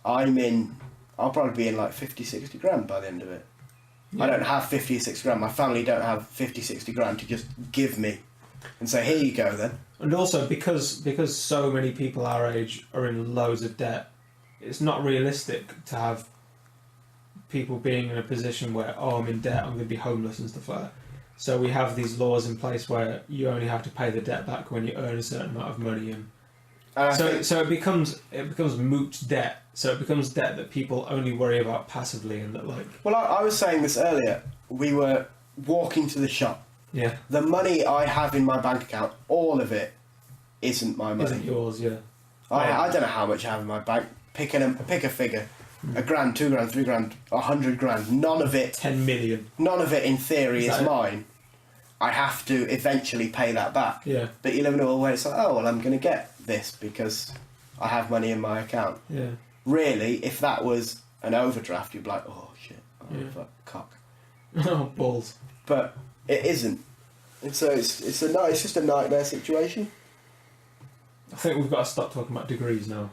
I'll probably be in like 50, 60 grand by the end of it. Yeah. I don't have 50 or 60 grand. My family don't have 50, 60 grand to just give me and say, here you go then. And also because so many people our age are in loads of debt, it's not realistic to have people being in a position where, oh, I'm in debt, I'm going to be homeless and stuff like that. So we have these laws in place where you only have to pay the debt back when you earn a certain amount of money, and so it becomes moot debt. So it becomes debt that people only worry about passively, and that like. Well, I was saying this earlier. We were walking to the shop. Yeah. The money I have in my bank account, all of it, isn't my money. Isn't yours? Yeah. I don't know how much I have in my bank. Pick a figure. £1 grand, £2 grand, £3 grand, 100 grand. None of it. 10 million. None of it, in theory, is it? mine. I have to eventually pay that back. Yeah. But you live in a world where it's like, oh well, I'm going to get this because I have money in my account. Yeah. Really, if that was an overdraft, you'd be like, oh shit, oh Yeah. fuck, cock. Oh, balls. But it isn't. And so it's just a nightmare situation. I think we've got to stop talking about degrees now.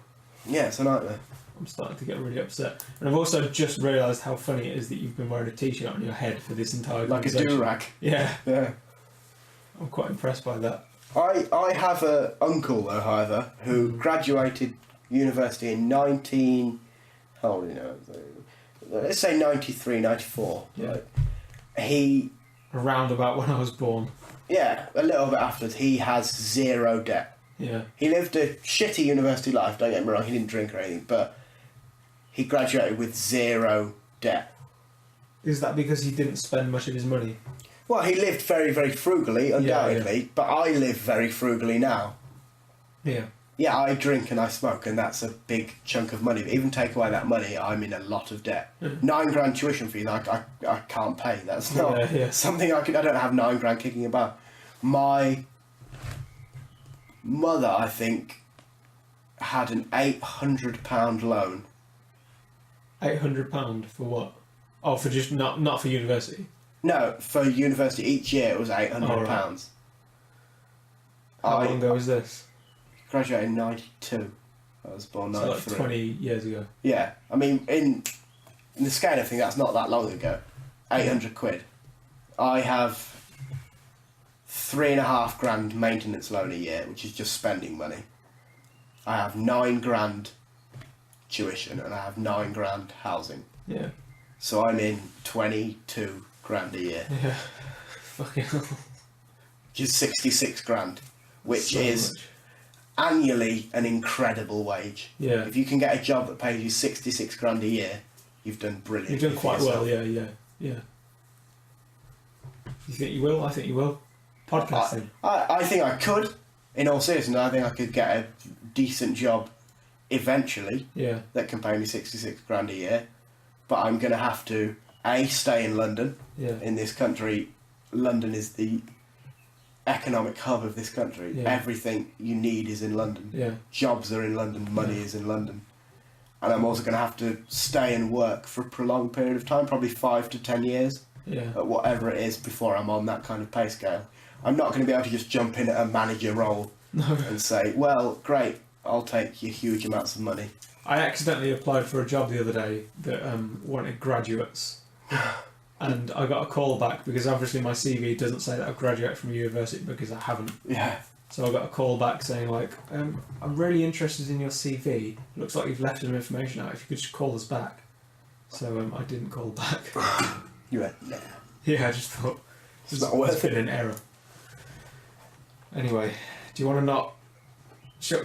Yeah, it's a nightmare. I'm starting to get really upset. And I've also just realised how funny it is that you've been wearing a t-shirt on your head for this entire Like a conversation. do-rag. Yeah. Yeah. I'm quite impressed by that. I have an uncle, though, however, who graduated university in let's say 93, 94. Yeah. Right? He, Around about when I was born. yeah, a little bit afterwards, he has zero debt. Yeah. He lived a shitty university life, don't get me wrong, he didn't drink or anything, but he graduated with zero debt. Is that because he didn't spend much of his money? Well, he lived very, very frugally, undoubtedly, Yeah. but I live very frugally now. Yeah. Yeah, I drink and I smoke, and that's a big chunk of money. But even take away that money, I'm in a lot of debt. £9 grand tuition fee that I can't pay. That's not something I don't have £9 grand kicking about. My mother, I think, had an £800 loan. £800 for what? Oh, for just not for university. No, for university each year it was £800. Oh, right. How long ago was this? Graduated in 92. I was born 93. So like 20 years ago. Yeah, I mean, in the scale of things, that's not that long ago. 800 quid. I have £3.5 grand maintenance loan a year, which is just spending money. I have £9 grand tuition, and I have £9 grand housing. Yeah. So I'm in 22 grand a year, Yeah. Fucking hell. which is 66 grand, which So is much. annually an incredible wage. Yeah. If you can get a job that pays you 66 grand a year, you've done brilliant. You've done quite well, yeah. You think you will? I think you will. Podcasting. I think I could, in all seriousness, I think I could get a decent job eventually Yeah. that can pay me 66 grand a year, but I'm going to have to, A, stay in London, Yeah. in this country London is the economic hub of this country. Yeah. Everything you need is in London. Yeah. Jobs are in London, money is in London. And I'm also going to have to stay and work for a prolonged period of time, probably 5 to 10 years, at whatever it is, before I'm on that kind of pay scale. I'm not going to be able to just jump in at a manager role and say, well, great, I'll take your huge amounts of money. I accidentally applied for a job the other day that wanted graduates. And I got a call back because obviously my CV doesn't say that I've graduated from university because I haven't. Yeah. So I got a call back saying like, I'm really interested in your CV. Looks like you've left some information out. If you could just call us back. So I didn't call back. You went, nah. Yeah, I just thought It's not worth it. An error. Anyway, do you want to not?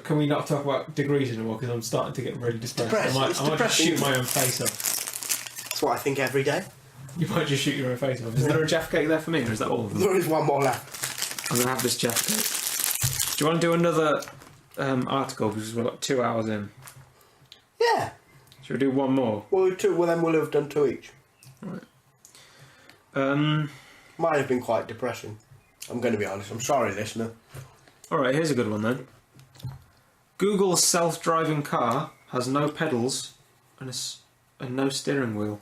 Can we not talk about degrees anymore? Because I'm starting to get really depressed. I might just shoot my own face off. That's what I think every day. You might just shoot your own face off. Is there a Jaffa cake there for me, or is that all of them? There is one more left. I'm going to have this Jaffa cake. Do you want to do another article, because we've got 2 hours in? Yeah. Should we do one more? Well, then we'll have done 2 each. Right. Might have been quite depressing. I'm going to be honest. I'm sorry, listener. Alright, here's a good one then. Google's self-driving car has no pedals and no steering wheel.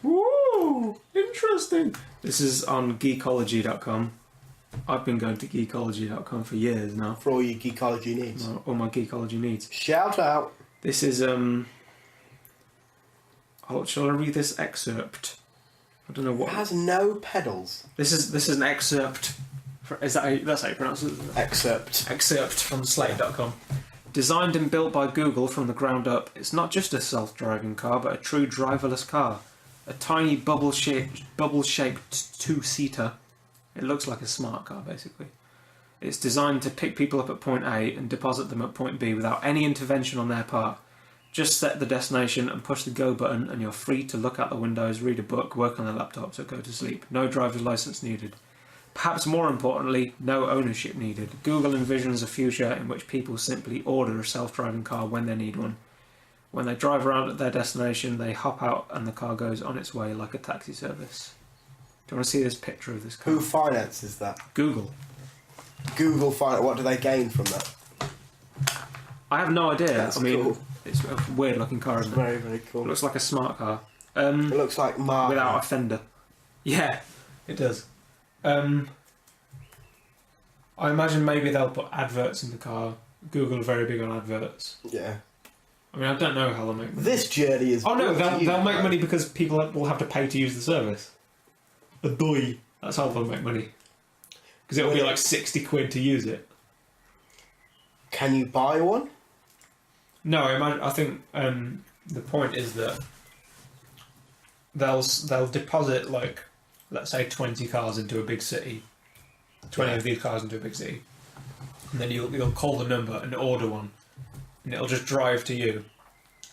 Woo! Interesting! This is on geekology.com. I've been going to geekology.com for years now. For all your geekology needs. All my geekology needs. Shout out! This is, shall I read this excerpt? I don't know what... It has no pedals. This is an excerpt. That's how you pronounce it? Excerpt. Excerpt from Slate.com. Designed and built by Google from the ground up, it's not just a self-driving car, but a true driverless car. A tiny bubble-shaped two-seater. It looks like a smart car, basically. It's designed to pick people up at point A and deposit them at point B without any intervention on their part. Just set the destination and push the go button and you're free to look out the windows, read a book, work on a laptop, or go to sleep. No driver's license needed. Perhaps more importantly, no ownership needed. Google envisions a future in which people simply order a self-driving car when they need one. When they drive around at their destination, they hop out and the car goes on its way like a taxi service. Do you want to see this picture of this car? Who finances that? Google. Google finance. What do they gain from that? I have no idea. That's cool. Cool. It's a weird looking car, isn't it? Very, very cool. It looks like a smart car. It looks like Mark. Without a fender. Yeah, it does. I imagine maybe they'll put adverts in the car. Google are very big on adverts. Yeah. I mean, I don't know how they'll make money. This journey is... Oh no, they'll make money because people will have to pay to use the service. A boy. That's how they'll make money. Because it'll be like 60 quid to use it. Can you buy one? No, I think the point is that they'll deposit, like, let's say 20 cars into a big city. 20 of these cars into a big city. And then you'll call the number and order one. And it'll just drive to you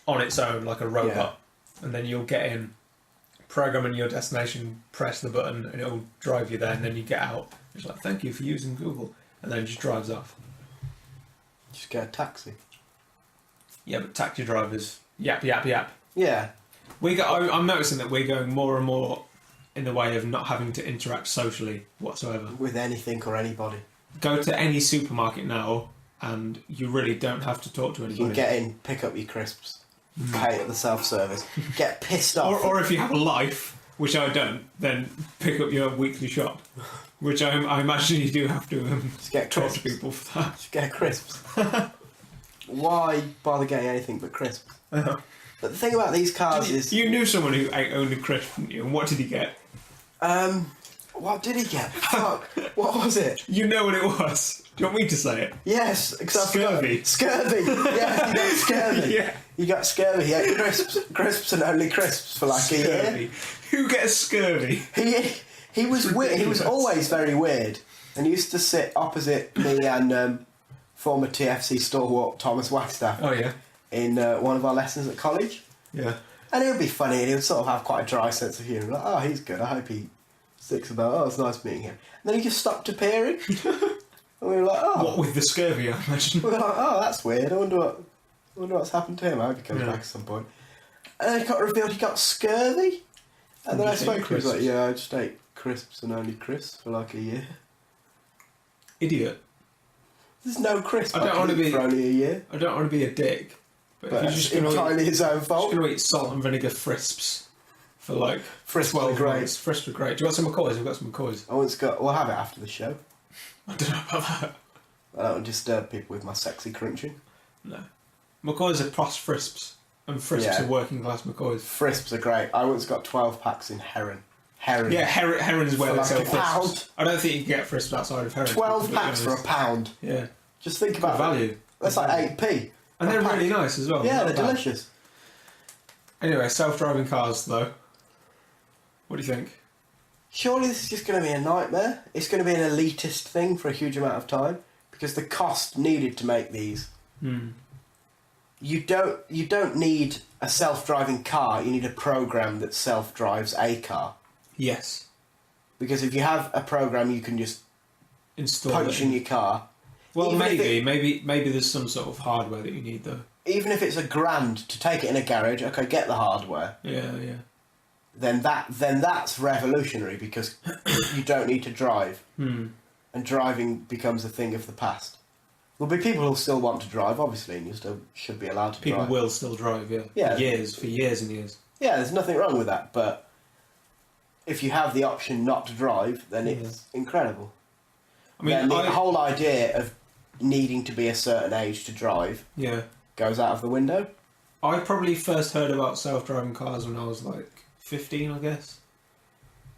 on its own like a robot. Yeah. And then you'll get in, program in your destination, press the button, and it'll drive you there. And then you get out. It's like, thank you for using Google. And then it just drives off. Just get a taxi. Yeah, but taxi drivers, yap. Yeah. I'm noticing that we're going more and more in the way of not having to interact socially whatsoever. With anything or anybody. Go to any supermarket now and you really don't have to talk to anybody. You can get in, pick up your crisps, pay at the self-service, get pissed off. Or if you have a life, which I don't, then pick up your weekly shop. Which I imagine you do have to talk to people for that. Just get crisps. Why bother getting anything but crisps? Uh-huh. But the thing about these cars is... You knew someone who owned a crisp, didn't you? And what did he get? What did he get? Fuck. What was it? You know what it was. Do you want me to say it? Yes. Scurvy. Scurvy. Yes, you got scurvy. Yeah. You got scurvy. He ate crisps and only crisps for like scurvy. A year. Who gets scurvy? He was weird. He was always very weird. And he used to sit opposite me and former TFC stalwart Thomas Wagstaff. Oh, yeah. In one of our lessons at college. Yeah. And it would be funny, and he would sort of have quite a dry sense of humour. Like, oh, he's good. I hope he sticks about. Oh, it's nice meeting him. And then he just stopped appearing. And we were like, oh. What with the scurvy, I imagine? We were like, oh, that's weird. I wonder what's happened to him. I hope he comes back at some point. And then it got revealed he got scurvy. And then I spoke to him, like, yeah, I just ate crisps and only crisps for like a year. Idiot. There's no crisps I don't want to be for only a year. I don't want to be a dick, but if you're just entirely his own fault. Just going to eat salt and vinegar frisps for like Frisps 12 are great. months. Frisps are great. Do you want some McCoys? I've got some McCoys. We'll have it after the show. I don't know about that. I don't disturb people with my sexy crunching. No. McCoys are posh frisps. And frisps are working class McCoys. Frisps are great. I once got 12 packs in Heron. Yeah, Heron is where they sell frisps. I don't think you can get frisps outside of Heron. 12 packs for £1. Yeah. Just think about value. That's like 8p. And they're really nice as well. Yeah, they're delicious. Anyway, self-driving cars though. What do you think? Surely this is just going to be a nightmare. It's going to be an elitist thing for a huge amount of time because the cost needed to make these. You don't need a self-driving car. You need a program that self-drives a car. Yes. Because if you have a program, you can just install punch in your car. Well, maybe there's some sort of hardware that you need though. Even if it's £1,000 to take it in a garage, okay, get the hardware. Yeah. Then that's revolutionary because you don't need to drive, and driving becomes a thing of the past. There'll be people who still want to drive, obviously, and you still should be allowed to drive. People will still drive, yeah. For years and years. Yeah, there's nothing wrong with that, but if you have the option not to drive, then it's incredible. I mean, the whole idea of needing to be a certain age to drive goes out of the window. I probably first heard about self-driving cars when I was like 15, I guess.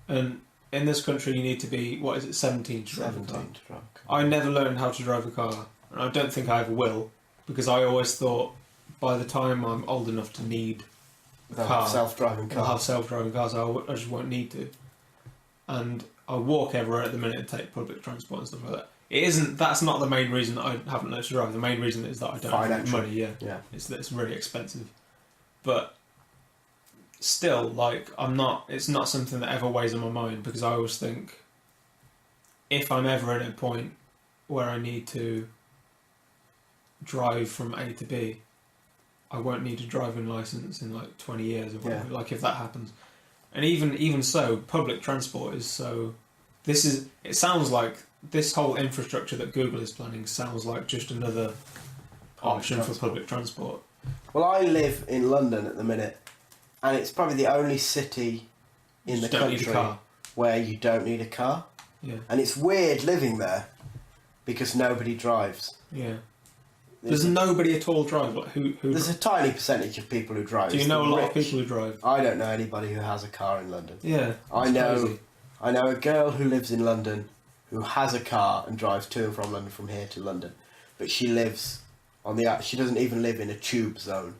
And in this country, you need to be 17 to drive a car. I never learned how to drive a car, and I don't think I ever will, because I always thought by the time I'm old enough to need a car, self-driving cars. I'll have self-driving cars. I just won't need to, and I walk everywhere at the minute and take public transport and stuff like that. That's not the main reason that I haven't learned to drive. The main reason is that I don't have money. Yeah. It's really expensive, but still, like, it's not something that ever weighs on my mind, because I always think if I'm ever at a point where I need to drive from A to B, I won't need a driving licence in like 20 years or whatever, like if that happens. And even so, public transport is so... It sounds like this whole infrastructure that Google is planning sounds like just another option for public transport. Well, I live in London at the minute, and it's probably the only city in the country where you don't need a car. Yeah. And it's weird living there because nobody drives. Yeah. There's nobody at all drive. Like, who There's a tiny percentage of people who drive. Do you know a lot of people who drive? I don't know anybody who has a car in London. Yeah. I know a girl who lives in London who has a car and drives to and from London from here to London, but she lives she doesn't even live in a tube zone.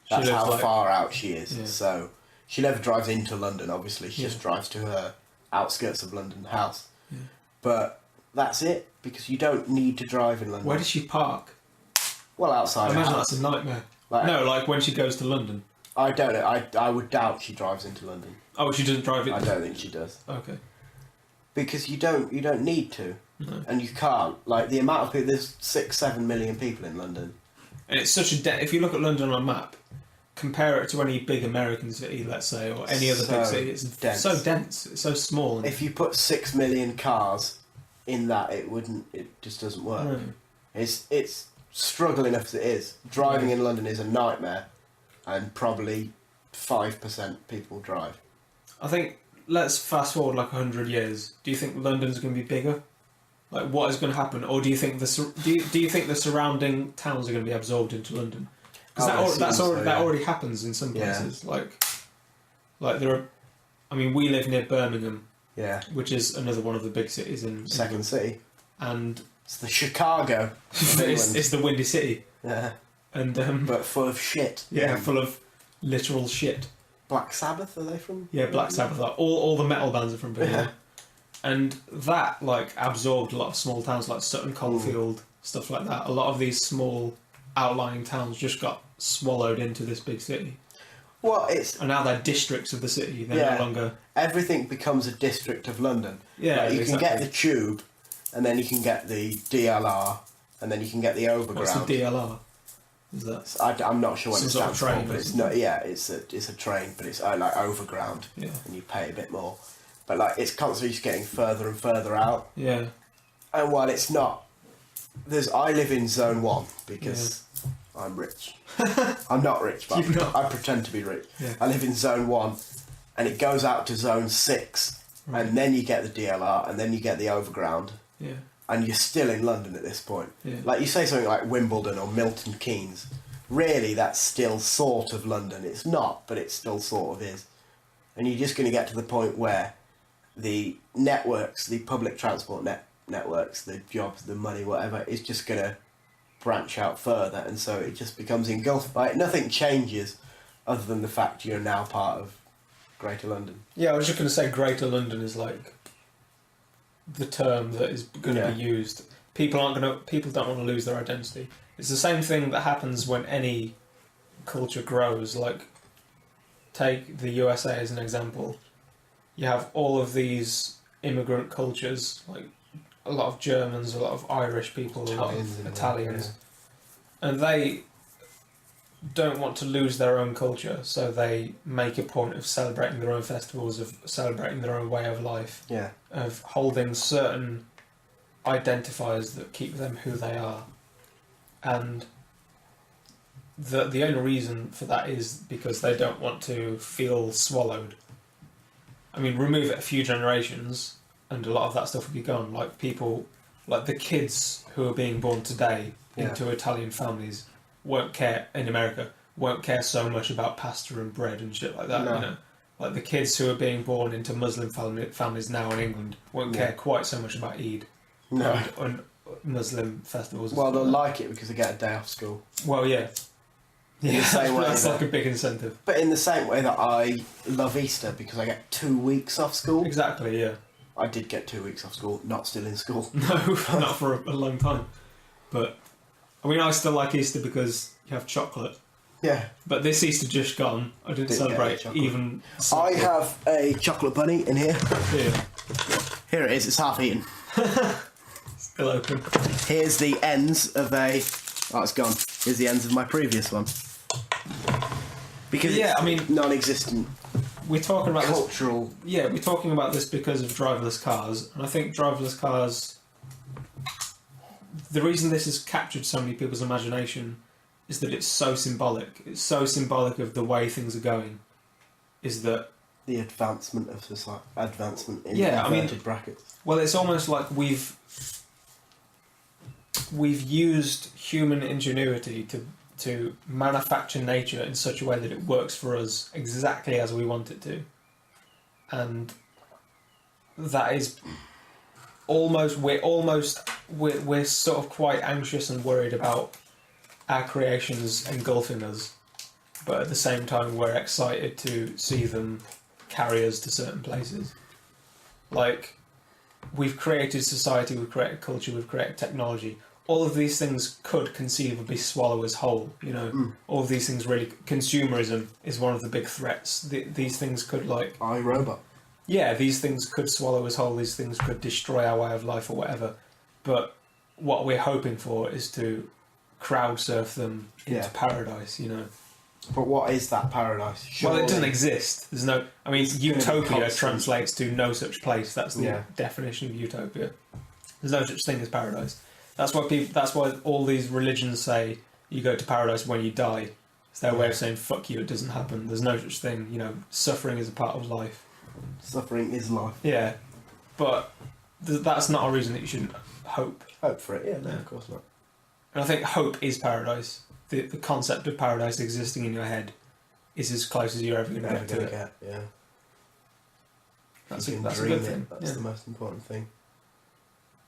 That's how far out she is. Yeah. So she never drives into London, obviously. She just drives to her outskirts of London house. Yeah. But that's it, because you don't need to drive in London. Where does she park? Well, outside. I imagine that's a nightmare. Like when she goes to London. I don't know. I would doubt she drives into London. Oh, she doesn't drive it? I don't think she does. Okay. Because you don't need to. No. And you can't. Like, the amount of people... There's 6-7 million people in London. And it's such a... if you look at London on a map, compare it to any big American city, let's say, or any other big city, it's so dense. It's so small. If you put 6 million cars in that, it just doesn't work. No. It's struggle enough as it is. Driving in London is a nightmare, and probably 5% people drive. I think, let's fast forward like 100 years. Do you think London's going to be bigger? Like, what is going to happen? Or do you think do you think the surrounding towns are going to be absorbed into London? Because that already happens in some places. Yeah. Like there are... I mean, we live near Birmingham, which is another one of the big cities in second city, and it's the Chicago. it's the Windy City. Yeah, and but full of shit. Yeah, full of literal shit. Black Sabbath, are they from? Yeah, Black Sabbath. All the metal bands are from Birmingham. And that absorbed a lot of small towns like Sutton Coldfield, stuff like that. A lot of these small outlying towns just got swallowed into this big city. Well, and now they're districts of the city. They're no longer... Everything becomes a district of London. Yeah, like, you can get the tube, and then you can get the DLR, and then you can get the overground. What's the DLR? Is that? I'm not sure what it Some sort of stands for, train but or it's something? not. Yeah, it's a train, but it's like overground, Yeah. and you pay a bit more. But like it's constantly just getting further and further out. Yeah. And while it's not, I live in Zone 1 because I'm rich. I'm not rich, but I pretend to be rich. Yeah. I live in Zone 1, and it goes out to Zone 6, and then you get the DLR, and then you get the overground. Yeah. And you're still in London at this point. Yeah. Like you say something like Wimbledon or Milton Keynes, really that's still sort of London. It's not, but it still sort of is. And you're just going to get to the point where the networks, the public transport networks, the jobs, the money, whatever, is just going to branch out further, and so it just becomes engulfed by it. Nothing changes other than the fact you're now part of Greater London. Yeah, I was just going to say Greater London is like the term that is going to be used. People don't want to lose their identity. It's the same thing that happens when any culture grows. Like, take the USA as an example. You have all of these immigrant cultures, like a lot of Germans, a lot of Irish people, a lot of Italians, and they don't want to lose their own culture, so they make a point of celebrating their own festivals, of celebrating their own way of life, of holding certain identifiers that keep them who they are. And the only reason for that is because they don't want to feel swallowed. I mean, remove it a few generations and a lot of that stuff would be gone. Like people, like the kids who are being born today into Italian families won't care, in America, won't care so much about pasta and bread and shit like that, you know. Like the kids who are being born into Muslim families now in England won't care quite so much about Eid and Muslim festivals. Well, they'll like it because they get a day off school. Well, yeah. In the same way that's like a big incentive. But in the same way that I love Easter because I get 2 weeks off school. Exactly, yeah. I did get 2 weeks off school, not still in school. No, not for a long time. But, I mean, I still like Easter because you have chocolate. Yeah. But this Easter just gone, I didn't celebrate even... I have a chocolate bunny in here. Yeah. Here it is, it's half eaten. Still open. Here's the ends of a... Oh, it's gone. Here's the ends of my previous one. Because it's non-existent. We're talking about cultural. We're talking about this because of driverless cars, and I think driverless cars. The reason this has captured so many people's imagination is that it's so symbolic. It's so symbolic of the way things are going. Is that the advancement of society? Advancement in inverted brackets. Well, it's almost like we've used human ingenuity to manufacture nature in such a way that it works for us exactly as we want it to. And that is we're sort of quite anxious and worried about our creations engulfing us, but at the same time we're excited to see them carry us to certain places. Like, we've created society, we've created culture, we've created technology. All of these things could conceivably swallow us whole, you know. All of these things really... Consumerism is one of the big threats. These things could, like... iRobot. Yeah, these things could swallow us whole, these things could destroy our way of life or whatever. But what we're hoping for is to crowd surf them into paradise, you know. But what is that paradise? Well, it doesn't exist. There's no... I mean, utopia translates to no such place. That's the definition of utopia. There's no such thing as paradise. That's why all these religions say you go to paradise when you die. It's their way of saying, fuck you, it doesn't happen. There's no such thing, you know, suffering is a part of life. Suffering is life. Yeah, but that's not a reason that you shouldn't hope. Hope for it, no, of course not. And I think hope is paradise. The concept of paradise existing in your head is as close as you're ever going to get to it. Yeah. That's a good thing. That's the most important thing.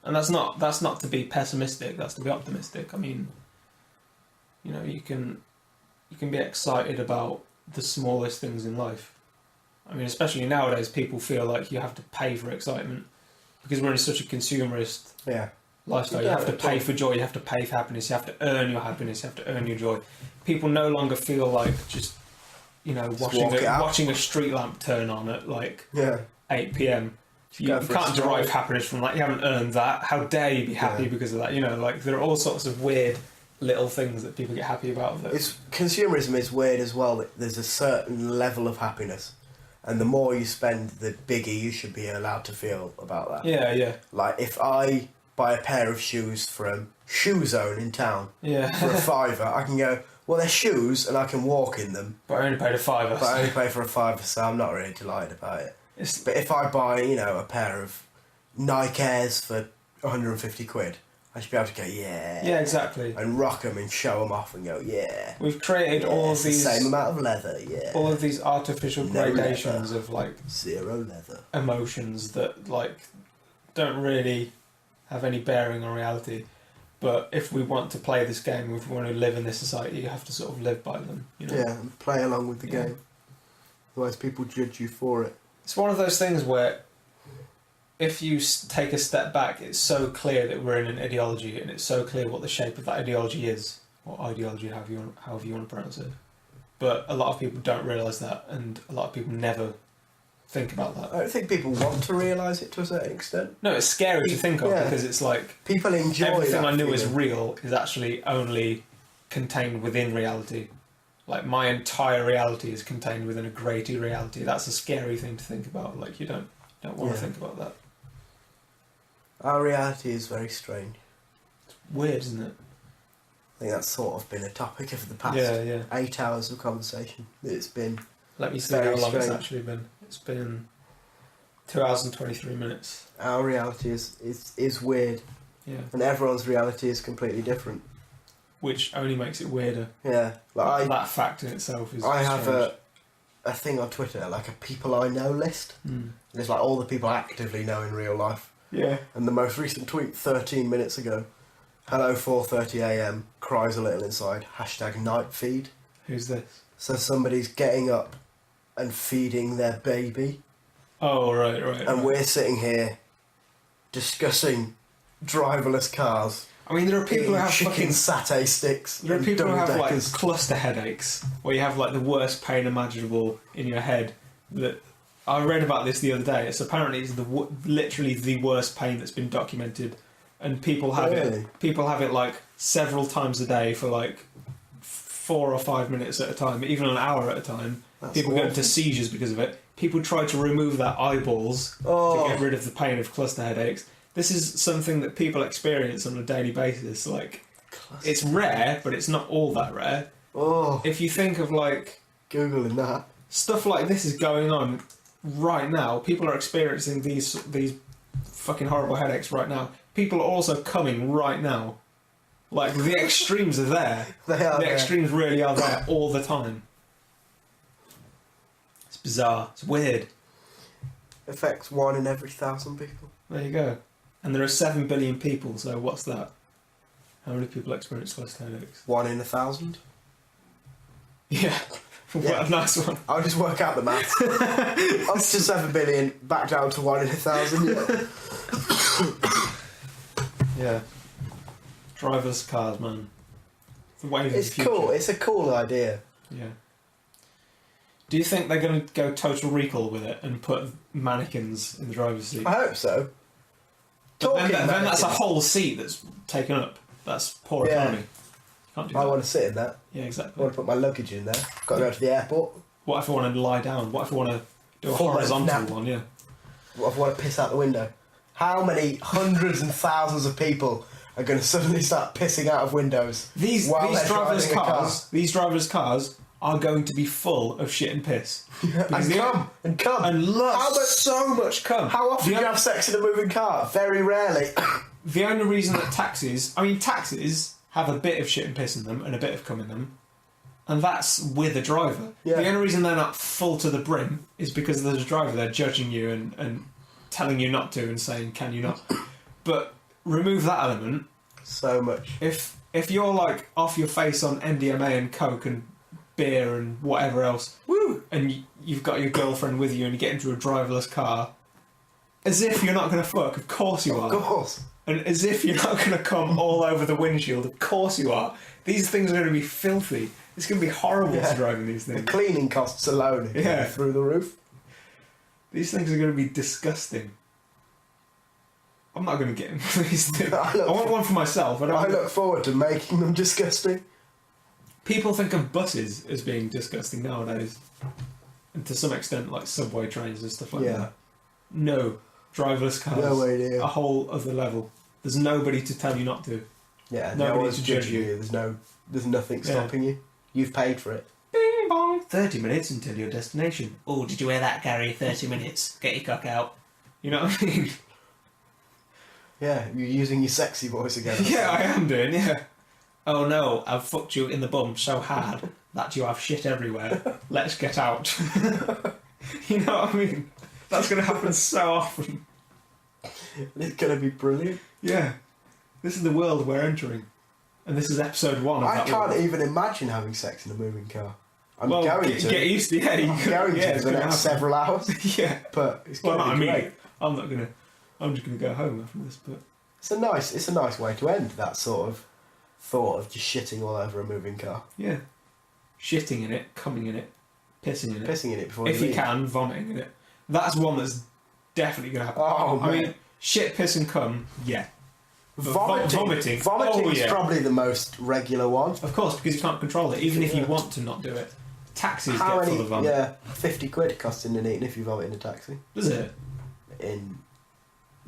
And that's not to be pessimistic. That's to be optimistic. I mean, you know, you can be excited about the smallest things in life. I mean, especially nowadays, people feel like you have to pay for excitement because we're in such a consumerist lifestyle. You have to pay for joy. You have to pay for happiness. You have to earn your happiness. You have to earn your joy. People no longer feel like just, you know, watching a street lamp turn on at like 8 p.m. You can't derive happiness from that. You haven't earned that. How dare you be happy because of that? You know, like there are all sorts of weird little things that people get happy about. Consumerism is weird as well. There's a certain level of happiness, and the more you spend, the bigger you should be allowed to feel about that. Yeah, yeah. Like if I buy a pair of shoes from Shoe Zone in town for a £5, I can go, well, they're shoes and I can walk in them. But I only paid a £5. But I only pay for a £5, so I'm not really delighted about it. But if I buy, a pair of Nike Airs for 150 quid, I should be able to go, yeah. Yeah, exactly. And rock them and show them off and go, yeah. We've created all of these... the same amount of leather, yeah. All of these artificial gradations of, like... Zero leather. Emotions that, like, don't really have any bearing on reality. But if we want to play this game, if we want to live in this society, you have to sort of live by them, Yeah, and play along with the game. Otherwise people judge you for it. It's one of those things where if you take a step back, it's so clear that we're in an ideology, and it's so clear what the shape of that ideology is, or ideology, however you want to pronounce it. But a lot of people don't realise that, and a lot of people never think about that. I don't think people want to realise it to a certain extent. No, it's scary to think of, because it's like... People enjoy everything that I knew feeling. is real is actually only contained within reality. Like, my entire reality is contained within a grey reality. That's a scary thing to think about. Like, you don't want to think about that. Our reality is very strange. It's weird, isn't it? I think that's sort of been a topic of the past 8 hours of conversation. It's been... Let me see how long it's actually been. It's been 2 hours and 23 minutes. Our reality is weird. Yeah. And everyone's reality is completely different. Which only makes it weirder. Yeah. That fact in itself is I strange. have a thing on Twitter, like a people I know list. And it's like all the people I actively know in real life. Yeah. And the most recent tweet, 13 minutes ago, hello 4:30am, cries a little inside, #night feed. Who's this? So somebody's getting up and feeding their baby. Oh, right. And we're sitting here discussing driverless cars. I mean, there are people who have chicken satay sticks. There are people who have like cluster headaches, where you have like the worst pain imaginable in your head. That I read about this the other day. It's apparently literally the worst pain that's been documented, and people have it. People have it like several times a day for like 4 or 5 minutes at a time, even an hour at a time. People go into seizures because of it. People try to remove their eyeballs to get rid of the pain of cluster headaches. This is something that people experience on a daily basis. Like, it's rare, but it's not all that rare. If you think of like Googling that, stuff like this is going on right now. People are experiencing these fucking horrible headaches right now. People are also coming right now. Like, the extremes are there. The extremes really are there all the time. It's bizarre. It's weird. Affects 1 in every 1,000 people. There you go. And there are 7 billion people, so what's that? How many people experience cluster headaches? 1 in 1,000? Yeah. What a nice one. I'll just work out the maths. Up to 7 billion, back down to 1 in 1,000. Yeah. Driverless cars, man. The wave of the future. Cool. It's a cool idea. Yeah. Do you think they're going to go total recall with it and put mannequins in the driver's seat? I hope so. But then that's a whole seat that's taken up. That's poor economy. You can't do that. I want to sit in that. Yeah, I exactly. want to put my luggage in there. Got to go to the airport. What if I want to lie down? What if I want to do a horizontal one? Yeah. What if I want to piss out the window? How many hundreds and thousands of people are going to suddenly start pissing out of windows? These driverless cars are going to be full of shit and piss. And cum. And so much cum. How often do you have sex in a moving car? Very rarely. The only reason that taxis have a bit of shit and piss in them and a bit of cum in them, and that's with a driver. Yeah. The only reason they're not full to the brim is because there's a driver there judging you and telling you not to and saying, can you not? But remove that element. So much. If you're like off your face on MDMA and coke and beer and whatever else, and you've got your girlfriend with you and you get into a driverless car, as if you're not going to fuck, of course you are. Of course. And as if you're not going to come all over the windshield, of course you are. These things are going to be filthy. It's going to be horrible to drive in these things. The cleaning costs alone are through the roof. These things are going to be disgusting. I'm not going to get him one of these things. I want one for myself. I look forward to making them disgusting. People think of buses as being disgusting nowadays. And to some extent, like subway trains and stuff like that. No. Driverless cars. No way, dear. A whole other level. There's nobody to tell you not to. Yeah, nobody no one's to judge judging you. There's nothing stopping you. You've paid for it. Bing bong. 30 minutes until your destination. Oh, did you hear that, Gary? 30 minutes. Get your cock out. You know what I mean? Yeah, you're using your sexy voice again. Yeah, I am doing, yeah. Oh no, I've fucked you in the bum so hard that you have shit everywhere. Let's get out. You know what I mean? That's going to happen so often. It's going to be brilliant. Yeah. This is the world we're entering. And this is episode 1 of I that can't world. even imagine having sex in a moving car. I'm Well, going to. Get used to it. Yeah, I'm going to for the next several hours. Yeah. But it's going to be great. I'm not going to... I'm just going to go home after this, but... It's a nice way to end that sort of thought of just shitting all over a moving car. Yeah. Shitting in it, coming in it, pissing in it. Pissing in it before If you you leave. can, vomiting in it. That's one that's definitely going to happen. Oh, I man. mean, shit, piss and cum, yeah. But Vomiting. oh, is yeah. probably the most regular one. Of course, because you can't control it, even if you want to not do it. Taxis How get many? full of vomit. Yeah, 50 quid costing an eating if you vomit in a taxi. Does it? In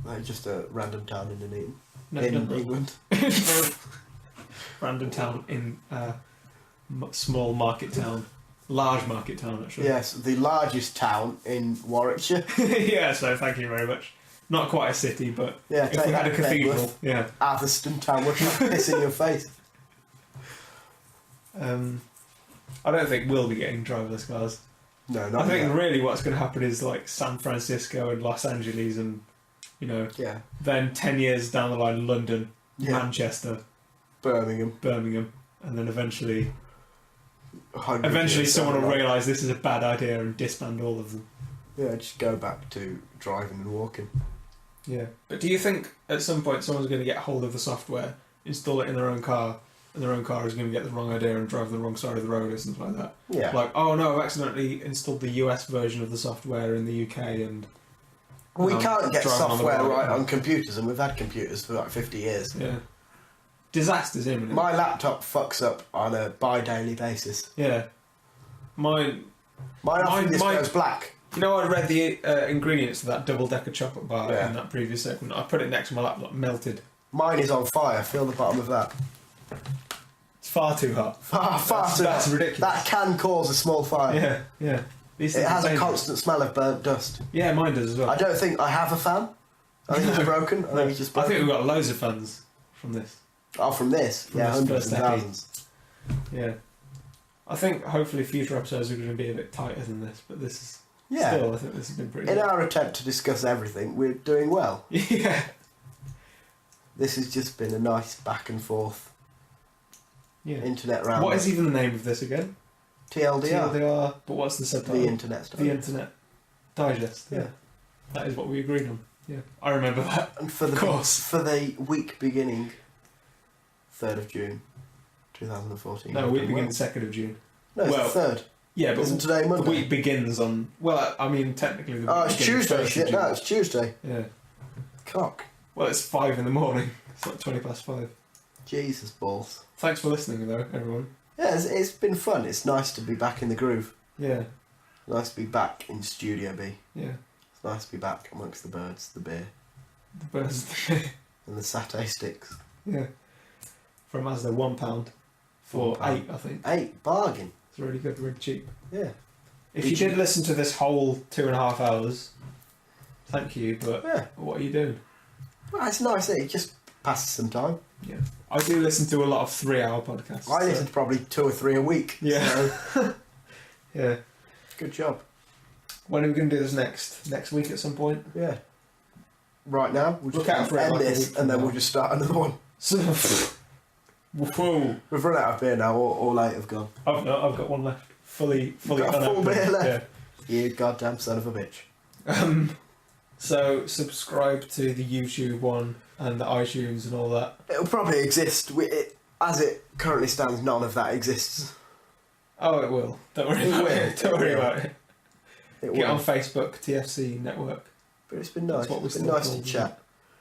like just a random town in Nuneaton. No, in it doesn't. England. Random town in small market town. Large market town, actually. Yes, the largest town in Warwickshire. Yeah, so thank you very much. Not quite a city, but Yeah, if we had a cathedral, Bedworth, yeah. Atherstone Town would piss in your face. I don't think we'll be getting driverless cars. No, not I think yet. really what's going to happen is like San Francisco and Los Angeles and, you know, Yeah, then 10 years down the line, London, Yeah. Manchester, Birmingham. Birmingham, and then eventually 100 years someone down will the line. realise this is a bad idea and disband all of them. Yeah, just go back to driving and walking. Yeah. But do you think at some point someone's going to get hold of the software, install it in their own car, and their own car is going to get the wrong idea and drive the wrong side of the road or something like that? Yeah. Like, oh no, I've accidentally installed the US version of the software in the UK and... We can't get driving on the software road. right on computers, and we've had computers for like 50 years. Yeah. Disaster's imminent. My laptop fucks up on a bi-daily basis. Yeah. Mine Often just mine- goes black. You know, I read the ingredients of that double-decker chocolate bar Yeah. in that previous segment. I put it next to my laptop, melted. Mine is on fire. Feel the bottom of that. It's far too hot. Far too That's hot. ridiculous. That can cause a small fire. Yeah, yeah. These It things has are a dangerous. constant smell of burnt dust. Yeah, mine does as well. I don't think I have a fan. I think it's broken. I think it's just I broken. think we've got loads of fans from this. Oh, from this? From Yeah, this hundreds first and EP. thousands. Yeah. I think hopefully future episodes are going to be a bit tighter than this, but this is Yeah. still, I think this has been pretty In good. our attempt to discuss everything, we're doing well. Yeah. This has just been a nice back and forth Yeah. internet round. What is even the name of this again? TLDR? TLDR, but what's the subtitle? The internet stuff. The Internet Digest. Yeah. That is what we agreed on. Yeah. I remember that. And for Of course. the week beginning 3rd of June 2014. No, we've week done begins well. 2nd of June. No, it's well, the 3rd. Yeah, but Isn't today the Monday? week begins on... Well, I mean, technically... The Oh, week it's begins Tuesday. 1st of Shit, June. no, it's Tuesday. Yeah. Cock. Well, it's 5 in the morning. It's like 20 past 5. Jesus balls. Thanks for listening, though, everyone. Yeah, it's been fun. It's nice to be back in the groove. Yeah. Nice to be back in Studio B. Yeah. It's nice to be back amongst the birds, the beer, The birds... and the satay sticks. yeah. From Asda, £1 for £1. 8, I think. 8, bargain. It's really good, really cheap. Yeah. If you did listen to this whole 2.5 hours, thank you, but Yeah. what are you doing? Well, it's nice. It just passes some time. Yeah. I do listen to a lot of 3-hour podcasts. I so- listen to probably 2 or 3 a week. Yeah. So, Yeah. good job. When are we going to do this next? Next week at some point? Yeah. Right now, we'll Look just out for it end like a this week and then from we'll now. just start another one. So, whoa. We've run out of beer now. All 8 have gone. I've got one left. Fully Got a full unopened. beer left. Yeah. You goddamn son of a bitch. So subscribe to the YouTube one and the iTunes and all that. It'll probably exist. As it currently stands, none of that exists. Oh, it will. Don't worry It about will. it. Don't worry about it. It Get will. on Facebook, TFC Network. But it's been nice. That's what we're It's been still nice to called, chat.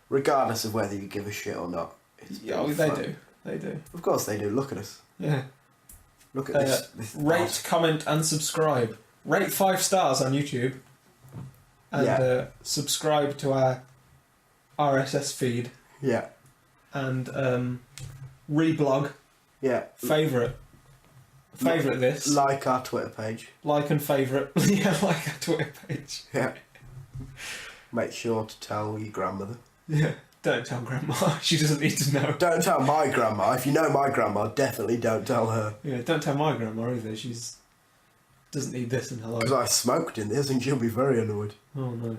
regardless of whether you give a shit or not. Yeah, they do. They do. Of course they do. Look at us. Yeah. Look at this. Rate, comment, and subscribe. Rate 5 stars on YouTube. And subscribe to our RSS feed. Yeah. And reblog. Yeah. Favourite this. Like our Twitter page. Like and favourite. Yeah, like our Twitter page. Yeah. Make sure to tell your grandmother. Yeah. Don't tell Grandma. She doesn't need to know. Don't tell my grandma. If you know my grandma, definitely don't tell her. Yeah, don't tell my grandma either. She's doesn't need this in her life. Because I smoked in this and she'll be very annoyed. Oh no.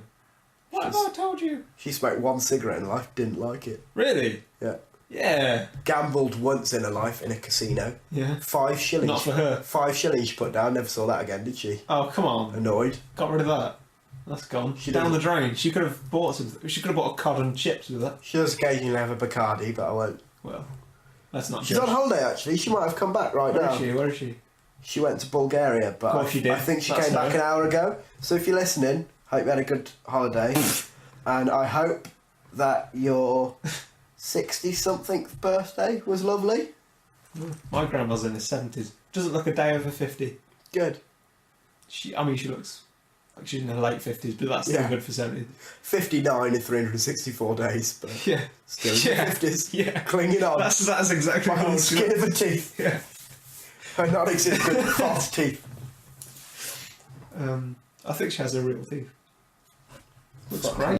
What have I told you? She smoked 1 cigarette in her life, didn't like it. Really? Yeah. Yeah. Gambled once in her life in a casino. Yeah. 5 shillings. Not for her. 5 shillings she put down, never saw that again, did she? Oh, come on. Annoyed. Got rid of that. That's gone. She down doesn't- the drain. She could have bought some. She could have bought a cod and chips with that. She does occasionally have a Bacardi, but I won't. Well, let's not. She's judge. on holiday actually. She might have come back right Where now. is she? Where is she? She went to Bulgaria, but Of course she did. I think she That's came back her. an hour ago. So if you're listening, hope you had a good holiday, and I hope that your 60-something birthday was lovely. My grandma's in her 70s. Doesn't look a day over 50. Good. She looks like she's in her late 50s, but that's still Yeah. good for 70s. 59 in 364 days, but Yeah. still in Yeah. the 50s. Yeah. Clinging on. That's exactly Like how on the old she skin looks. of her teeth. Yeah. Her non-existent false teeth. I think she has her real teeth. Looks Fuck. great.